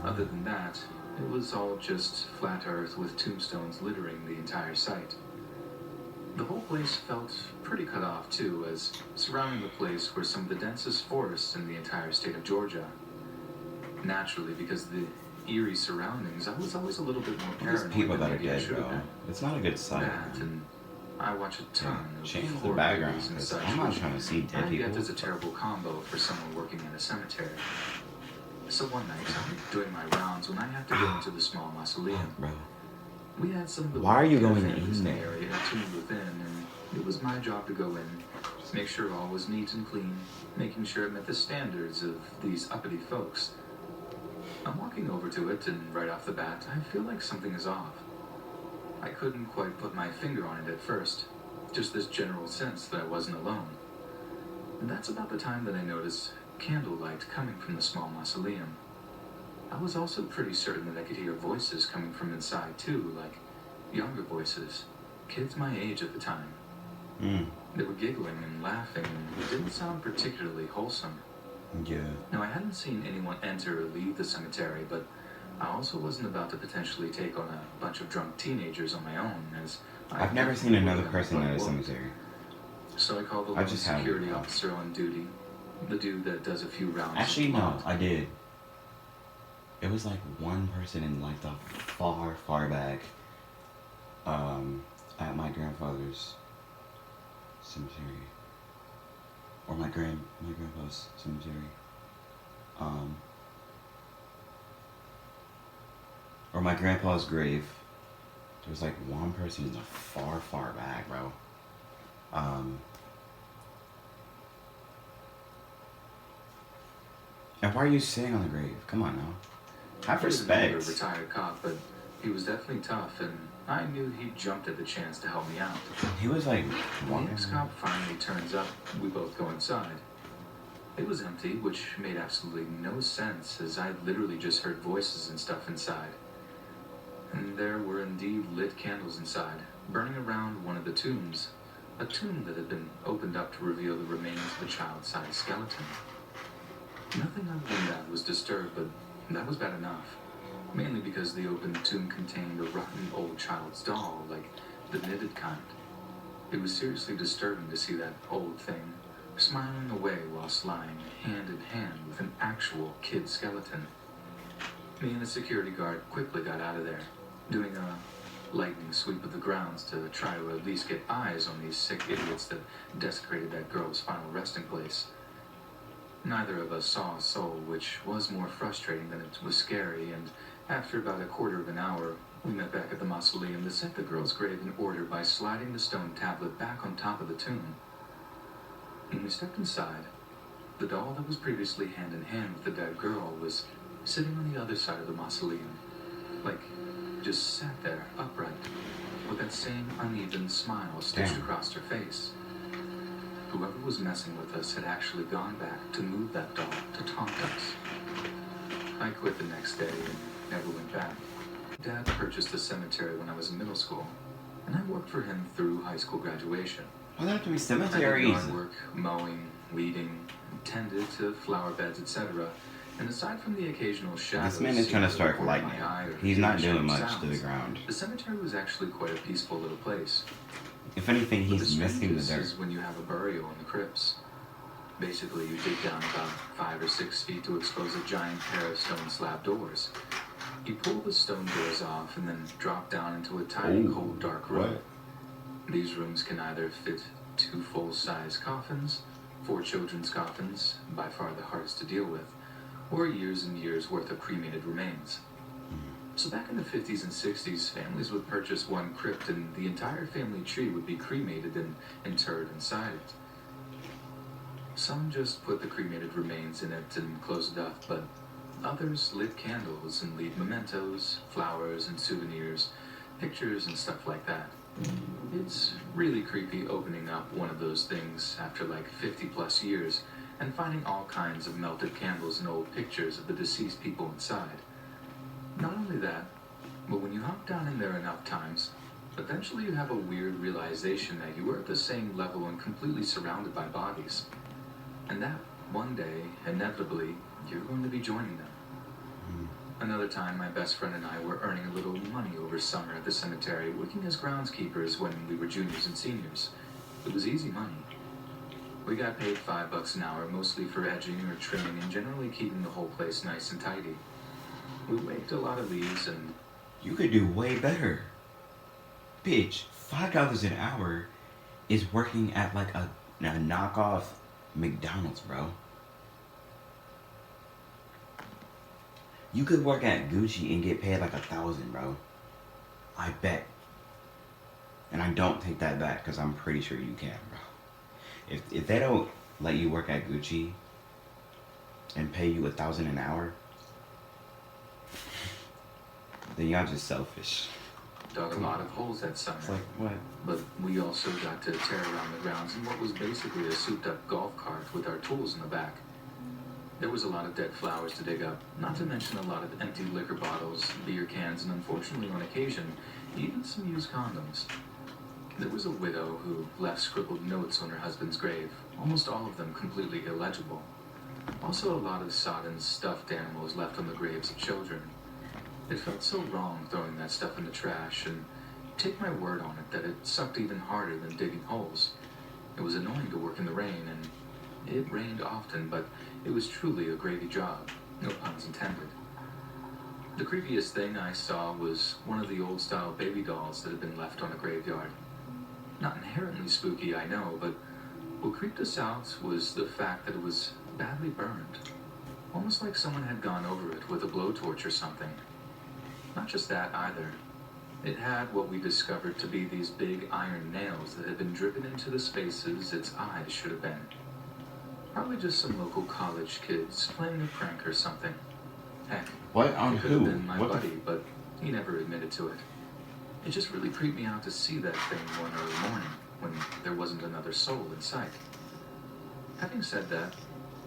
Other than that, it was all just flat earth with tombstones littering the entire site. The whole place felt pretty cut off too, as surrounding the place were some of the densest forests in the entire state of Georgia. Naturally, because of the eerie surroundings, I was always a little bit more There's paranoid people than that are maybe I dead, should have bro. been. It's not a good sign. That and I watch a ton of Change the horror background, movies and 'cause such, I'm not which trying to see dead I people. get is a terrible combo for someone working in a cemetery. So one night, I'm doing my rounds when I have to go into the small mausoleum. Bro. We had some of the Why are you wealthier going families in the there? area tuned within, and it was my job to go in, make sure all was neat and clean, making sure it met the standards of these uppity folks. I'm walking over to it, and right off the bat, I feel like something is off. I couldn't quite put my finger on it at first, just this general sense that I wasn't alone. And that's about the time that I noticed candlelight coming from the small mausoleum. I was also pretty certain that I could hear voices coming from inside too, like younger voices, kids my age at the time. Mm. They were giggling and laughing, and it didn't sound particularly wholesome. Yeah. Now, I hadn't seen anyone enter or leave the cemetery, but I also wasn't about to potentially take on a bunch of drunk teenagers on my own, as I've never seen another person at a cemetery. So I called the I local just haven't. security officer on duty, the dude that does a few rounds. Actually, of no, plot. I did. It was like one person in like the far back, at my grandfather's cemetery, or my grandpa's cemetery, or my grandpa's grave. There was like one person in the far back, bro. And why are you sitting on the grave? Come on now. Have He was an older respect. retired cop, but he was definitely tough, and I knew he jumped at the chance to help me out. He was like When walking. the ex-cop finally turns up, we both go inside. It was empty, which made absolutely no sense, as I literally just heard voices and stuff inside. And there were indeed lit candles inside, burning around one of the tombs, a tomb that had been opened up to reveal the remains of a child-sized skeleton. Nothing other than that was disturbed, but that was bad enough. Mainly because the open tomb contained a rotten old child's doll, like the knitted kind. It was seriously disturbing to see that old thing smiling away whilst lying hand in hand with an actual kid skeleton. Me and the security guard quickly got out of there, doing a lightning sweep of the grounds to try to at least get eyes on these sick idiots that desecrated that girl's final resting place. Neither of us saw a soul, which was more frustrating than it was scary, and after about a quarter of an hour, we met back at the mausoleum to set the girl's grave in order by sliding the stone tablet back on top of the tomb. When we stepped inside, the doll that was previously hand in hand with the dead girl was sitting on the other side of the mausoleum, like just sat there upright, with that same uneven smile stitched Damn. across her face. Whoever was messing with us had actually gone back to move that doll to taunt us. I quit the next day and never went back. Dad purchased the cemetery when I was in middle school, and I worked for him through high school graduation. Why there have to be I did cemeteries? yard work, mowing, weeding, tended to flower beds, etc. And aside from the occasional shadows, This man is trying to seen start out of the corner of lightning. my eye or He's not hearing doing much sounds, to the ground. the cemetery was actually quite a peaceful little place. If anything, But he's the missing the strangest dirt. is when you have a burial in the crypts. Basically, you dig down about 5 or 6 feet to expose a giant pair of stone slab doors. You pull the stone doors off and then drop down into a tiny, Ooh, cold, dark room. what? These rooms can either fit 2 full-size coffins, 4 children's coffins, by far the hardest to deal with, or years and years worth of cremated remains. So back in the 50s and 60s, families would purchase one crypt and the entire family tree would be cremated and interred inside it. Some just put the cremated remains in it and closed it up, but others lit candles and leave mementos, flowers and souvenirs, pictures and stuff like that. It's really creepy opening up one of those things after like 50 plus years and finding all kinds of melted candles and old pictures of the deceased people inside. Not only that, but when you hop down in there enough times, eventually you have a weird realization that you are at the same level and completely surrounded by bodies. And that, one day, inevitably, you're going to be joining them. Another time, my best friend and I were earning a little money over summer at the cemetery, working as groundskeepers when we were juniors and seniors. It was easy money. We got paid $5 an hour, mostly for edging or trimming and generally keeping the whole place nice and tidy. We raked a lot of leaves and You could do way better. Bitch, $5 an hour is working at like a knockoff McDonald's, bro. You could work at Gucci and get paid like 1,000, bro. I bet. And I don't take that back because I'm pretty sure you can, bro. If they don't let you work at Gucci and pay you 1,000 an hour, then y'all just selfish. Dug a lot of holes that summer. It's like, what? But we also got to tear around the grounds in what was basically a souped-up golf cart with our tools in the back. There was a lot of dead flowers to dig up, not to mention a lot of empty liquor bottles, beer cans, and unfortunately, on occasion, even some used condoms. There was a widow who left scribbled notes on her husband's grave, almost all of them completely illegible. Also, a lot of sodden stuffed animals left on the graves of children. It felt so wrong throwing that stuff in the trash, and take my word on it that it sucked even harder than digging holes. It was annoying to work in the rain, and it rained often, but it was truly a gravy job, no puns intended. The creepiest thing I saw was one of the old-style baby dolls that had been left on a graveyard. Not inherently spooky, I know, but what creeped us out was the fact that it was badly burned. Almost like someone had gone over it with a blowtorch or something. Not just that either. It had what we discovered to be these big iron nails that had been driven into the spaces its eyes should have been. Probably just some local college kids playing a prank or something. Heck, What? On it could who? have been my What the buddy, but he never admitted to it. It just really creeped me out to see that thing one early morning when there wasn't another soul in sight. Having said that,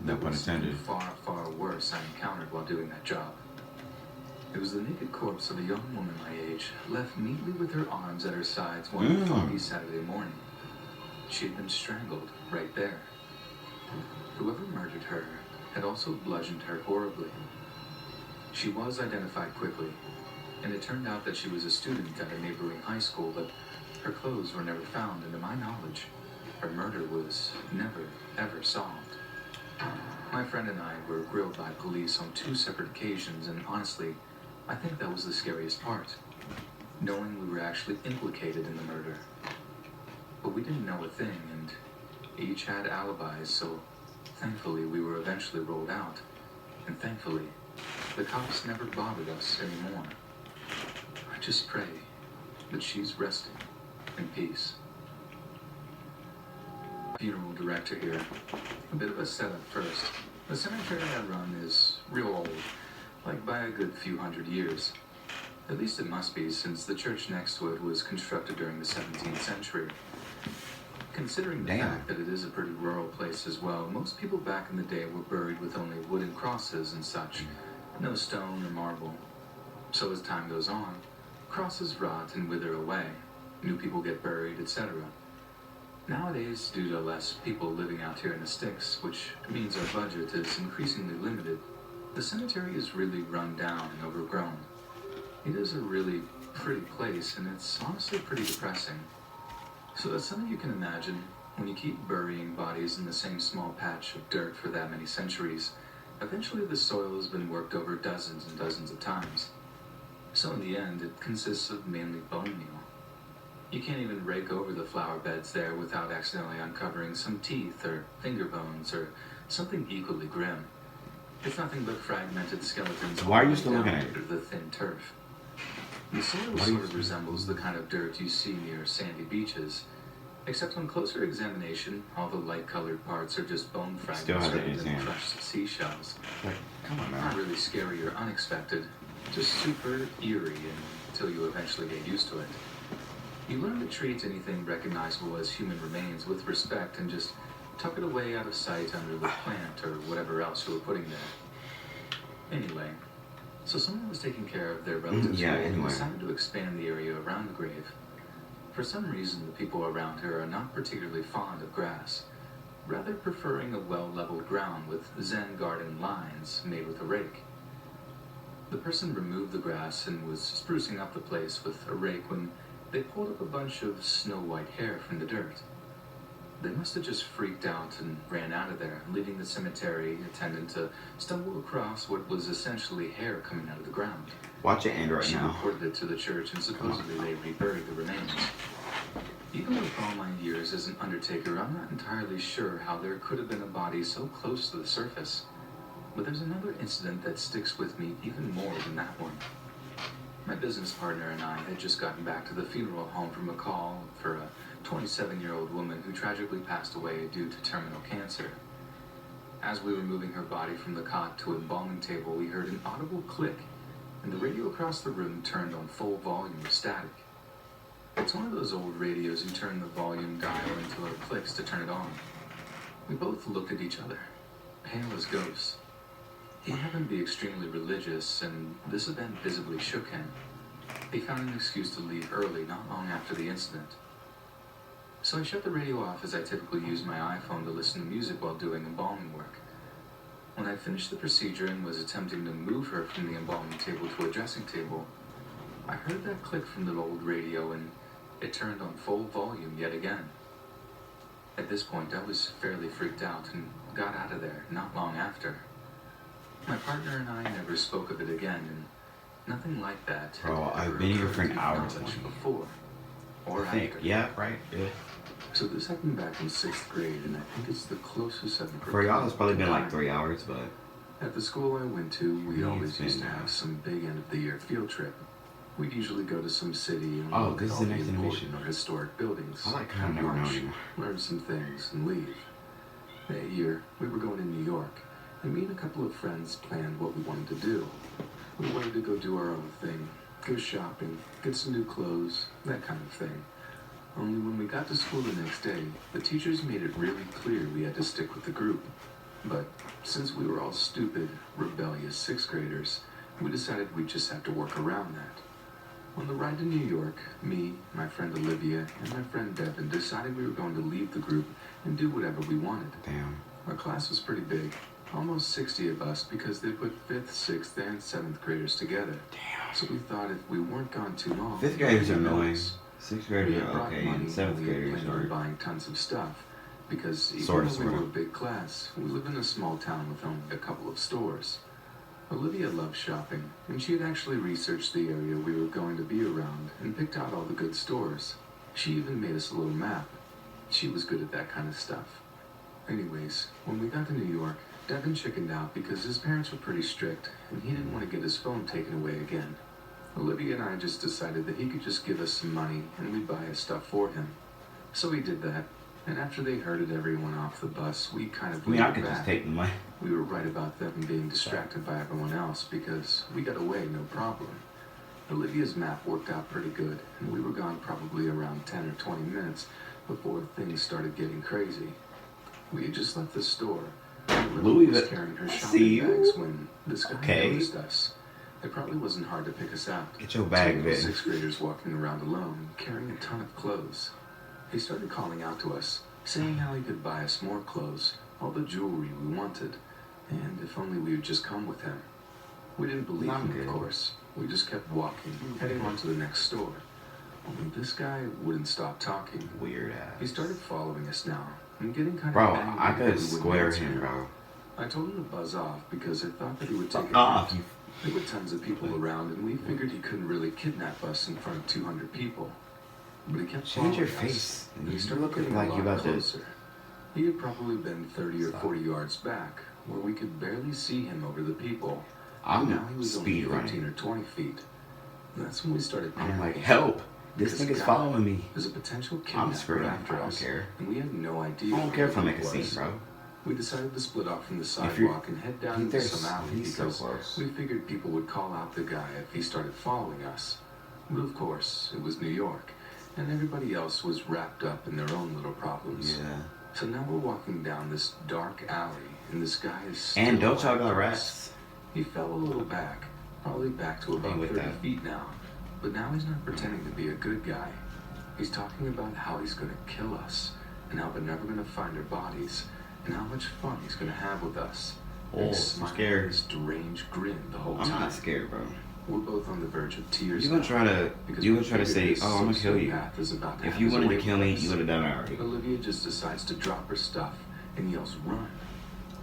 No there pun was something intended. far, far worse I encountered while doing that job. It was the naked corpse of a young woman my age, left neatly with her arms at her sides one foggy Saturday morning. She had been strangled right there. Whoever murdered her had also bludgeoned her horribly. She was identified quickly, and it turned out that she was a student at a neighboring high school, but her clothes were never found, and to my knowledge, her murder was never, ever solved. My friend and I were grilled by police on 2 separate occasions, and honestly, I think that was the scariest part, knowing we were actually implicated in the murder. But we didn't know a thing, and each had alibis, so thankfully we were eventually rolled out, and thankfully, the cops never bothered us anymore. I just pray that she's resting in peace. Funeral director here. A bit of a setup first. The cemetery I run is real old, like by a good few hundred years. At least it must be, since the church next to it was constructed during the 17th century. Considering the Damn. fact that it is a pretty rural place as well, most people back in the day were buried with only wooden crosses and such, no stone or marble. So as time goes on, crosses rot and wither away, new people get buried, etc. Nowadays, due to less people living out here in the sticks, which means our budget is increasingly limited, the cemetery is really run down and overgrown. It is a really pretty place, and it's honestly pretty depressing. So that's something you can imagine when you keep burying bodies in the same small patch of dirt for that many centuries. Eventually the soil has been worked over dozens and dozens of times. So in the end, it consists of mainly bone meal. You can't even rake over the flower beds there without accidentally uncovering some teeth or finger bones or something equally grim. It's nothing but fragmented skeletons. Why are you all still down looking at it? under the thin turf. The soil Why do you- sort of resembles the kind of dirt you see near sandy beaches, except on closer examination, all the light-colored parts are just bone Still fragments has it in rather his than hand. crushed seashells. Like, come on, Not man. really scary or unexpected, just super eerie until you eventually get used to it. You learn to treat anything recognizable as human remains with respect and just tuck it away out of sight under the plant or whatever else you were putting there. Anyway, so someone was taking care of their relative's Yeah, grave and anyway. decided to expand the area around the grave. For some reason, the people around here are not particularly fond of grass, rather preferring a well-leveled ground with Zen garden lines made with a rake. The person removed the grass and was sprucing up the place with a rake when they pulled up a bunch of snow-white hair from the dirt. They must have just freaked out and ran out of there, leaving the cemetery attendant to stumble across what was essentially hair coming out of the ground. Watch it end right She now. reported it to the church, and supposedly they reburied the remains. Even with all my years as an undertaker, I'm not entirely sure how there could have been a body so close to the surface. But there's another incident that sticks with me even more than that one. My business partner and I had just gotten back to the funeral home from a call for a 27-year-old woman who tragically passed away due to terminal cancer. As we were moving her body from the cot to a embalming table, we heard an audible click, and the radio across the room turned on full volume of static. It's one of those old radios you turn the volume dial until it clicks to turn it on. We both looked at each other, pale as ghosts. He happened to be extremely religious, and this event visibly shook him. He found an excuse to leave early not long after the incident. So I shut the radio off as I typically use my iPhone to listen to music while doing embalming work. When I finished the procedure and was attempting to move her from the embalming table to a dressing table, I heard that click from the old radio and it turned on full volume yet again. At this point, I was fairly freaked out and got out of there not long after. My partner and I never spoke of it again, and nothing like that had Bro, I've ever been here occurred for an to my hour knowledge 20. before or I think. after. Yeah, right? Yeah. So this happened back in 6th grade, and I think it's the closest I've ever For y'all, come it's probably to been like time. 3 hours, but At the school I went to, we Yeah, always it's used to been- have some big end-of-the-year field trip. We'd usually go to some city and Oh, look this at is all the the next important animation. or historic buildings. I like kind have of never know lunch, anymore. learn some things, and leave. That year, we were going to New York, and me and a couple of friends planned what we wanted to do. We wanted to go do our own thing, go shopping, get some new clothes, that kind of thing. Only when we got to school the next day, the teachers made it really clear we had to stick with the group. But since we were all stupid, rebellious 6th graders, we decided we'd just have to work around that. On the ride to New York, me, my friend Olivia, and my friend Devin decided we were going to leave the group and do whatever we wanted. damn. Our class was pretty big, almost 60 of us, because they put 5th, 6th, and 7th graders together. Damn. So we thought if we weren't gone too long, 5th graders are they'd annoying. notice. 6th We graders had are brought okay, money and 7th and we had graders planned on are. buying tons of stuff. Because even Sorta, though we were a sorta. big class, we live in a small town with only a couple of stores. Olivia loved shopping, and she had actually researched the area we were going to be around and picked out all the good stores. She even made us a little map. She was good at that kind of stuff. Anyways, when we got to New York, Devin chickened out because his parents were pretty strict, and he didn't want to get his phone taken away again. Olivia and I just decided that he could just give us some money and we'd buy his stuff for him. So we did that, and after they herded everyone off the bus, we kind of I mean, I leaned could back. just take the money. We were right about them being distracted by everyone else because we got away no problem. Olivia's map worked out pretty good, and we were gone probably around 10 or 20 minutes before things started getting crazy. We had just left the store, and Olivia Louis, was but carrying her I shopping see you. bags when this guy Okay. noticed us. It probably wasn't hard to pick us out. Get your bag, Typical Vin. 6th graders walking around alone, carrying a ton of clothes. He started calling out to us, saying how he could buy us more clothes, all the jewelry we wanted, and if only we would just come with him. We didn't believe I'm him, good. of course. We just kept walking, heading on to the next store. Only this guy wouldn't stop talking. Weird He ass. started following us now, and getting kind Bro, of angry I that could we wouldn't square answer him, bro. I told him to buzz off because I thought that he would take Fuck it off, out. you. There were tons of people around, and we figured he couldn't really kidnap us in front of 200 people. But he kept Change your following us, face. and he You started look getting like a you lot about to. closer. He had probably been 30 or Stop. 40 yards back, where we could barely see him over the people. I'm Now he was speed only 15 running. or 20 feet. And that's when we started I'm like, panicking. help! This Because nigga's God, following me. There's a potential I'm kidnapper screwed. I after don't us, care. and we had no idea. I don't care if I who make a it scene, was. bro. We decided to split off from the If you're- sidewalk and head down into There's- some alley he's so because close. we figured people would call out the guy if he started following us. But of course, it was New York, and everybody else was wrapped up in their own little problems. Yeah. So now we're walking down this dark alley, and this guy is still And don't y'all got after us. rats? He fell a little back, probably back to about Ain't with 30 that. feet now. But now he's not pretending to be a good guy. He's talking about how he's going to kill us, and how we're never going to find our bodies, and how much fun he's going to have with us. And Oh, he's I'm smiling scared. this deranged grin the whole I'm time. not scared, bro. We're both on the verge of tears. You gonna try to say, oh, I'm gonna kill you. If you wanted to kill me, you would have done it already. Olivia just decides to drop her stuff and yells, "Run!"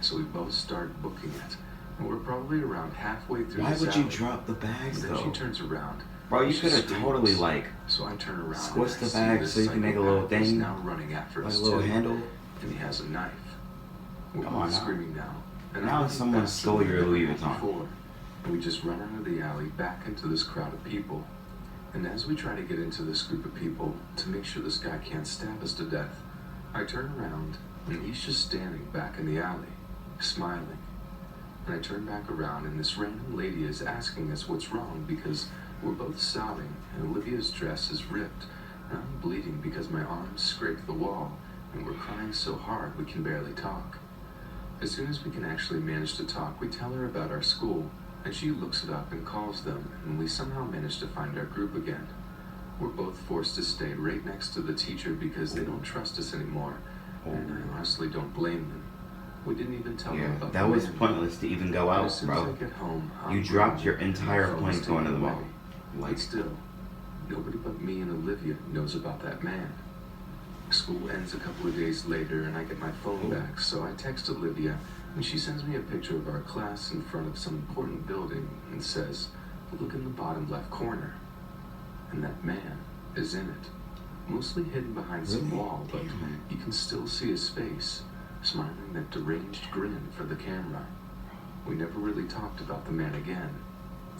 So we both start booking it. And we're probably around halfway through. Why would you alley. drop the bags And then though? she turns around. Bro, you She could have screams. totally like So I turn around. squish and the I see bag this so you can make a little psychopath is thing, now running after like us a little too. handle. And he has a knife. We're Come on both now. screaming now. And Now I'm someone faster stole than your ever Louis Vuitton. before. And we just run out of the alley back into this crowd of people. And as we try to get into this group of people to make sure this guy can't stab us to death, I turn around and he's just standing back in the alley, smiling. And I turn back around and this random lady is asking us what's wrong because we're both sobbing and Olivia's dress is ripped and I'm bleeding because my arms scrape the wall and we're crying so hard we can barely talk. As soon as we can actually manage to talk, we tell her about our school and she looks it up and calls them and we somehow manage to find our group again. We're both forced to stay right next to the teacher because they don't trust us anymore and I honestly don't blame them. We didn't even tell them Yeah, about that the was man. pointless to even go And out, as soon as bro. I get home, You I'm dropped grown your and my entire phone point is going to taken the away. mall. Like Like, still, nobody but me and Olivia knows about that man. School ends a couple of days later and I get my phone back, so I text Olivia and she sends me a picture of our class in front of some important building and says, "Look in the bottom left corner." And that man is in it, mostly hidden behind some Really? wall, but Damn. you can still see his face, smiling that deranged grin for the camera. We never really talked about the man again.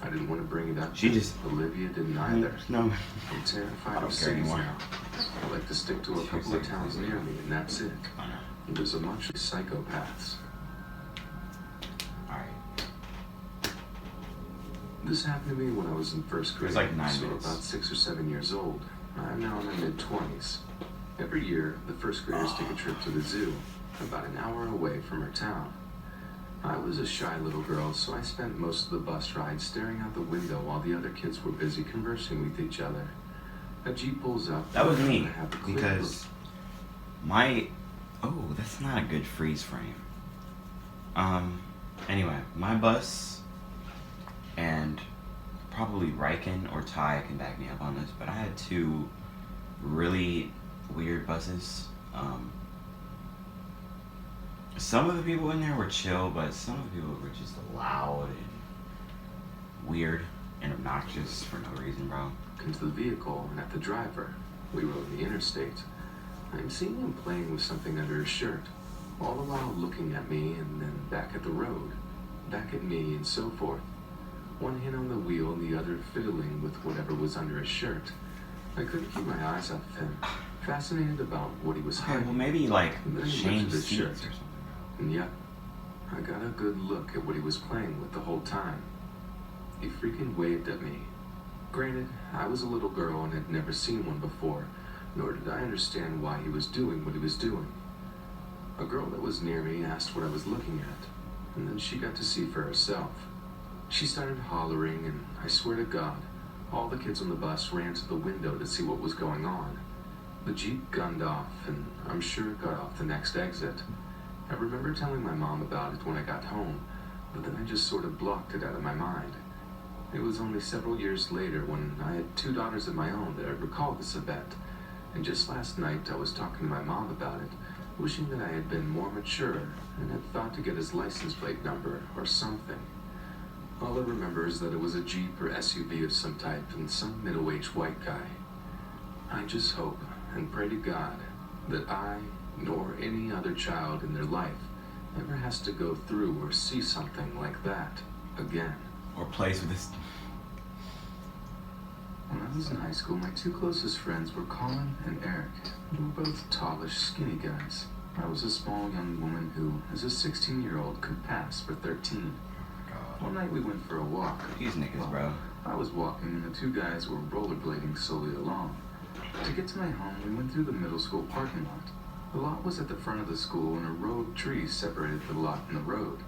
I didn't want to bring it up. She just- Olivia didn't either. no. I'm terrified I don't of care cities anymore. now. I like to stick to a couple of towns near me, and that's it. There's a bunch of psychopaths. Alright. This happened to me when I was in first grade, It's like 9 so minutes. about 6 or 7 years old. I'm now in my mid-20s. Every year, the first graders take a trip to the zoo, about an hour away from our town. I was a shy little girl, so I spent most of the bus ride staring out the window while the other kids were busy conversing with each other. A Jeep pulls up. That was and me, I have a clear because my... Oh, that's not a good freeze frame. Anyway, my bus, and probably Riken or Ty can back me up on this, but I had two really weird buses. Some of the people in there were chill, but some of the people were just loud and weird and obnoxious for no reason, bro. into the vehicle and at the driver. We rode the interstate. I'm seeing him playing with something under his shirt, all the while looking at me and then back at the road, back at me and so forth. One hand on the wheel and the other fiddling with whatever was under his shirt. I couldn't keep my eyes off of him, fascinated about what he was Okay, hiding. well maybe like And then he change lifted his seats shirt. or something. And yep, I got a good look at what he was playing with the whole time. He freaking waved at me. Granted, I was a little girl and had never seen one before, nor did I understand why he was doing what he was doing. A girl that was near me asked what I was looking at, and then she got to see for herself. She started hollering, and I swear to God, all the kids on the bus ran to the window to see what was going on. The Jeep gunned off, and I'm sure it got off the next exit. I remember telling my mom about it when I got home, but then I just sort of blocked it out of my mind. It was only several years later when I had 2 daughters of my own that I recalled this event, and just last night I was talking to my mom about it, wishing that I had been more mature and had thought to get his license plate number or something. All I remember is that it was a Jeep or SUV of some type and some middle-aged white guy. I just hope and pray to God that I, nor any other child in their life, ever has to go through or see something like that again. Or plays with this. When I was in high school, my 2 closest friends were Colin and Eric. They were both tallish, skinny guys. I was a small young woman who, as a 16-year-old, could pass for 13. One night we went for a walk. These niggas, bro. I was walking and the 2 guys were rollerblading slowly along. To get to my home, we went through the middle school parking lot. The lot was at the front of the school and a row of trees separated the lot and the road.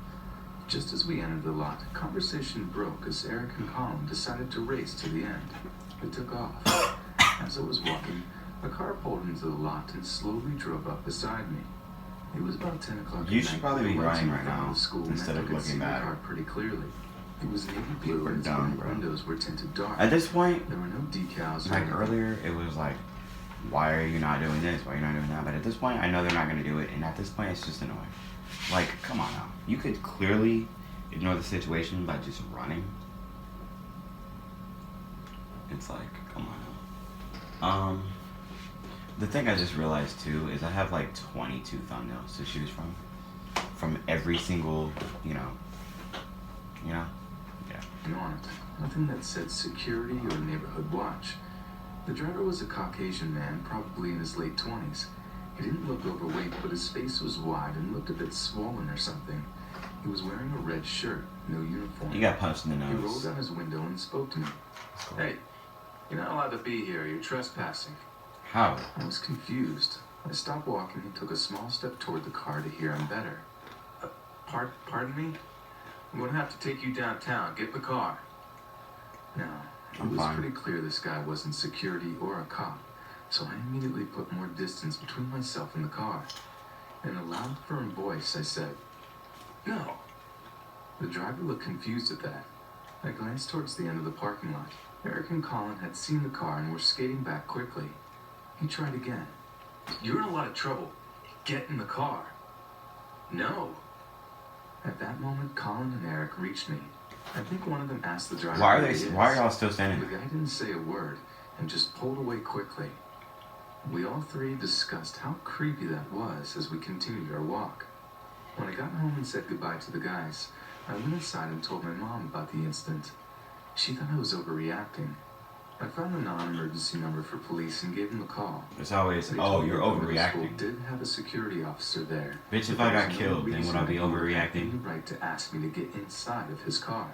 Just as we entered the lot, conversation broke as Eric and Colin decided to race to the end. They took off. As I was walking, a car pulled into the lot and slowly drove up beside me. It was about 10 o'clock. You at should night. probably be The lights running in right front of now the school instead meant of I could see looking the back. car pretty clearly. It was navy blue People are and its dumb, front bro. windows were tinted dark. At this point, There were no decals or like anything. earlier, it was like, why are you not doing this? Why are you not doing that? But at this point, I know they're not gonna do it, and at this point, it's just annoying. Like, come on now. You could clearly ignore the situation by just running. It's like, come on now. The thing I just realized too is I have like 22 thumbnails to choose from every single, yeah. On it. Nothing that said security or neighborhood watch. The driver was a Caucasian man, probably in his late 20s. He didn't look overweight, but his face was wide and looked a bit swollen or something. He was wearing a red shirt, no uniform. He got punched in the He rolled nose. down his window and spoke to me. Hey, you're not allowed to be here. You're trespassing. How? I was confused. I stopped walking and took a small step toward the car to hear him better. Pardon me? I'm going to have to take you downtown. Get in the car. Now, it I'm was fine. pretty clear this guy wasn't security or a cop, so I immediately put more distance between myself and the car. In a loud, firm voice, I said, "No." The driver looked confused at that. I glanced towards the end of the parking lot. Eric and Colin had seen the car and were skating back quickly. He tried again. "You're in a lot of trouble. Get in the car." "No." At that moment, Colin and Eric reached me. I think one of them asked the driver Why who he is. are y'all still The standing? guy didn't say a word and just pulled away quickly. We all three discussed how creepy that was as we continued our walk. When I got home and said goodbye to the guys, I went inside and told my mom about the incident. She thought I was overreacting. I found a non-emergency number for police and gave them a call. It's always, They oh, told me you're the middle school overreacting. did have a security officer there. Bitch, if but I there got was no killed, then would reason I be that he would have overreacting? any right to ask me to get inside of his car.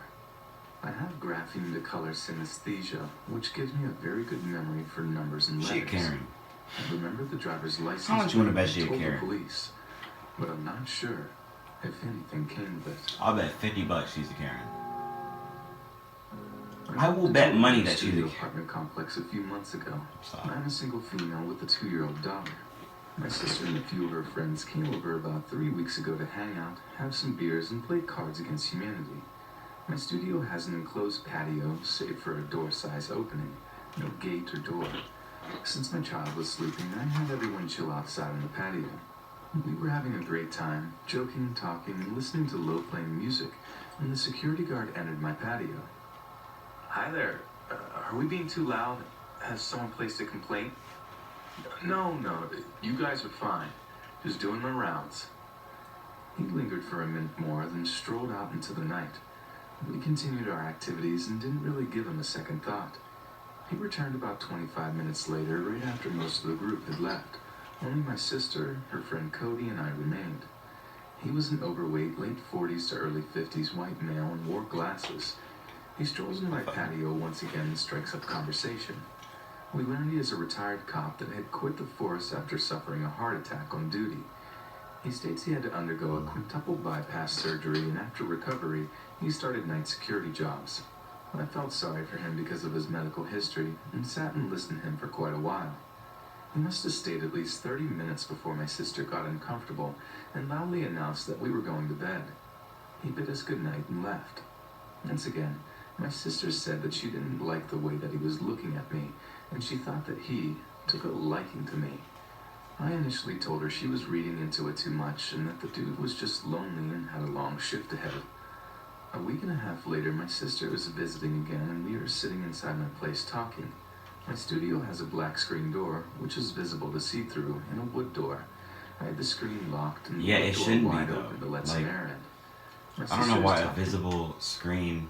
I have grapheme to color synesthesia, which gives me a very good memory for numbers and letters. Shit, Karen. I remember the driver's license How much you wanna plate bet and she a told the Karen? police, but I'm not sure if anything came of it. I'll bet $50 she's a Karen. I will moved bet into a money new that she's studio a- apartment complex a few months ago. Stop. I'm a single female with a 2-year-old daughter. My sister and a few of her friends came over about 3 weeks ago to hang out, have some beers, and play Cards Against Humanity. My studio has an enclosed patio, save for a door-size opening, no gate or door. Since my child was sleeping, I had everyone chill outside on the patio. We were having a great time, joking, talking, and listening to low-playing music, when the security guard entered my patio. "Hi there. Are we being too loud? Has someone placed a complaint?" No, you guys are fine. Just doing my rounds." He lingered for a minute more, then strolled out into the night. We continued our activities and didn't really give him a second thought. He returned about 25 minutes later, right after most of the group had left. Only my sister, her friend Cody, and I remained. He was an overweight, late 40s to early 50s white male and wore glasses. He strolls into my patio once again and strikes up conversation. We learned he is a retired cop that had quit the force after suffering a heart attack on duty. He states he had to undergo a quintuple bypass surgery, and after recovery, he started night security jobs. I felt sorry for him because of his medical history and sat and listened to him for quite a while. He must have stayed at least 30 minutes before my sister got uncomfortable and loudly announced that we were going to bed. He bid us good night and left. Once again, my sister said that she didn't like the way that he was looking at me, and she thought that he took a liking to me. I initially told her she was reading into it too much and that the dude was just lonely and had a long shift ahead. A week and a half later, my sister was visiting again, and we were sitting inside my place talking. My studio has a black screen door, which is visible to see through, and a wood door. I had the screen locked and the Yeah, wood it door shouldn't be, wide though. open to let some Like, air in. My I don't know sister why was a talking- visible screen.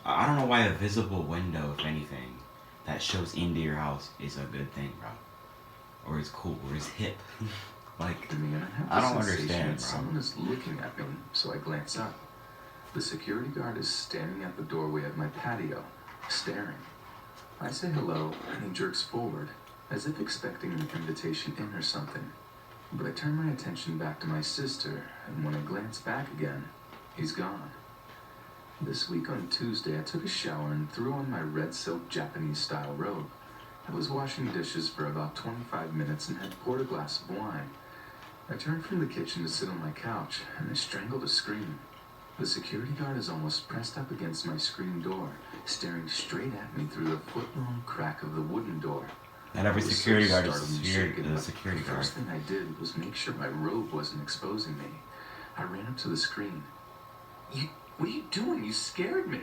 I don't know why a visible window, if anything, that shows into your house is a good thing, bro. Or is cool, or is hip. Like, to me, and I have the I don't sensation understand, that bro. someone is looking at me, so I glance up. The security guard is standing at the doorway of my patio, staring. I say hello, and he jerks forward, as if expecting an invitation in or something. But I turn my attention back to my sister, and when I glance back again, he's gone. This week on Tuesday, I took a shower and threw on my red silk Japanese-style robe. I was washing dishes for about 25 minutes and had poured a glass of wine. I turned from the kitchen to sit on my couch, and I strangled a scream. The security guard is almost pressed up against my screen door, staring straight at me through the foot-long crack of the wooden door. Not every I was security so guard startled and is shaken, a but security the guard. first thing I did was make sure my robe wasn't exposing me. I ran up to the screen. What are you doing? You scared me.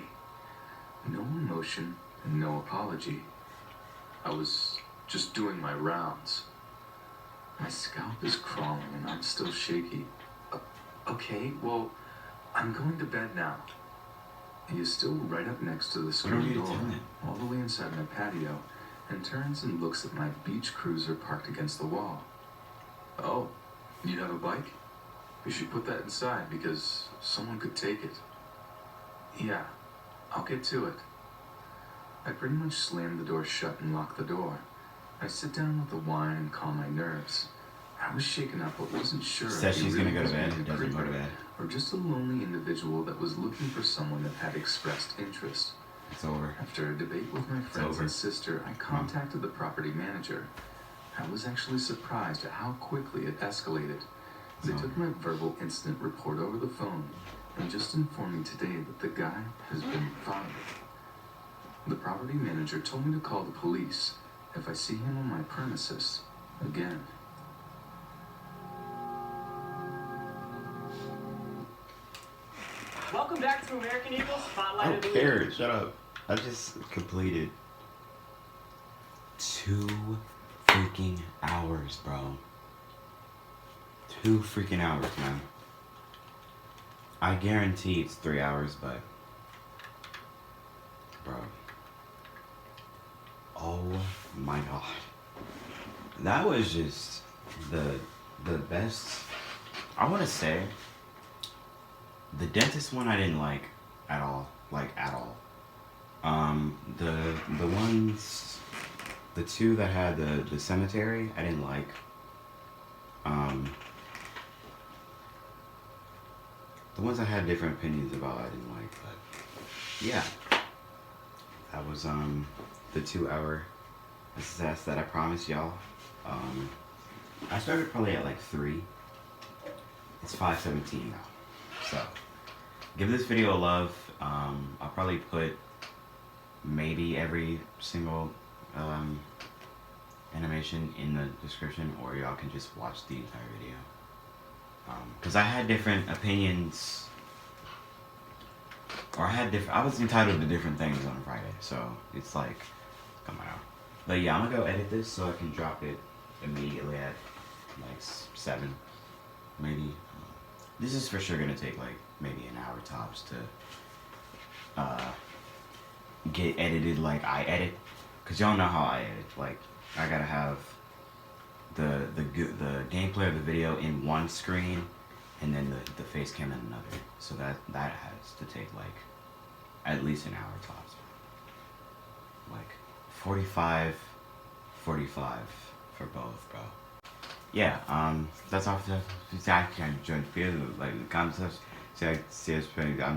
No emotion and no apology. I was just doing my rounds. My scalp is crawling and I'm still shaky. Okay, well, I'm going to bed now. He is still right up next to the screen door, all the way inside my patio, and turns and looks at my beach cruiser parked against the wall. Oh, you have a bike? We should put that inside because someone could take it. Yeah, I'll get to it. I pretty much slammed the door shut and locked the door. I sit down with the wine and calm my nerves. I was shaken up but wasn't sure Says if he she's really gonna go to was bed, being a doesn't go to creeper bed. or just a lonely individual that was looking for someone that had expressed interest. It's over. After a debate with my friends and sister, I contacted the property manager. I was actually surprised at how quickly it escalated. They took my verbal incident report over the phone and just informed me today that the guy has been found. The property manager told me to call the police if I see him on my premises again. Welcome back to American Eagle Spotlight I of the don't Week. care. Shut up. I just completed 2 freaking hours, bro. 2 freaking hours, man. I guarantee it's 3 hours, but bro. Oh my god. That was just the best. I want to say the dentist one I didn't like at all. Like at all. The ones, the 2 that had the cemetery, I didn't like. The ones I had different opinions about, I didn't like, but yeah. That was the 2-hour success that I promised y'all. I started probably at like 3. It's 5:17 now. So give this video a love. I'll probably put maybe every single animation in the description, or y'all can just watch the entire video. Because I had different opinions, or I was entitled to different things on Friday, so it's like coming out. But yeah, I'm gonna go edit this so I can drop it immediately at like 7, maybe. This is for sure gonna take like maybe an hour tops to get edited like I edit, cause y'all know how I edit. Like I gotta have the gameplay of the video in one screen, and then the face cam in another. So that has to take like at least an hour tops. Like 45 for both, bro. Yeah, that's all. I can join the video, like in the comments. I'm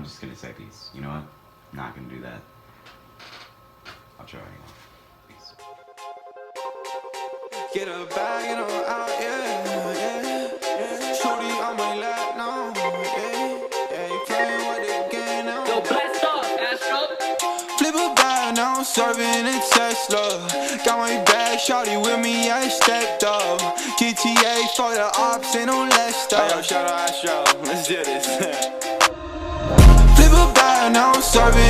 just gonna say peace. You know what? I'm not gonna do that. I'll try anyway. Peace. Get a bag and I'm out, yeah. Shorty on my lap now, yeah. You playing with the game now. Yo, blast off, Astro. Flip a bag now, I'm serving a Tesla. Got my bag, shorty with me, I stepped up. GTA for the ops, ain't no less stuff. Hey, yo, shout out Astro, let's do this. Flip a bag now, I'm serving